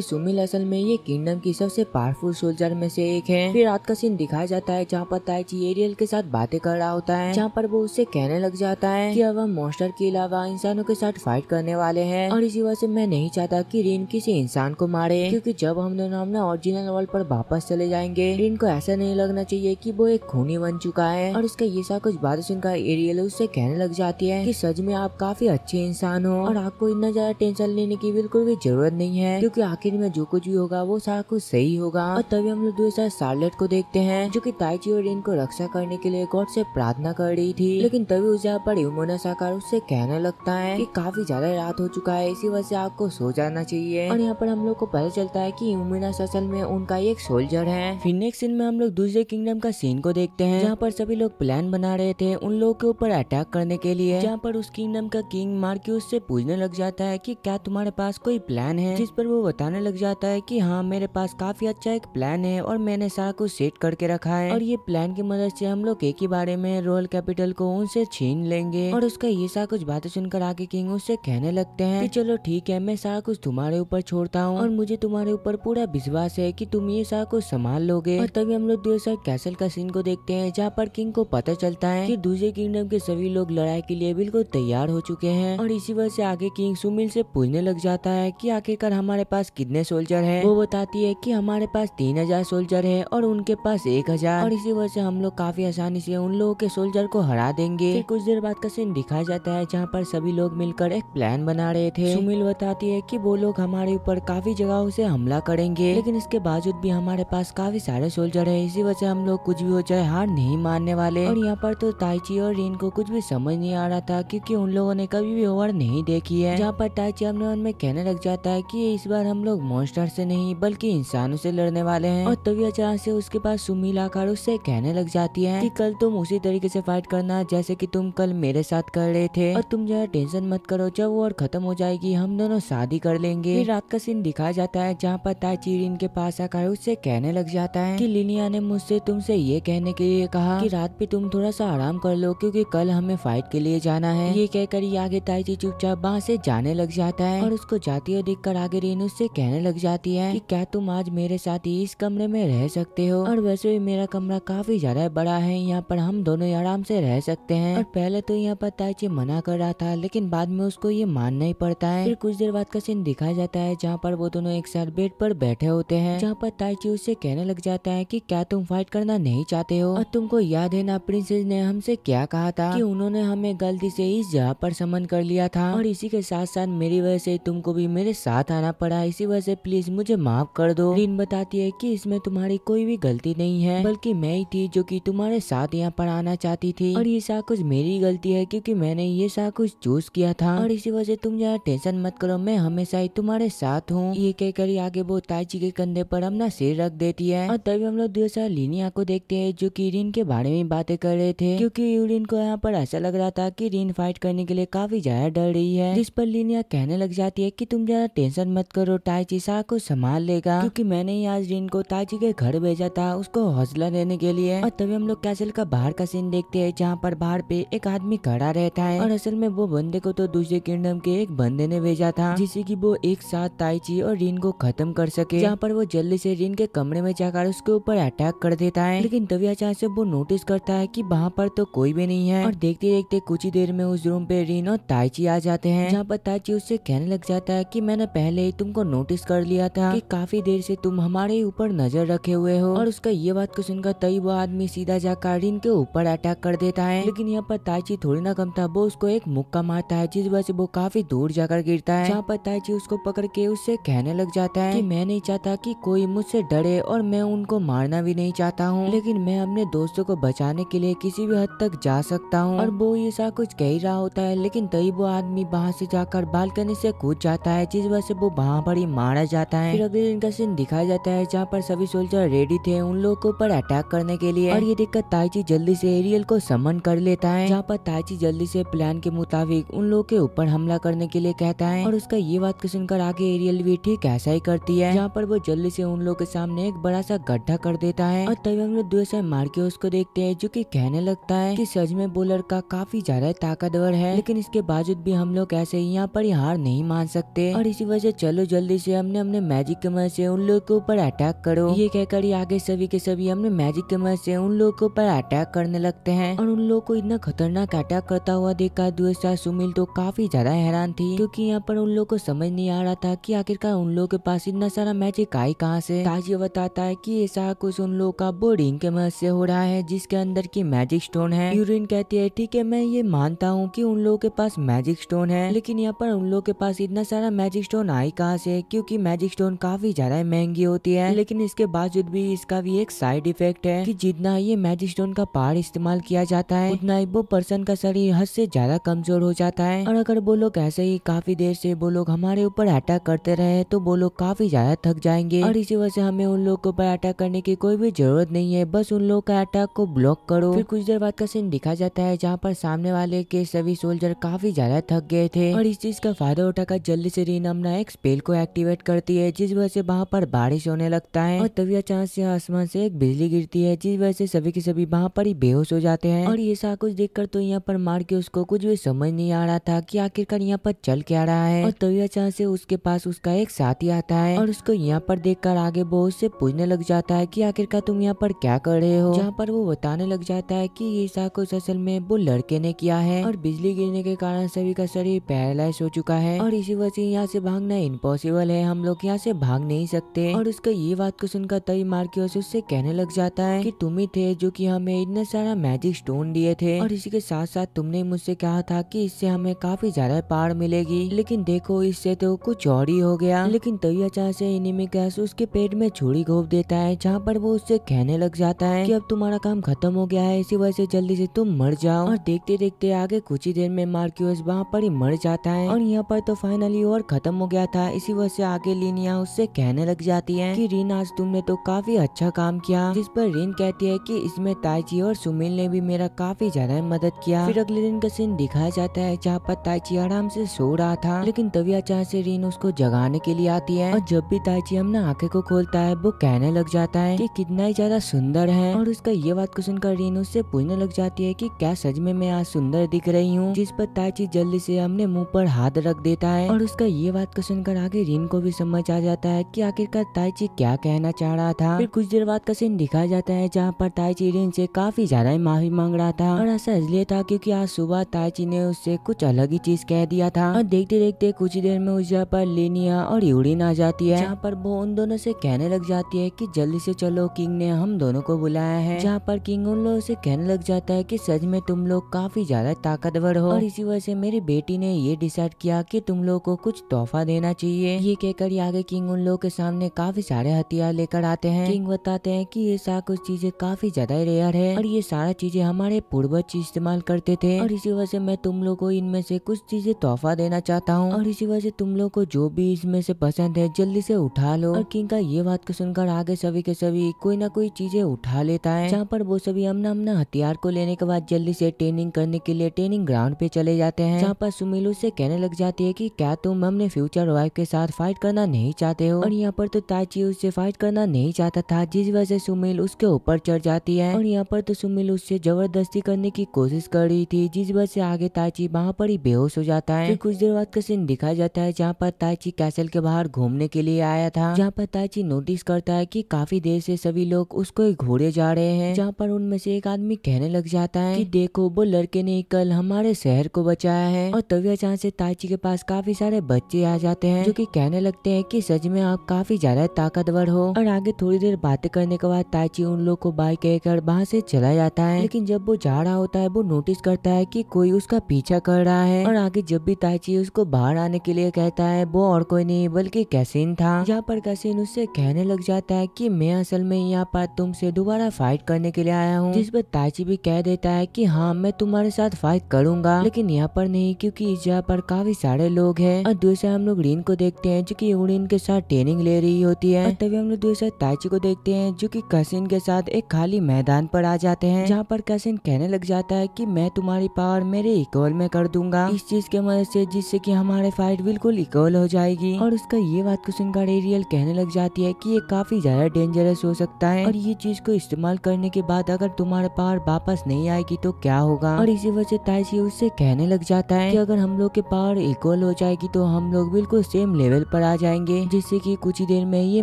सुमिल असल में ये किंगडम की सबसे पावरफुल सोल्जर में से एक है। फिर रात का सीन दिखाया जाता है जहाँ पर ताइची एरियल के साथ बातें कर रहा होता है, जहाँ पर वो उससे कहने लग जाता है कि अब हम मॉन्स्टर के अलावा इंसानों के साथ फाइट करने वाले हैं और इसी वजह से मैं नहीं चाहता कि रिन किसी इंसान को मारे, क्योंकि जब हम दोनों अपने ओरिजिनल वर्ल्ड पर वापस चले जाएंगे रिन को ऐसा नहीं लगना चाहिए कि वो एक खूनी बन चुका है। और इसका ये सब कुछ बातें सुनकर एरियल उससे कहने लग जाती है कि सच में आप काफी अच्छे इंसान हो और आपको इतना ज्यादा टेंशन लेने की बिल्कुल भी जरूरत नहीं है, क्योंकि आखिर में जो कुछ भी होगा वो सारा कुछ सही होगा। और तभी हम लोग दूसरा शार्लेट को देखते हैं जो कि ताइची और रिन को रक्षा करने के लिए गॉड से प्रार्थना कर रही थी, लेकिन तभी उस जगह पर यूमोना साकार उससे कहने लगता है कि काफी ज्यादा रात हो चुका है, इसी वजह से आपको सो जाना चाहिए। और यहाँ पर हम लोग को पता चलता है कि यूमोना असल में उनका एक सोल्जर है। फिर नेक्स्ट सीन में हम लोग दूसरे किंगडम का सीन को देखते हैं जहाँ पर सभी लोग प्लान बना रहे थे उन लोगों के ऊपर अटैक करने के लिए, जहाँ पर उस किंगडम का किंग मार्क्यूस से पूछने लग जाता है कि क्या तुम्हारे पास कोई प्लान है, जिस पर वो बताने लग जाता है कि हाँ मेरे पास काफी अच्छा एक प्लान है और मैंने सारा कुछ सेट करके रखा है और ये प्लान की मदद से हम लोग एक ही बारे में रॉयल कैपिटल को उनसे छीन लेंगे। और उसका ये सारा कुछ बातें सुनकर आगे किंग उससे कहने लगते हैं कि चलो ठीक है, मैं सारा कुछ तुम्हारे ऊपर छोड़ता हूँ और मुझे तुम्हारे ऊपर पूरा विश्वास है कि तुम ये सारा कुछ संभाल लोगे। और तभी हम लोग दूसरे कैसल का सीन को देखते हैं जहाँ पर किंग को पता चलता है कि दूसरे किंगडम के सभी लोग लड़ाई के लिए बिल्कुल तैयार हो चुके हैं और इसी वजह से आगे किंग सुमिल से पूछने लग जाता है कि आखिरकार हमारे पास कितने सोल्जर हैं। वो बताती है कि हमारे पास 3000 सोल्जर है और उनके पास 1000 और इसी वजह से हम लोग काफी आसानी से उन लोगों के सोल्जर को हरा देंगे। फिर कुछ देर बाद का सीन दिखाया जाता है जहाँ पर सभी लोग मिलकर एक प्लान बना रहे थे। सुमिल बताती है कि वो लोग हमारे ऊपर काफी जगहों से हमला करेंगे, लेकिन इसके बावजूद भी हमारे पास काफी सारे सोल्जर है, इसी वजह से हम लोग कुछ भी हो जाए हार नहीं मानने वाले। और यहाँ पर तो ताइची और रिन को कुछ भी समझ नहीं आ रहा था क्योंकि उन लोगों ने कभी भी ओवर नहीं देखी है। जहाँ पर ताइची अपने मन में कहने लग जाता है कि इस बार हम लोग मॉन्स्टर से नहीं बल्कि इंसानों से लड़ने वाले हैं। और तभी अचानक से उसके पास सुमिल आकर उससे कहने लग जाती है कि कल तुम उसी तरीके से फाइट करना जैसे कि तुम कल मेरे साथ कर रहे थे और तुम ज्यादा टेंशन मत करो, जब वो और खत्म हो जाएगी हम दोनों शादी कर लेंगे। फिर रात का सीन दिखाया जाता है जहाँ पर ताइची रिन के पास आकर उससे कहने लग जाता है कि लिनिया ने मुझसे तुमसे ये कहने के लिए कहा कि रात पे तुम थोड़ा सा आराम कर लो क्योंकि कल हमें फाइट के लिए जाना है। ये कहकर आगे ताइची चुपचाप वहाँ से जाने लग जाता है और उसको जाती हुई देखकर आगे रिन उससे कहने लग जाती है कि क्या तुम आज मेरे साथ ही इस कमरे में रह सकते हो, और वैसे भी मेरा कमरा काफी ज्यादा बड़ा है, यहाँ पर हम दोनों आराम से रह सकते हैं। और पहले तो यहाँ पर ताइची मना कर रहा था लेकिन बाद में उसको ये मानना ही पड़ता है। फिर कुछ देर बाद का सीन दिखाया जाता है जहाँ पर वो दोनों एक साथ बेड पर बैठे होते हैं, जहाँ पर ताइची उससे कहने लग जाता है कि क्या तुम फाइट करना नहीं चाहते हो, और तुमको याद है ना प्रिंसेस ने हमसे क्या कहा था कि उन्होंने हमें गलती से इस जगह पर समन कर लिया था और इसी के साथ साथ मेरी वजह से तुमको भी मेरे साथ आना पड़ा, इसी वजह से प्लीज मुझे माफ कर दो। रिन बताती है कि इसमें तुम्हारी कोई भी गलती नहीं है बल्कि मैं ही थी जो कि तुम्हारे साथ यहाँ पर आना चाहती थी और ये सब कुछ मेरी गलती है क्योंकि मैंने ये सब कुछ चूज किया था और इसी वजह से तुम ज्यादा टेंशन मत करो, मैं हमेशा ही तुम्हारे साथ हूँ। ये कहकर आगे वो ताइची के कंधे पर अपना सिर रख देती है और तभी हम लोग दूसरा लिनिया को देखते हैं जो कि रिन के बारे में बातें कर रहे थे, क्योंकि रिन को यहाँ पर ऐसा लग रहा था कि रिन फाइट करने के लिए काफी ज्यादा डर रही है, जिस पर लिनिया कहने लग जाती है कि तुम ज्यादा टेंशन मत करो, ताइची सारा को संभाल लेगा, क्योंकि मैंने ही आज रिन को ताइची के घर भेजा था उसको हौसला देने के लिए। और तभी हम लोग कैसल का बाहर का सीन देखते हैं जहाँ पर बाहर पे एक आदमी खड़ा रहता है और असल में वो बंदे को तो दूसरे किंगडम के एक बंदे ने भेजा था जिससे कि वो एक साथ ताइची और रिन को खत्म कर सके, जहाँ पर वो जल्दी से रिन के कमरे में जाकर उसके ऊपर अटैक कर देता है। लेकिन तभी अचानक से वो नोटिस करता है कि वहाँ पर तो कोई भी नहीं है और देखते देखते कुछ ही देर में उस रूम पे रिन और ताइची आ जाते हैं, जहाँ पर ताइची उससे कहने लग जाता है कि मैंने पहले ही तुमको नोटिस कर लिया था कि काफी देर से तुम हमारे ऊपर नजर रखे हुए हो। और उसका ये बात को सुनकर तभी वो आदमी सीधा जाकर रिन के ऊपर अटैक कर देता है, लेकिन यहाँ पर ताइची थोड़ी ना कम था, वो उसको एक मुक्का मारता है जिस वजह से वो काफी दूर जाकर गिरता है, जहाँ पर ताइची उसको पकड़ के उससे कहने लग जाता है कि मैं नहीं चाहता कि कोई मुझसे डरे और मैं उनको मारना भी नहीं चाहता हूँ, लेकिन मैं अपने दोस्तों को बचाने के लिए किसी भी हद तक जा सकता हूँ। और वो ये सब कुछ कह ही रहा होता है लेकिन तभी वो आदमी वहाँ से जाकर बालकनी से कूद जाता है जिस वजह से वो वहाँ पर ही मारा जाता है। फिर अगले दिन का सीन दिखाया जाता है जहाँ पर सभी सोल्जर रेडी थे उन लोगों के ऊपर अटैक करने के लिए, और ये देखकर ताइची जल्दी से एरियल को समन कर लेता है, जहाँ पर ताइची जल्दी से प्लान के मुताबिक उन लोगों के ऊपर हमला करने के लिए कहता है और उसका ये बात को सुनकर आगे एरियल भी ठीक ऐसा ही करती है, जहाँ पर वो जल्दी से उन लोगों के सामने सामने एक बड़ा सा गड्ढा कर देता है। और तभी हम लोग दूसरे मार्क्यूस को देखते हैं जो कि कहने लगता है कि सच में वो लड़का काफी ज्यादा ताकतवर है, लेकिन इसके बावजूद भी हम लोग ऐसे ही यहाँ पर हार नहीं मान सकते और इसी वजह चलो जल्दी से हमने अपने मैजिक की मदद से उन लोगों के ऊपर अटैक करो। ये कहकर ही आगे सभी के सभी हमने मैजिक की मदद से उन लोगों के ऊपर अटैक करने लगते हैं। और उन लोगों को इतना खतरनाक अटैक करता हुआ देखकर दूसरा सुमिल तो काफी ज्यादा हैरान थी, क्योंकि यहाँ पर उन लोगों को समझ नहीं आ रहा था कि आखिरकार उन लोगों के पास इतना सारा मैजिक आई कहाँ से। ताजी बताता है कि ये सारा कुछ उन लोगों का बोर्डिंग के मदद से हो रहा है जिसके अंदर की मैजिक स्टोन है। यूरिन कहती है ठीक है मैं ये मानता हूँ कि उन लोगों के पास मैजिक स्टोन है, लेकिन यहाँ पर उन लोगों के पास इतना सारा मैजिक स्टोन आई कहाँ से, क्योंकि मैजिक स्टोन काफी ज्यादा महंगी होती है। लेकिन इसके बावजूद भी इसका भी एक साइड इफेक्ट है कि जितना ये मैजिक स्टोन का पावर इस्तेमाल किया जाता है उतना ही वो पर्सन का शरीर हद से ज्यादा कमजोर हो जाता है। और अगर वो लोग ऐसे ही काफी देर से वो लोग हमारे ऊपर अटैक करते रहे तो वो लोग काफी ज्यादा थक जाएंगे और इसी वजह से हमें उन लोगों के ऊपर अटैक करने की कोई भी जरूरत नहीं है, बस उन लोगों का अटैक को ब्लॉक करो। फिर कुछ देर बाद का सीन दिखा जाता है जहाँ पर सामने वाले के सभी सोल्जर काफी ज्यादा थक गए थे और इस चीज का फायदा उठाकर जल्दी से रीना अपना एक स्पेल को एक्टिवेट करती है जिस वजह से वहाँ पर बारिश होने लगता है। और तभी अचानक से आसमान से एक बिजली गिरती है जिस वजह से सभी के सभी वहाँ पर ही बेहोश हो जाते हैं। और ये सारा कुछ देखकर तो यहाँ पर मार के उसको कुछ भी समझ नहीं आ रहा था कि आखिरकार यहाँ पर चल क्या रहा है। और तभी अचानक से उसके पास उसका एक साथी आता है और उसको यहाँ पर देखकर आगे वो उससे पूछने लग जाता है कि आखिरकार तुम यहाँ पर क्या कर रहे हो, जहाँ पर वो बताने लग जाता है कि ये सारा कुछ असल में वो लड़के ने किया है और बिजली गिरने के कारण सभी का शरीर पैरालाइज हो चुका है और इसी वजह से यहाँ से भागना इम्पॉसिबल है, हम लोग यहाँ से भाग नहीं सकते। और उसका ये बात को सुनकर तभी मार्क्यूस उससे कहने लग जाता है कि तुम ही थे जो कि हमें इतना सारा मैजिक स्टोन दिए थे और इसी के साथ साथ तुमने मुझसे कहा था कि इससे हमें काफी ज्यादा पावर मिलेगी, लेकिन देखो इससे तो कुछ और ही हो गया। लेकिन तभी अचानक से इनिमिकास उसके पेट में छुरी घोंप देता है जहाँ पर वो उससे कहने लग जाता है कि अब तुम्हारा काम खत्म हो गया है, इसी वजह से जल्दी से तुम मर जाओ। और देखते देखते आगे कुछ ही देर में मार्क्यूस वहाँ पर ही मर जाता है और यहाँ पर तो फाइनली और खत्म हो गया था। इसी वजह से आगे लीनिया उससे कहने लग जाती है कि रीन आज तुमने तो काफी अच्छा काम किया, जिस पर रीन कहती है कि इसमें ताइची और सुमिल ने भी मेरा काफी ज्यादा मदद किया। फिर अगले दिन का सीन दिखाया जाता है जहाँ पर ताइची आराम से सो रहा था, लेकिन तभी अचानक से रीन उसको जगाने के लिए आती है और जब भी ताइची अपना आंखें को खोलता है वो कहने लग जाता है कि कितना ही ज्यादा सुंदर है। और उसका ये बात को सुनकर रीन उससे पूछने लग जाती है कि क्या सच में मैं आज सुंदर दिख रही हूँ, जिस पर ताइची जल्दी से अपने मुंह पर हाथ रख देता है। और उसका ये बात को सुनकर आगे रीन को भी समझ आ जाता है कि आखिरकार ताइची क्या कहना चाह रहा था। फिर कुछ देर बाद का सीन दिखाया जाता है जहाँ पर ताइची रीन से काफी ज्यादा माफी मांग रहा था और ऐसा इसलिए था क्योंकि आज सुबह ताइची ने उससे कुछ अलग ही चीज कह दिया था। और देखते देखते कुछ ही देर में उस जगह पर लेनिया और यूरिन आ जाती है जहाँ पर वो उन दोनों से कहने लग जाती है कि जल्दी से चलो, किंग ने हम दोनों को बुलाया है। जहाँ पर किंग उन लोगों से कहने लग जाता है कि सच में तुम लोग काफी ज्यादा ताकतवर हो और इसी वजह से मेरी बेटी ने ये डिसाइड किया कि तुम लोग को कुछ तोहफा देना चाहिए। ये कहकर आगे किंग उन लोगों के सामने काफी सारे हथियार लेकर आते हैं। किंग बताते हैं कि ये सारा कुछ चीजें काफी ज्यादा रेयर है और ये सारा चीजें हमारे पूर्वज इस्तेमाल करते थे और इसी वजह से मैं तुम लोग को इनमें से कुछ चीजें तोहफा देना चाहता हूँ और इसी वजह से तुम लोग को जो भी इसमें से पसंद है जल्दी से उठा लो। और किंग का ये बात को सुनकर आगे सभी के सभी कोई ना कोई चीजें उठा लेता है, जहाँ पर वो सभी अपना अपना हथियार को लेने के बाद जल्दी से ट्रेनिंग करने के लिए ट्रेनिंग ग्राउंड पे चले जाते हैं। जहाँ पर सुमिल उससे कहने लग जाती है कि क्या तुम अपने फ्यूचर वाइफ के साथ फाइट करना नहीं चाहते हो। और यहाँ पर तो ताइची उससे फाइट करना नहीं चाहता था, जिस वजह से सुमिल उसके ऊपर चढ़ जाती है और यहाँ पर तो सुमिल उससे जबरदस्ती करने की कोशिश कर रही थी, जिस वजह से आगे ताइची वहाँ पर ही बेहोश हो जाता है। फिर कुछ देर बाद का सीन दिखाया जाता है जहाँ पर ताइची कैसल के बाहर घूमने के लिए आया था, जहाँ पर ताइची नोटिस करता है कि काफी देर से सभी लोग उसको घूरे जा रहे हैं, जहाँ पर उनमें से एक आदमी कहने लग जाता है कि देखो वो लड़के ने कल हमारे शहर को बचाया है। और तभी अचानक से ताइची के पास काफी सारे बच्चे आ जाते हैं जो कि कहने लगते हैं कि सच में आप काफी ज्यादा ताकतवर हो। और आगे थोड़ी देर बातें करने के बाद ताइची उन लोग को बाय कहकर वहाँ से चला जाता है, लेकिन जब वो जा रहा होता है वो नोटिस करता है कि कोई उसका पीछा कर रहा है। और आगे जब भी ताइची उसको बाहर आने के लिए कहता है वो और कोई नहीं बल्कि कैसिन था, जहाँ पर कैसिन उससे कहने लग जाता है कि मैं असल में यहाँ पर तुमसे दोबारा फाइट करने के लिए आया हूँ, जिस पर ताइची भी कह देता है कि हाँ मैं तुम्हारे साथ फाइट करूंगा, लेकिन यहाँ पर नहीं क्योंकि इस जगह पर काफी सारे लोग हैं। और दूसरा हम लोग रीन को देखते हैं जो कि यूरिन के साथ ट्रेनिंग ले रही होती है। और तभी हम लोग दूसरा ताइची को देखते हैं जो कि कैसिन के साथ एक खाली मैदान पर आ जाते हैं, जहाँ पर कैसिन कहने लग जाता है कि मैं तुम्हारी पावर मेरे इक्वल में कर दूंगा इस चीज के मदद से, जिससे कि हमारे फाइट बिल्कुल इक्वल हो जाएगी। और उसका ये बात को सुनकर एरियल कहने लग जाती है कि ये काफी ज्यादा डेंजरस हो सकता है और ये चीज को इस्तेमाल करने के बाद अगर तुम्हारा पावर वापस नहीं आएगी तो क्या होगा। और इसी वजह से ताइची उससे कहने लग जाता है कि अगर हम लोग के पावर इक्वल हो जाएगी तो हम लोग बिल्कुल सेम लेवल पर आ जाएंगे, जिससे कि कुछ ही देर में ये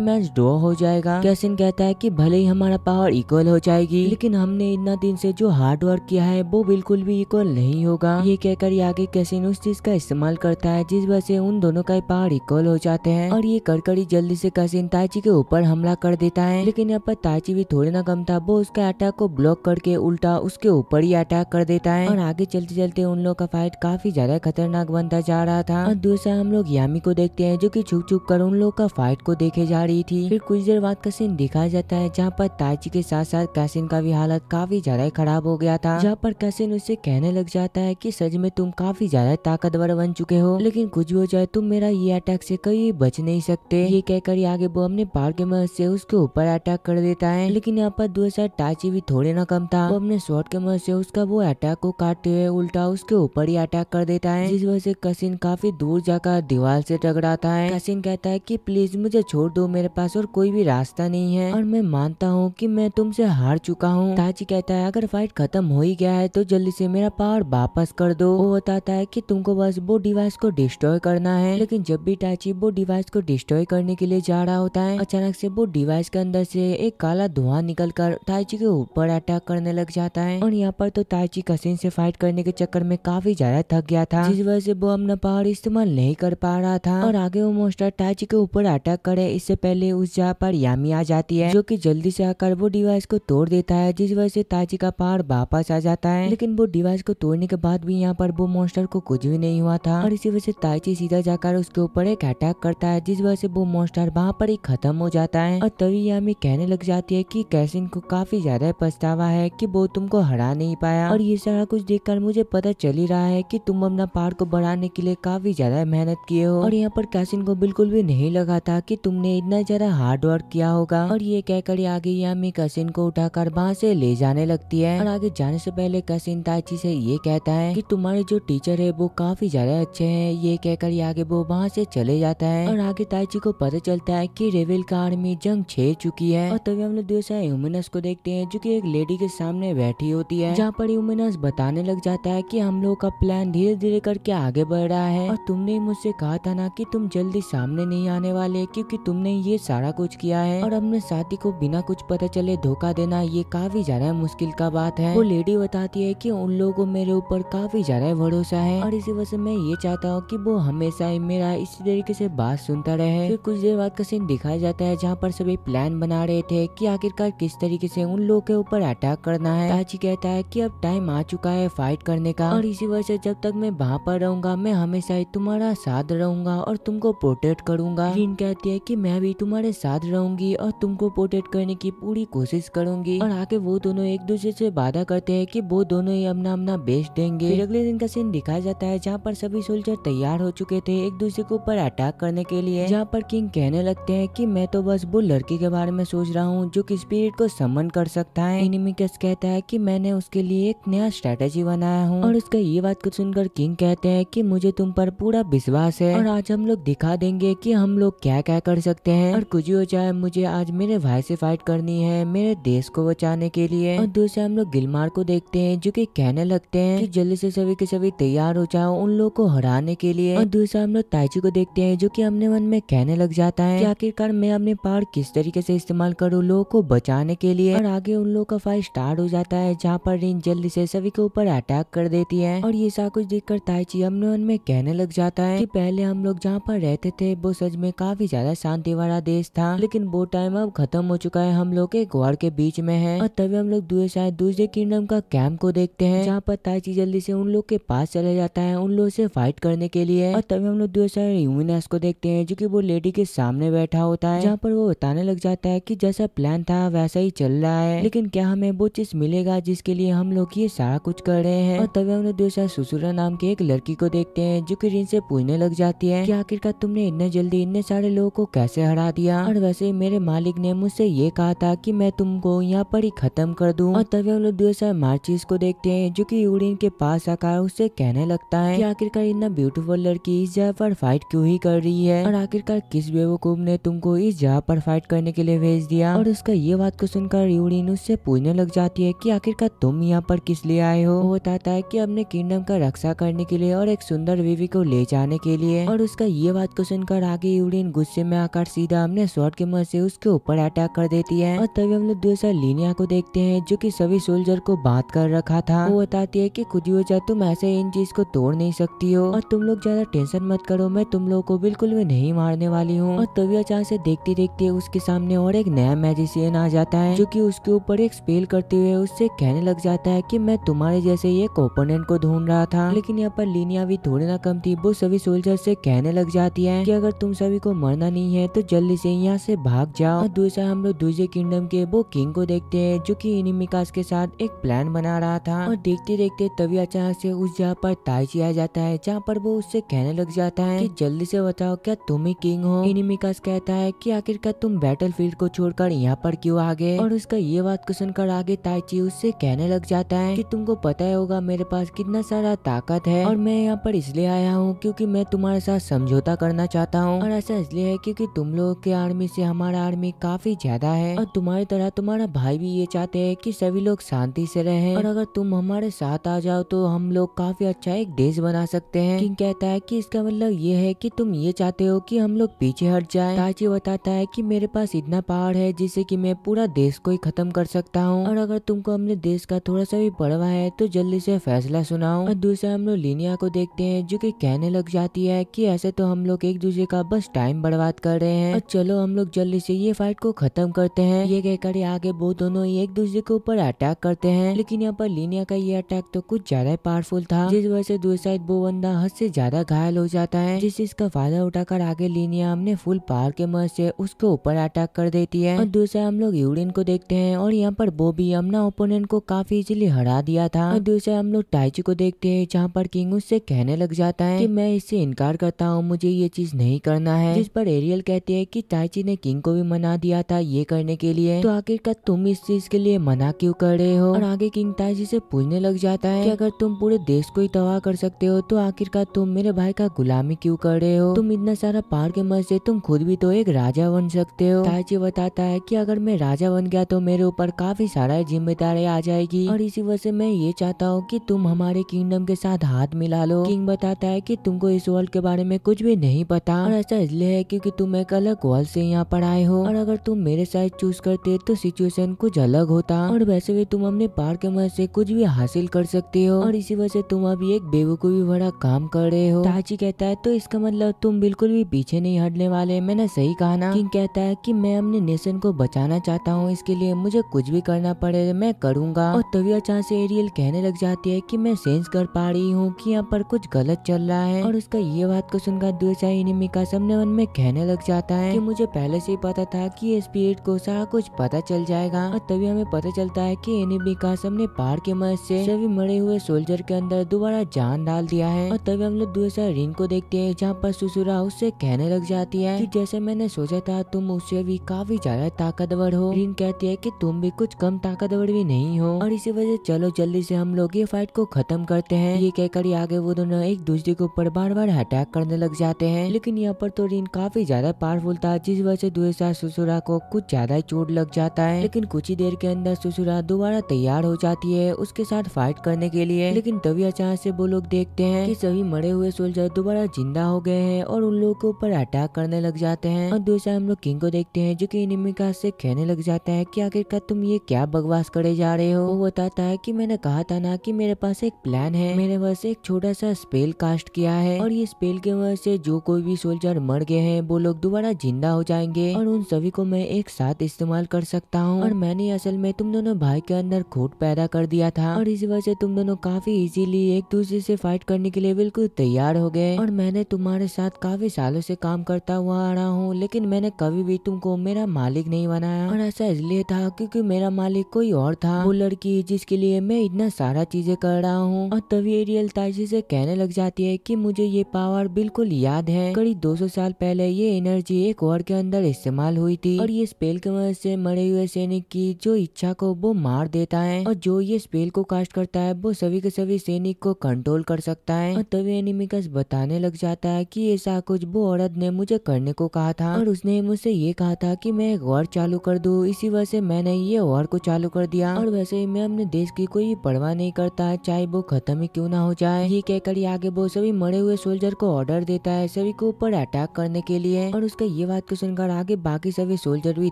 मैच ड्रॉ हो जाएगा। कैसिन कहता है कि भले ही हमारा पावर इक्वल हो जाएगी लेकिन हमने इतना दिन से जो हार्ड वर्क किया है वो बिल्कुल भी इक्वल नहीं होगा। ये कहकर आगे कैसिन उस चीज का इस्तेमाल करता है जिस वजह से उन दोनों का पावर इक्वल हो जाते हैं और ये कड़कड़ी जल्दी से कैसिन ताइची के ऊपर हमला कर देता है। लेकिन यहाँ पर ताइची भी थोड़े ना कम था, वो उसका अटैक को ब्लॉक करके उल्टा उसके ऊपर ही अटैक कर देता है और आगे चलते चलते उन लोग का फाइट काफी ज्यादा खतरनाक बनता जा रहा था। और दूसरा हम लोग यामी को देखते हैं जो कि छुप छुप कर उन लोग का फाइट को देखे जा रही थी। फिर कुछ देर बाद का सीन दिखाया जाता है जहाँ पर ताइची के साथ साथ कैसिन का भी हालत काफी ज्यादा खराब हो गया था, जहाँ पर कैसिन उससे कहने लग जाता है कि सच में तुम काफी ज्यादा ताकतवर बन चुके हो, लेकिन कुछ भी हो जाए तुम मेरा ये अटैक से कहीं बच नहीं सकते। ये कहकर आगे वो अपने पावर के मदद से उसके ऊपर अटैक कर देता है। लेकिन यहाँ पर दूसरा ताइची भी थोड़े ना कम था, वो अपने शॉट के मदद से उसका वो अटैक को काटते हुए उल्टा उसके ऊपर ही अटैक कर देता है, जिस वजह से कैसिन काफी दूर जाकर दीवार से टकराता है। कैसिन कहता है कि प्लीज मुझे छोड़ दो, मेरे पास और कोई भी रास्ता नहीं है और मैं मानता हूँ कि मैं तुमसे हार चुका हूँ। ताइची कहता है अगर फाइट खत्म हो ही गया है तो जल्दी से मेरा पावर वापस कर दो। वो बताता है कि तुमको बस वो डिवाइस को डिस्ट्रॉय करना है। लेकिन जब भी ताइची वो डिवाइस को डिस्ट्रॉय करने के लिए जा रहा होता है, अचानक से वो डिवाइस के अंदर से एक काला धुआं निकलकर ताइची के ऊपर अटैक करने लग जाता है। और यहाँ पर तो ताइची कैसिन से फाइट करने के चक्कर में काफी ज्यादा थक गया था, जिस वजह से वो अपना पावर इस्तेमाल नहीं कर पा रहा था और आगे वो मोस्टर ताइची के ऊपर अटैक करे इससे पहले उस जगह पर यामी आ जाती है, जो कि जल्दी से आकर वो डिवाइस को तोड़ देता है, जिस वजह से ताइची का पावर वापस आ जाता है। लेकिन वो डिवाइस को तोड़ने के बाद भी यहाँ पर वो मॉन्स्टर को कुछ भी नहीं हुआ था और इसी वजह से ताइची सीधा जाकर उसके ऊपर एक अटैक करता है, जिस वजह से वो मॉन्स्टर वहाँ पर ही खत्म हो जाता है। और तभी यामी कहने लग जाती है कि कैसिन को काफी ज्यादा पछतावा है कि वो तुमको हरा नहीं पाया और ये सारा कुछ देखकर मुझे पता चल ही रहा है कि तुम अपना पावर को बढ़ाने के लिए काफी ज्यादा मेहनत किए हो और यहाँ पर कैसिन को बिल्कुल भी नहीं लगा था कि तुमने इतना ज्यादा हार्ड वर्क किया होगा। और ये कहकर आगे यामी कैसिन को उठाकर वहाँ से ले जाने लगती है और आगे जाने से पहले कैसिन ताइची से ये कहता है कि तुम्हारे जो टीचर है वो काफी ज्यादा अच्छे हैं। ये कहकर आगे वो वहाँ से चले जाता है और आगे ताइची को पता चलता है कि रेवेल का आर्मी जंग छेड़ चुकी है। और तभी हम लोग दूसरा ह्यूमनस को देखते हैं जो कि एक लेडी के सामने बैठी होती है, जहाँ पर ह्यूमनस बताने लग जाता है कि हम लोग का प्लान धीरे धीरे करके आगे बढ़ रहा है और तुमने मुझसे कहा था ना कि तुम जल्दी सामने नहीं आने वाले क्योंकि तुमने ये सारा कुछ किया है और अपने साथी को बिना कुछ पता चले धोखा देना ये काफी ज्यादा मुश्किल का बात है। वो लेडी बताती है कि उन लोगों को मेरे ऊपर काफी ज्यादा भरोसा है और इसी वजह से मैं ये चाहता हूँ कि वो हमेशा ही मेरा इसी तरीके से बात सुनता रहे। फिर कुछ देर बाद का सीन दिखाया जाता है जहाँ पर सभी प्लान बना रहे थे कि आखिरकार किस तरीके से उन लोगों के ऊपर अटैक करना है। ताइची कहता है कि अब टाइम आ चुका है फाइट करने का और इसी वजह से जब तक मैं वहाँ पर रहूंगा मैं हमेशा ही तुम्हारा साथ रहूंगा और तुमको प्रोटेक्ट करूंगा। रिन कहती है कि मैं भी तुम्हारे साथ रहूंगी और तुमको प्रोटेक्ट करने की पूरी कोशिश करूंगी। और आगे वो दोनों एक दूसरे से वादा करते हैं कि वो दोनों ही अपना अपना बेस्ट देंगे। फिर अगले दिन का सीन दिखाया जाता है जहाँ पर सभी सोल्जर तैयार हो चुके थे एक दूसरे के ऊपर अटैक करने के लिए, जहाँ पर किंग कहने लगते हैं कि मैं तो बस वो लड़की के बारे में सोच रहा हूँ जो कि स्पिरिट को समन कर सकता है। इनिमिकस कहता है कि मैंने उसके लिए एक नया स्ट्रेटेजी बनाया हूँ और उसका ये बात को सुनकर किंग कहते हैं कि मुझे तुम पर पूरा विश्वास है और आज हम लोग दिखा देंगे कि हम लोग क्या क्या कर सकते हैं और कुछ हो जाए मुझे आज मेरे भाई से फाइट करनी है मेरे देश को बचाने के लिए। और दूसरे हम लोग गिलमार को देखते हैं जो कि कहने लगते हैं कि जल्दी से सभी के सभी तैयार हो जाओ उन लोग को हराने के लिए। और दूसरा हम लोग ताइची को देखते हैं जो कि अपने मन में कहने लग जाता है कि आखिरकार मैं अपने पावर किस तरीके से इस्तेमाल करूँ लोगों को बचाने के लिए। और आगे उन लोगों का फाइट स्टार्ट हो जाता है जहाँ पर रिन जल्दी से सभी के ऊपर अटैक कर देती है और ये सब कुछ देखकर ताइची अपने मन में कहने लग जाता है कि पहले हम लोग जहाँ पर रहते थे वो सच में काफी ज्यादा शांति वाला देश था, लेकिन वो टाइम अब खत्म हो चुका है, हम लोग एक वॉर के बीच में है। और तभी हम लोग दूसरे किंगडम का कैंप को देखते हैं जहाँ पर ताइची जल्दी से उन लोग के पास चले जाता है उन लोग से फाइट करने के लिए। और तभी हम लोग दूसरे ह्यूमनस को देखते हैं जो कि वो लेडी के सामने बैठा होता है, जहाँ पर वो बताने लग जाता है कि जैसा प्लान था वैसा ही चल रहा है, लेकिन क्या हमें वो चीज मिलेगा जिसके लिए हम लोग ये सारा कुछ कर रहे हैं। और तभी हम लोग दूसरा सुसुरा नाम की एक लड़की को देखते हैं जो कि रिन से पूछने लग जाती है कि आखिरकार तुमने इतने जल्दी इतने सारे लोगों को कैसे हरा दिया। और वैसे मेरे मालिक ने मुझसे ये कहा था कि मैं तुमको यहाँ पर ही खत्म कर दूं। और तभी हम लोग दूसरा मार्चिस को देखते हैं जो कि यूरिन के पास आकर उससे कहने लगता है कि आखिरकार इतना ब्यूटीफुल लड़की इस जगह पर फाइट क्यों ही कर रही है और आखिरकार किस बेवकूफ ने तुमको इस जगह जगह पर फाइट करने के लिए भेज दिया। और उसका ये बात को सुनकर यूरिन उससे पूछने लग जाती है कि आखिरकार तुम यहाँ पर किस लिए आए हो। वो बताता है कि अपने किंगडम का रक्षा करने के लिए और एक सुंदर बीवी को ले जाने के लिए। और उसका ये बात को सुनकर आगे यूरिन गुस्से में आकर सीधा अपने स्वॉर्ड के मदद से उसके ऊपर अटैक कर देती है। और तभी हम लोग दूसरा लीनिया को देखते हैं जो कि सभी सोल्जर को बात कर रखा था। वो बताती है कि खुद ही हो जा, तुम ऐसे इन चीज को तोड़ नहीं सकती हो और तुम लोग ज्यादा टेंशन मत करो, मैं तुम लोगों को बिल्कुल भी नहीं मारने वाली हूँ। और तभी अचानक से देखते देखते उसके सामने और एक नया मैजिशियन आ जाता है जो कि उसके ऊपर एक स्पेल करते हुए उससे कहने लग जाता है कि मैं तुम्हारे जैसे एक ओपोनेंट को ढूंढ रहा था। लेकिन यहाँ पर लीनिया भी थोड़ी ना कम थी, वो सभी सोल्जर से कहने लग जाती है कि अगर तुम सभी को मरना नहीं है तो जल्दी से यहाँ से भाग जाओ। और दूसरा हम लोग दूसरे किंगडम के वो किंग को देखते हैं जो कि इनिमिकास के साथ एक प्लान बना रहा था। और देखते देखते तभी अचानक से उस जगह पर ताइची आ जाता है जहाँ पर वो उससे कहने लग जाता है कि जल्दी से बताओ क्या तुम ही किंग हो। इनिमिकास कहता है कि आखिरकार तुम बैटलफील्ड को छोड़कर यहाँ पर क्यों आ गए। और उसका ये बात को सुनकर आगे ताइची उससे कहने लग जाता है कि तुमको पता ही होगा मेरे पास कितना सारा ताकत है और मैं यहाँ पर इसलिए आया हूँ क्योंकि मैं तुम्हारे साथ समझौता करना चाहता हूँ। और ऐसा इसलिए है क्योंकि तुम लोगों के आर्मी से हमारा आर्मी काफी ज्यादा है और तुम्हारी तरह तुम्हारा भाई भी ये चाहते हैं कि सभी लोग शांति से रहें। और अगर तुम हमारे साथ आ जाओ तो हम लोग काफी अच्छा एक देश बना सकते हैं। किंग कहता है कि इसका मतलब ये है कि तुम ये चाहते हो कि हम लोग पीछे हट जाएं। ताइची बताता है कि मेरे पास इतना पावर है जिससे कि मैं पूरा देश को ही खत्म कर सकता हूँ और अगर तुमको अपने देश का थोड़ा सा भी परवाह है तो जल्दी से फैसला सुनाओ। और दूसरा हम लोग लीनिया को देखते हैं जो कि कहने लग जाती है कि ऐसे तो हम लोग एक दूसरे का बस टाइम बर्बाद कर रहे हैं और चलो हम लोग जल्दी से ये फाइट को खत्म करते हैं। ये कहकर आगे वो दोनों ही एक दूसरे के ऊपर अटैक करते हैं। लेकिन यहाँ पर लीनिया का ये अटैक तो कुछ ज्यादा पावरफुल था जिस वजह से दूसरी साइड वो बंदा हद से ज्यादा घायल हो जाता है, जिस इसका फायदा उठाकर आगे लीनिया हमने फुल पावर के मदद से उसके ऊपर अटैक कर देती है। और दूसरा हम लोग यूरिन को देखते हैं और यहाँ पर वो भी अपना ओपोनेंट को काफी इजीली हरा दिया था। और दूसरा हम लोग ताइची को देखते हैं जहाँ पर किंग उससे कहने लग जाता है कि मैं इससे इनकार करता हूँ, मुझे ये चीज नहीं करना है। जिस पर एरियल कहती है कि ताइची ने किंग को भी मना दिया था ये करने के लिए, तो आखिरकार तुम इस चीज के लिए मना क्यों कर रहे हो। और आगे किंग ताइची से पूछने लग जाता है कि अगर तुम पूरे देश को ही तबाह कर सकते हो तो आखिरकार तुम मेरे भाई का गुलामी क्यों कर रहे हो। तुम इतना सारा पावर के मदद से तुम खुद भी तो एक राजा बन सकते हो। ताइची बताता है कि अगर मैं राजा बन गया तो मेरे ऊपर काफी सारा जिम्मेदारी आ जाएगी और इसी वजह से मैं ये चाहता हूँ कि तुम हमारे किंगडम के साथ हाथ मिला लो। किंग बताता है कि तुमको इस वर्ल्ड के बारे में कुछ भी नहीं पता और ऐसा इसलिए है क्योंकि तुम एक अलग वर्ल्ड से यहाँ पर आए हो और अगर तुम मेरे साथ चूज करते तो सिचुएशन कुछ अलग होता और वैसे भी तुम अपने पावर के मदद से कुछ भी हासिल कर सकते हो और इसी वजह से तुम अभी एक बेवकूफी भरा काम कर रहे हो। ताइची कहता है तो इसका मतलब तुम बिल्कुल भी पीछे नहीं हटने वाले, मैंने सही कहा ना। किंग कहता है कि मैं अपने नेशन को बचाना चाहता हूँ, इसके लिए मुझे कुछ भी करना पड़े मैं करूंगा। और तभी अचानक से एरियल कहने लग जाती है कि मैं सेंस कर पा रही हूँ कि यहाँ पर कुछ गलत चल रहा है। और उसका ये बात को सुनकर दूसरा इनिमिका सबने मन में कहने लग जाता है कि मुझे पहले से ही पता था कि ये स्पिरिट को सारा कुछ पता चल जाएगा। और तभी हमें पता चलता है कि इनिमिका सबने पार के मदद से सभी मरे हुए सोल्जर के अंदर दोबारा जान डाल दिया है। और तभी हम लोग दूसरा रिन को देखते हैं जहाँ पर सुसुरा उससे कहने लग जाती है कि जैसे मैंने सोचा था तुम उससे भी काफी ज्यादा ताकतवर हो। रिन कहती है कि तुम भी कुछ कम ताकतवर भी नहीं हो और इसी वजह चलो जल्दी से हम लोग ये फाइट को खत्म करते हैं। ये कहकर आगे वो दोनों एक दूसरे के ऊपर बार बार अटैक करने लग जाते हैं। लेकिन यहाँ पर तो रिन काफी ज्यादा पावरफुल था जिस वजह से दूसरा सुसुरा को कुछ ज्यादा ही चोट लग जाता है। लेकिन कुछ ही देर के अंदर सुसुरा दोबारा तैयार हो जाती है उसके साथ फाइट करने के लिए। लेकिन तभी अचानक से वो लोग देखते हैं कि सभी मरे हुए सोल्जर दोबारा जिंदा हो गए हैं और उन लोगों के ऊपर अटैक करने लग जाते हैं। और दूसरा हम लोग किंग को देखते हैं जो कि इनिमिका से कहने लग जाता है कि आखिरकार तुम ये क्या बकवास करे जा रहे हो। वो बताता है कि मैंने कहा था ना कि मेरे पास एक प्लान है, मैंने बस एक छोटा सा स्पेल कास्ट किया है और ये स्पेल के वजह से जो कोई भी सोल्जर मर गए हैं वो लोग दोबारा जिंदा हो जाएंगे और उन सभी को मैं एक साथ इस्तेमाल कर सकता हूँ। और मैंने असल में तुम दोनों भाई के अंदर खोट पैदा कर दिया था और इसी वजह से तुम दोनों काफी इजीली एक दूसरे से फाइट करने के लिए बिल्कुल तैयार हो गए। और मैंने तुम्हारे साथ काफी सालों से काम करता हुआ आ रहा हूँ लेकिन मैंने कभी भी तुमको मेरा मालिक नहीं बनाया और ऐसा इसलिए था क्योंकि मेरा मालिक कोई और था, वो लड़की जिसके लिए मैं इतना सारा चीजें कर रहा हूँ। और तभी एरियल ताइची से कहने लग जाती है कि मुझे ये पावर बिल्कुल याद है, करीब 200 साल पहले ये एनर्जी एक वॉर के अंदर इस्तेमाल हुई थी और ये स्पेल की मदद से मरे हुए सैनिक की जो इच्छा को वो मार देता है और जो ये स्पेल को कास्ट करता है वो सभी के सभी सैनिक को कंट्रोल कर सकता है। और तभी एनिमिकस बताने लग जाता है कि ऐसा कुछ वो औरत ने मुझे करने को कहा था और उसने मुझसे ये कहा था कि मैं एक वॉर चालू कर दूं, इसी वजह से मैंने ये वॉर को चालू कर दिया। और वैसे ही मैं अपने देश की कोई परवाह नहीं करता, चाहे वो खत्म ही क्यों ना हो जाए। ये कहकर आगे वो सभी मरे हुए सोल्जर को ऑर्डर देता है सभी को ऊपर अटैक करने के लिए। और उसका ये बात को सुनकर आगे बाकी सभी सोल्जर भी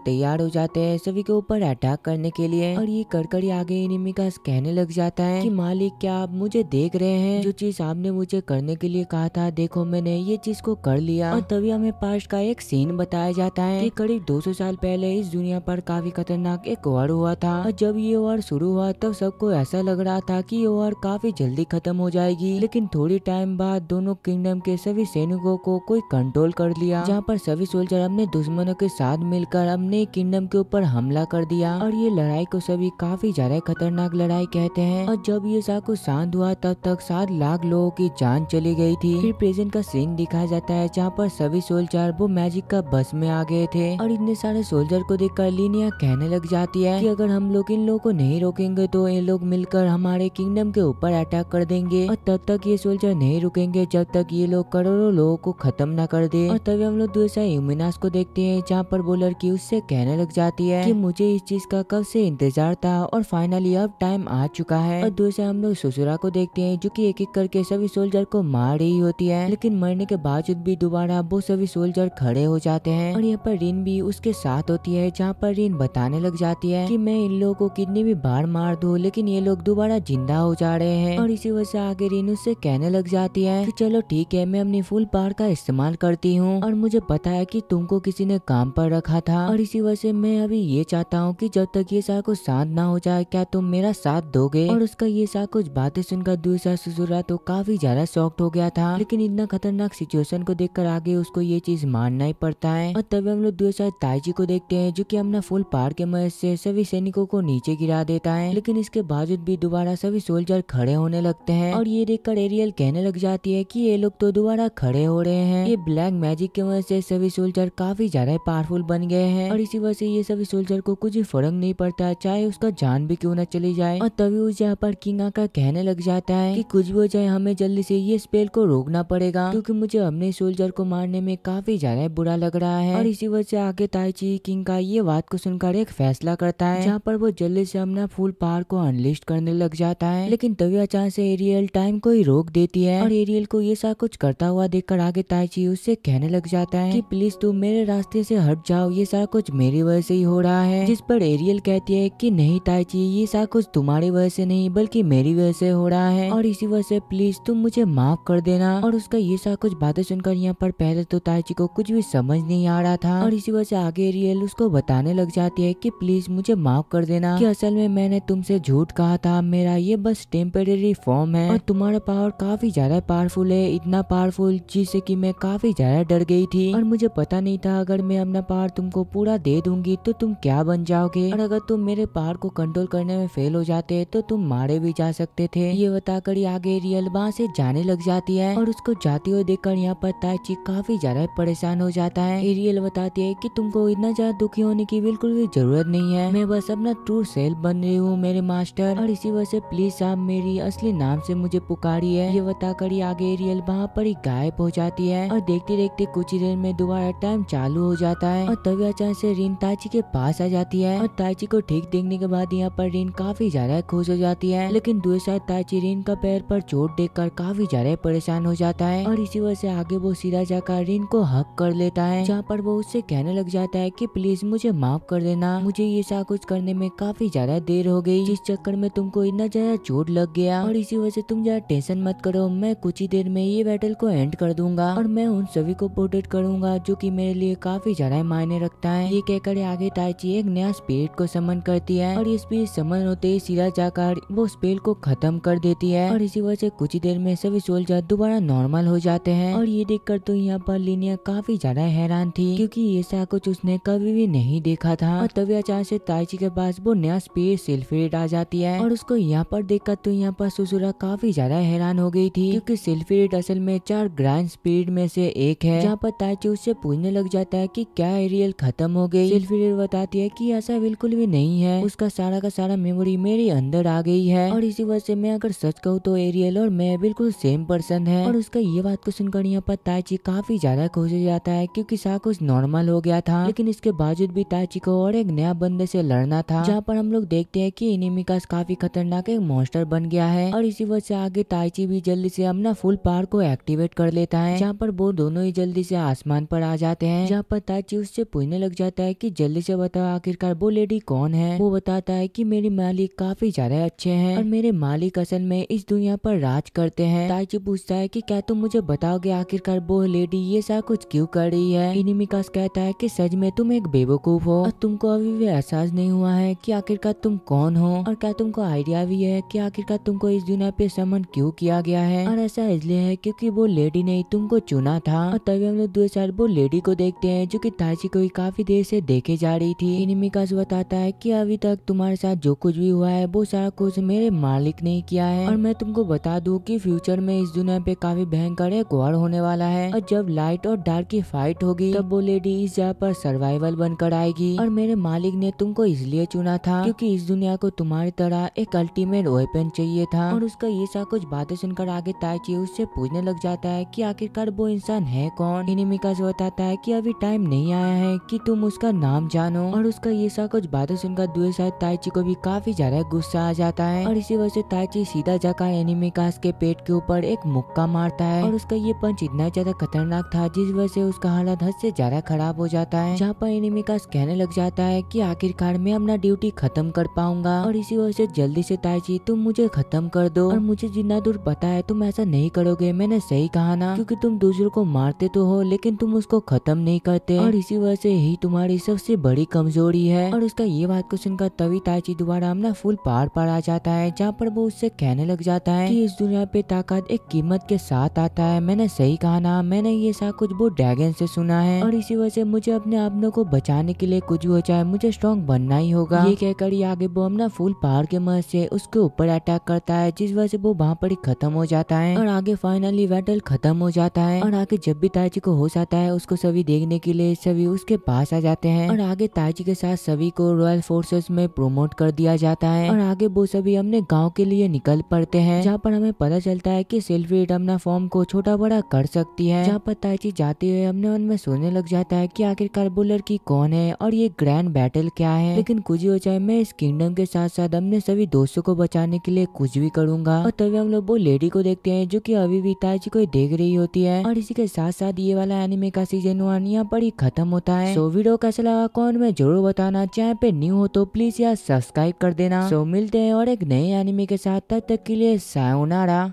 तैयार हो जाते हैं सभी के ऊपर अटैक करने के लिए। और ये कर आगे एनिमिकास कहने लग जाता है कि मालिक क्या आप मुझे देख रहे हैं, जो चीज आपने मुझे करने के लिए कहा था देखो मैंने ये चीज को कर लिया। और तभी हमें पास्ट का एक सीन बताया जाता है कि करीब 200 साल पहले इस दुनिया पर काफी खतरनाक एक वॉर हुआ था। और जब ये वॉर शुरू हुआ तब सबको ऐसा लग रहा था कि ये वॉर काफी जल्दी खत्म हो जाएगी, लेकिन थोड़ी टाइम बाद दोनों किंगडम के सभी सैनिकों को कोई कंट्रोल कर लिया, जहाँ पर सभी सोल्जर अपने दुश्मनों के साथ मिलकर अपने किंगडम के ऊपर हमला कर दिया। और ये लड़ाई को सभी काफी ज्यादा खतरनाक लड़ाई कहते हैं। और जब ये सब कुछ शांत हुआ तब तक 7 लाख लोगों की जान चली गई थी। फिर प्रेजेंट का सीन दिखाया जाता है जहाँ पर सभी सोल्जर वो मैजिक का बस में आ गए थे। और इतने सारे सोल्जर को देखकर लिनिया कहने लग जाती है कि अगर हम लोग इन लोगों को नहीं रोकेंगे तो ये लोग मिलकर हमारे किंगडम के ऊपर अटैक कर देंगे, और तब तक ये सोल्जर नहीं रुकेंगे जब तक ये लोग करोड़ों लोगों को खत्म न कर दे। और तभी हम लोग दूसरा यूमिनास को देखते हैं जहाँ पर वो लड़की उससे कहने लग जाती है कि मुझे इस चीज का कब से इंतजार था और फाइनली अब टाइम आ चुका है। और दूसरा हम लोग सुसुरा को देखते हैं जो कि एक एक करके सभी सोल्जर को मार रही होती है, लेकिन मरने के बावजूद भी दोबारा वो सभी सोल्जर खड़े हो जाते हैं। और यहाँ पर रिन भी उसके साथ होती है जहाँ पर रिन बताने लग जाती है कि मैं इन लोगों को कितनी भी बार मार दूं लेकिन ये लोग दोबारा जिंदा हो जा रहे हैं। और इसी वजह से आगे रिन उससे कहने लग जाती है कि चलो ठीक है मैं अपनी फुल पावर का इस्तेमाल करती हूँ, और मुझे पता है कि तुमको किसी ने काम पर रखा था, और इसी वजह से मैं अभी ये चाहता हूँ कि जब तक ये सारा कुछ शांत ना हो जाए क्या तुम मेरा साथ दोगे। और उसका ये सारा कुछ बातें सुनकर दूसरा सुसुरा तो काफी ज्यादा शॉक्ड हो गया था, लेकिन इतना खतरनाक सिचुएशन को देखकर आगे उसको ये चीज मानना ही पड़ता है। और तभी हम लोग दूसरा ताइजी को देखते हैं जो कि अपना फुल पावर के मदद से सभी सैनिकों को नीचे गिरा देता है, लेकिन इसके बावजूद भी दोबारा सभी सोल्जर खड़े होने लगते हैं। और ये देखकर एरियल कहने लग जाती है कि ये लोग तो दोबारा खड़े हो रहे हैं, ये ब्लैक मैजिक की वजह से सभी सोल्जर काफी ज्यादा पावरफुल बन गए हैं, और इसी वजह से ये सभी सोल्जर को कुछ फर्क नहीं पड़ता चाहे उसका जान भी क्यों न चली जाए। और तभी उस जगह पर किंग आकर कहने लग जाता है कि कुछ भी हो जाए हमें जल्दी से ये स्पेल को रोकना पड़ेगा, क्योंकि मुझे अपने सोल्जर को मारने में काफी ज्यादा बुरा लग रहा है। और इसी वजह से आगे ताइची किंग का ये बात को सुनकर एक फैसला करता है जहाँ पर वो जल्दी से अपना फुल पावर को अनलिस्ट करने लग जाता है, लेकिन तभी अचानक से एरियल टाइम को ही रोक देती है। और एरियल को ये सब कुछ करता हुआ देखकर आगे ताइची उससे कहने लग जाता है कि प्लीज तुम मेरे रास्ते से हट जाओ, ये सारा कुछ मेरी वजह से ही हो रहा है। जिस पर एरियल कहती है कि नहीं ताइची ये सारा कुछ तुम्हारी वजह से नहीं बल्कि मेरी वजह से हो रहा है, और इसी वजह से प्लीज तुम मुझे माफ कर देना। और उसका ये सारा कुछ बातें सुनकर यहाँ पर पहले तो ताइची को कुछ भी समझ नहीं आ रहा था, और इसी वजह से आगे एरियल उसको बताने लग जाती है कि प्लीज मुझे माफ कर देना कि असल में मैंने तुमसे झूठ कहा था, मेरा ये बस टेम्परेरी फॉर्म है और तुम्हारा पावर काफी ज्यादा पावरफुल है, इतना पावरफुल जिससे कि मैं काफी ज्यादा डर गई थी, और मुझे पता नहीं था अगर मैं अपना पावर तुमको पूरा दे दूंगी तो तुम क्या बन जाओगे, और अगर तुम मेरे पावर को कंट्रोल करने में फेल हो जाते तो तुम मारे भी जा सकते थे। ये बताकर आगे एरियल वहाँ से जाने लग जाती है, और उसको जाते हुए देखकर यहाँ पर ताइची काफी ज्यादा परेशान हो जाता है। एरियल बताती है कि तुमको इतना ज्यादा दुखी होने की बिल्कुल भी जरूरत नहीं है, मैं बस अपना ट्रू सेल्फ बन रही हूँ मेरे मास्टर, और इसी वजह से प्लीज आप मेरी असली नाम से मुझे पुकारिए। ये बताकर आगे एरियल वहाँ पर ही गायब हो जाती है, और देखते देखते कुछ ही देर में दोबारा टाइम चालू हो जाता है। और तभी अचानक से रिन ताइची के पास आ जाती है, और ताइची को ठीक देखने के बाद यहाँ पर रिन काफी ज्यादा खुश हो जाती है, लेकिन दूसरी साइड ताइची रिन का पैर पर चोट देखकर काफी ज्यादा परेशान हो जाता है, और इसी वजह से आगे वो सीधा जाकर रिन को हक कर लेता है, जहाँ पर वो उससे कहने लग जाता है कि प्लीज मुझे माफ कर देना, मुझे ये सब कुछ करने में काफी ज्यादा देर हो गई, जिस चक्कर में तुमको इतना ज्यादा चोट लग गया, और इसी वजह से तुम ज्यादा टेंशन मत करो, मैं कुछ ही देर में ये बैटल को एंड कर दूंगा, और मैं उन सभी को प्रोटेक्ट करूंगा जो कि मेरे लिए काफी ज्यादा मायने रखता है। ये कहकर आगे ताइची एक नया स्पिरिट को समन करती है, और ये स्पिरिट समन होते ही सीधा जाकर वो स्पेल को खत्म कर देती है, और इसी वजह से कुछ ही देर में सभी सोल्जर दोबारा नॉर्मल हो जाते हैं। और ये देखकर तो यहाँ पर लिनिया काफी ज्यादा हैरान थी, क्योंकि ये सब कुछ उसने कभी भी नहीं देखा था। और तभी अचानक से ताइची के पास वो नया स्पिरिट सिल्फिरेट आ जाती है, और उसको यहाँ पर देखकर तो यहाँ पर सुसुरा काफी ज्यादा हैरान हो गई थी, क्योंकि सिल्फिरेट असल में 4 ग्रैंड स्पिरिट में से एक है। जहाँ पर ताइची उससे पूछने लग जाता है कि क्या एरियल खत्म हो गई। सिल्फिरेट बताती है कि ऐसा बिल्कुल भी नहीं है, उसका सारा का सारा मेमोरी मेरे अंदर आ गई है, और इसी वजह से मैं अगर सच कहूँ तो एरियल और मैं बिल्कुल सेम पर्सन है। और उसका ये बात को सुनकर यहाँ पर ताइची काफी ज्यादा खुश हो जाता है, क्योंकि सब कुछ नॉर्मल हो गया था, लेकिन इसके बावजूद भी ताइची को और एक नया बंदे से लड़ना था, जहाँ पर हम लोग देखते हैं कि इनिमिकास काफी खतरनाक एक मॉन्स्टर बन गया है। और इसी वजह से आगे ताइची भी जल्दी से अपना फुल पावर को एक्टिवेट कर लेता है, जहाँ पर वो दोनों ही जल्दी से आसमान पर आ जाते हैं, जहाँ पर ताइची उससे पूछने लग जाता है कि जल्दी से बताओ आखिरकार वो लेडी कौन है। वो बताता है कि मेरे मालिक काफी ज्यादा अच्छे हैं और मेरे मालिक असल में इस दुनिया पर राज करते हैं। ताइची पूछता है कि क्या तुम मुझे बताओगे आखिरकार वो लेडी ये सारा कुछ क्यों कर रही है। इनिमिकास कहता है कि सच में तुम एक बेवकूफ हो और तुमको अभी भी एहसास नहीं हुआ है कि आखिरकार तुम कौन हो, और क्या तुमको आइडिया भी है कि आखिरकार तुमको इस दुनिया पे समन क्यों किया गया है। और ऐसा इसलिए है क्योंकि वो लेडी ने तुमको चुना था। और तभी हम लोग दूसरी साइड वो लेडी को देखते हैं जो कि ताइची को काफी देर से देखे जा रही थी। इनिमिकास बताता है कि अभी तक तुम्हारे साथ जो कुछ भी हुआ है वो सारा कुछ मेरे मालिक ने किया है, और मैं तुमको बता दूं कि फ्यूचर में इस दुनिया पे काफी भयंकर एक वॉर होने वाला है, और जब लाइट और डार्क की फाइट होगी तब वो लेडी इस जगह पर सर्वाइवल बनकर आएगी। और मेरे मालिक ने तुमको इसलिए चुना था क्योंकि इस दुनिया को तुम्हारी तरह एक अल्टीमेट वेपन चाहिए था। और उसका ये सब कुछ बातें सुनकर आगे ताइची उससे पूछने लग जाता है कि आखिरकार वो इंसान है कौन। इनिमिकास बताता है कि अभी टाइम नहीं आया है कि तुम उसका नाम जानो। और उसका ये सब कुछ बातें सुनकर दूसरी साइड ताइची को भी काफी ज्यादा गुस्सा आ जाता है, और इसी वजह से ताइची सीधा जाकर इनिमिकास के पेट के ऊपर एक मुक्का मारता है। और उसका ये पंच इतना ज्यादा खतरनाक था जिस वजह से उसका हालत हद से ज्यादा खराब हो जाता है, जहाँ पर इनिमिकास कहने लग जाता है कि आखिरकार मैं अपना ड्यूटी खत्म कर पाऊंगा। और इसी वजह से जल्दी से ताइची तुम मुझे खत्म कर दो। और मुझे जितना दूर पता है तुम ऐसा नहीं करोगे, मैंने सही कहा ना, क्योंकि तुम दूसरों को मारते तो हो लेकिन तुम उसको खत्म नहीं करते, और इसी वजह से यही तुम्हारी सबसे बड़ी कमजोरी है। और उसका ये बात को सुनकर तभी ताइची दोबारा अपना फुल पावर पर आ जाता है, जहाँ पर वो उससे कहने लग जाता है कि इस दुनिया पे ताकत एक कीमत के साथ आता है, मैंने सही कहा ना, मैंने ये सब कुछ वो ड्रैगन से सुना है, और इसी वजह से मुझे अपने आप को बचाने के लिए कुछ भी हो जाए मुझे स्ट्रॉन्ग बनना ही होगा। ये कहकर ही आगे वो अपना फुल पावर के मदद से उसके ऊपर अटैक करता है, जिस वजह से वो वहाँ पर ही खत्म हो जाता है। और आगे फाइनली बैटल खत्म हो जाता है, और आगे जब भी ताइची को होश आता है उसको सभी देखने के लिए सभी उसके पास आ जाते हैं, और आगे ताइची के साथ सभी को रॉयल फोर्सेस में प्रोमोट कर दिया जाता है। और आगे वो सभी अपने गाँव के लिए निकल पड़ते हैं, जहाँ पर हमें पता चलता है कि सिल्फ्रीड अपना फॉर्म को छोटा बड़ा कर सकती है, जहाँ पर ताइची जाते हुए अपने मन में सोचने लग जाता है कि आखिरकार वो लड़की कौन है और ये ग्रैंड बैटल क्या है। लेकिन कुछ ही हो जाए मैं इस किंगडम के साथ साथ अपने सभी दोस्तों को बचाने के लिए कुछ भी करूंगा। और तभी हम लोग वो लेडी को देखते हैं जो कि अभी भी ताइची को देख रही होती है। और इसी के साथ साथ ये वाला एनिमे का सीजन 1 यहाँ पर ही खत्म होता है। सो वीडियो कैसा लगा कौन में जरूर बताना, चैनल पे न्यू हो तो प्लीज यार सब्सक्राइब कर देना। सो मिलते हैं और एक नए एनिमे के साथ, तब तक के लिए सायोनारा।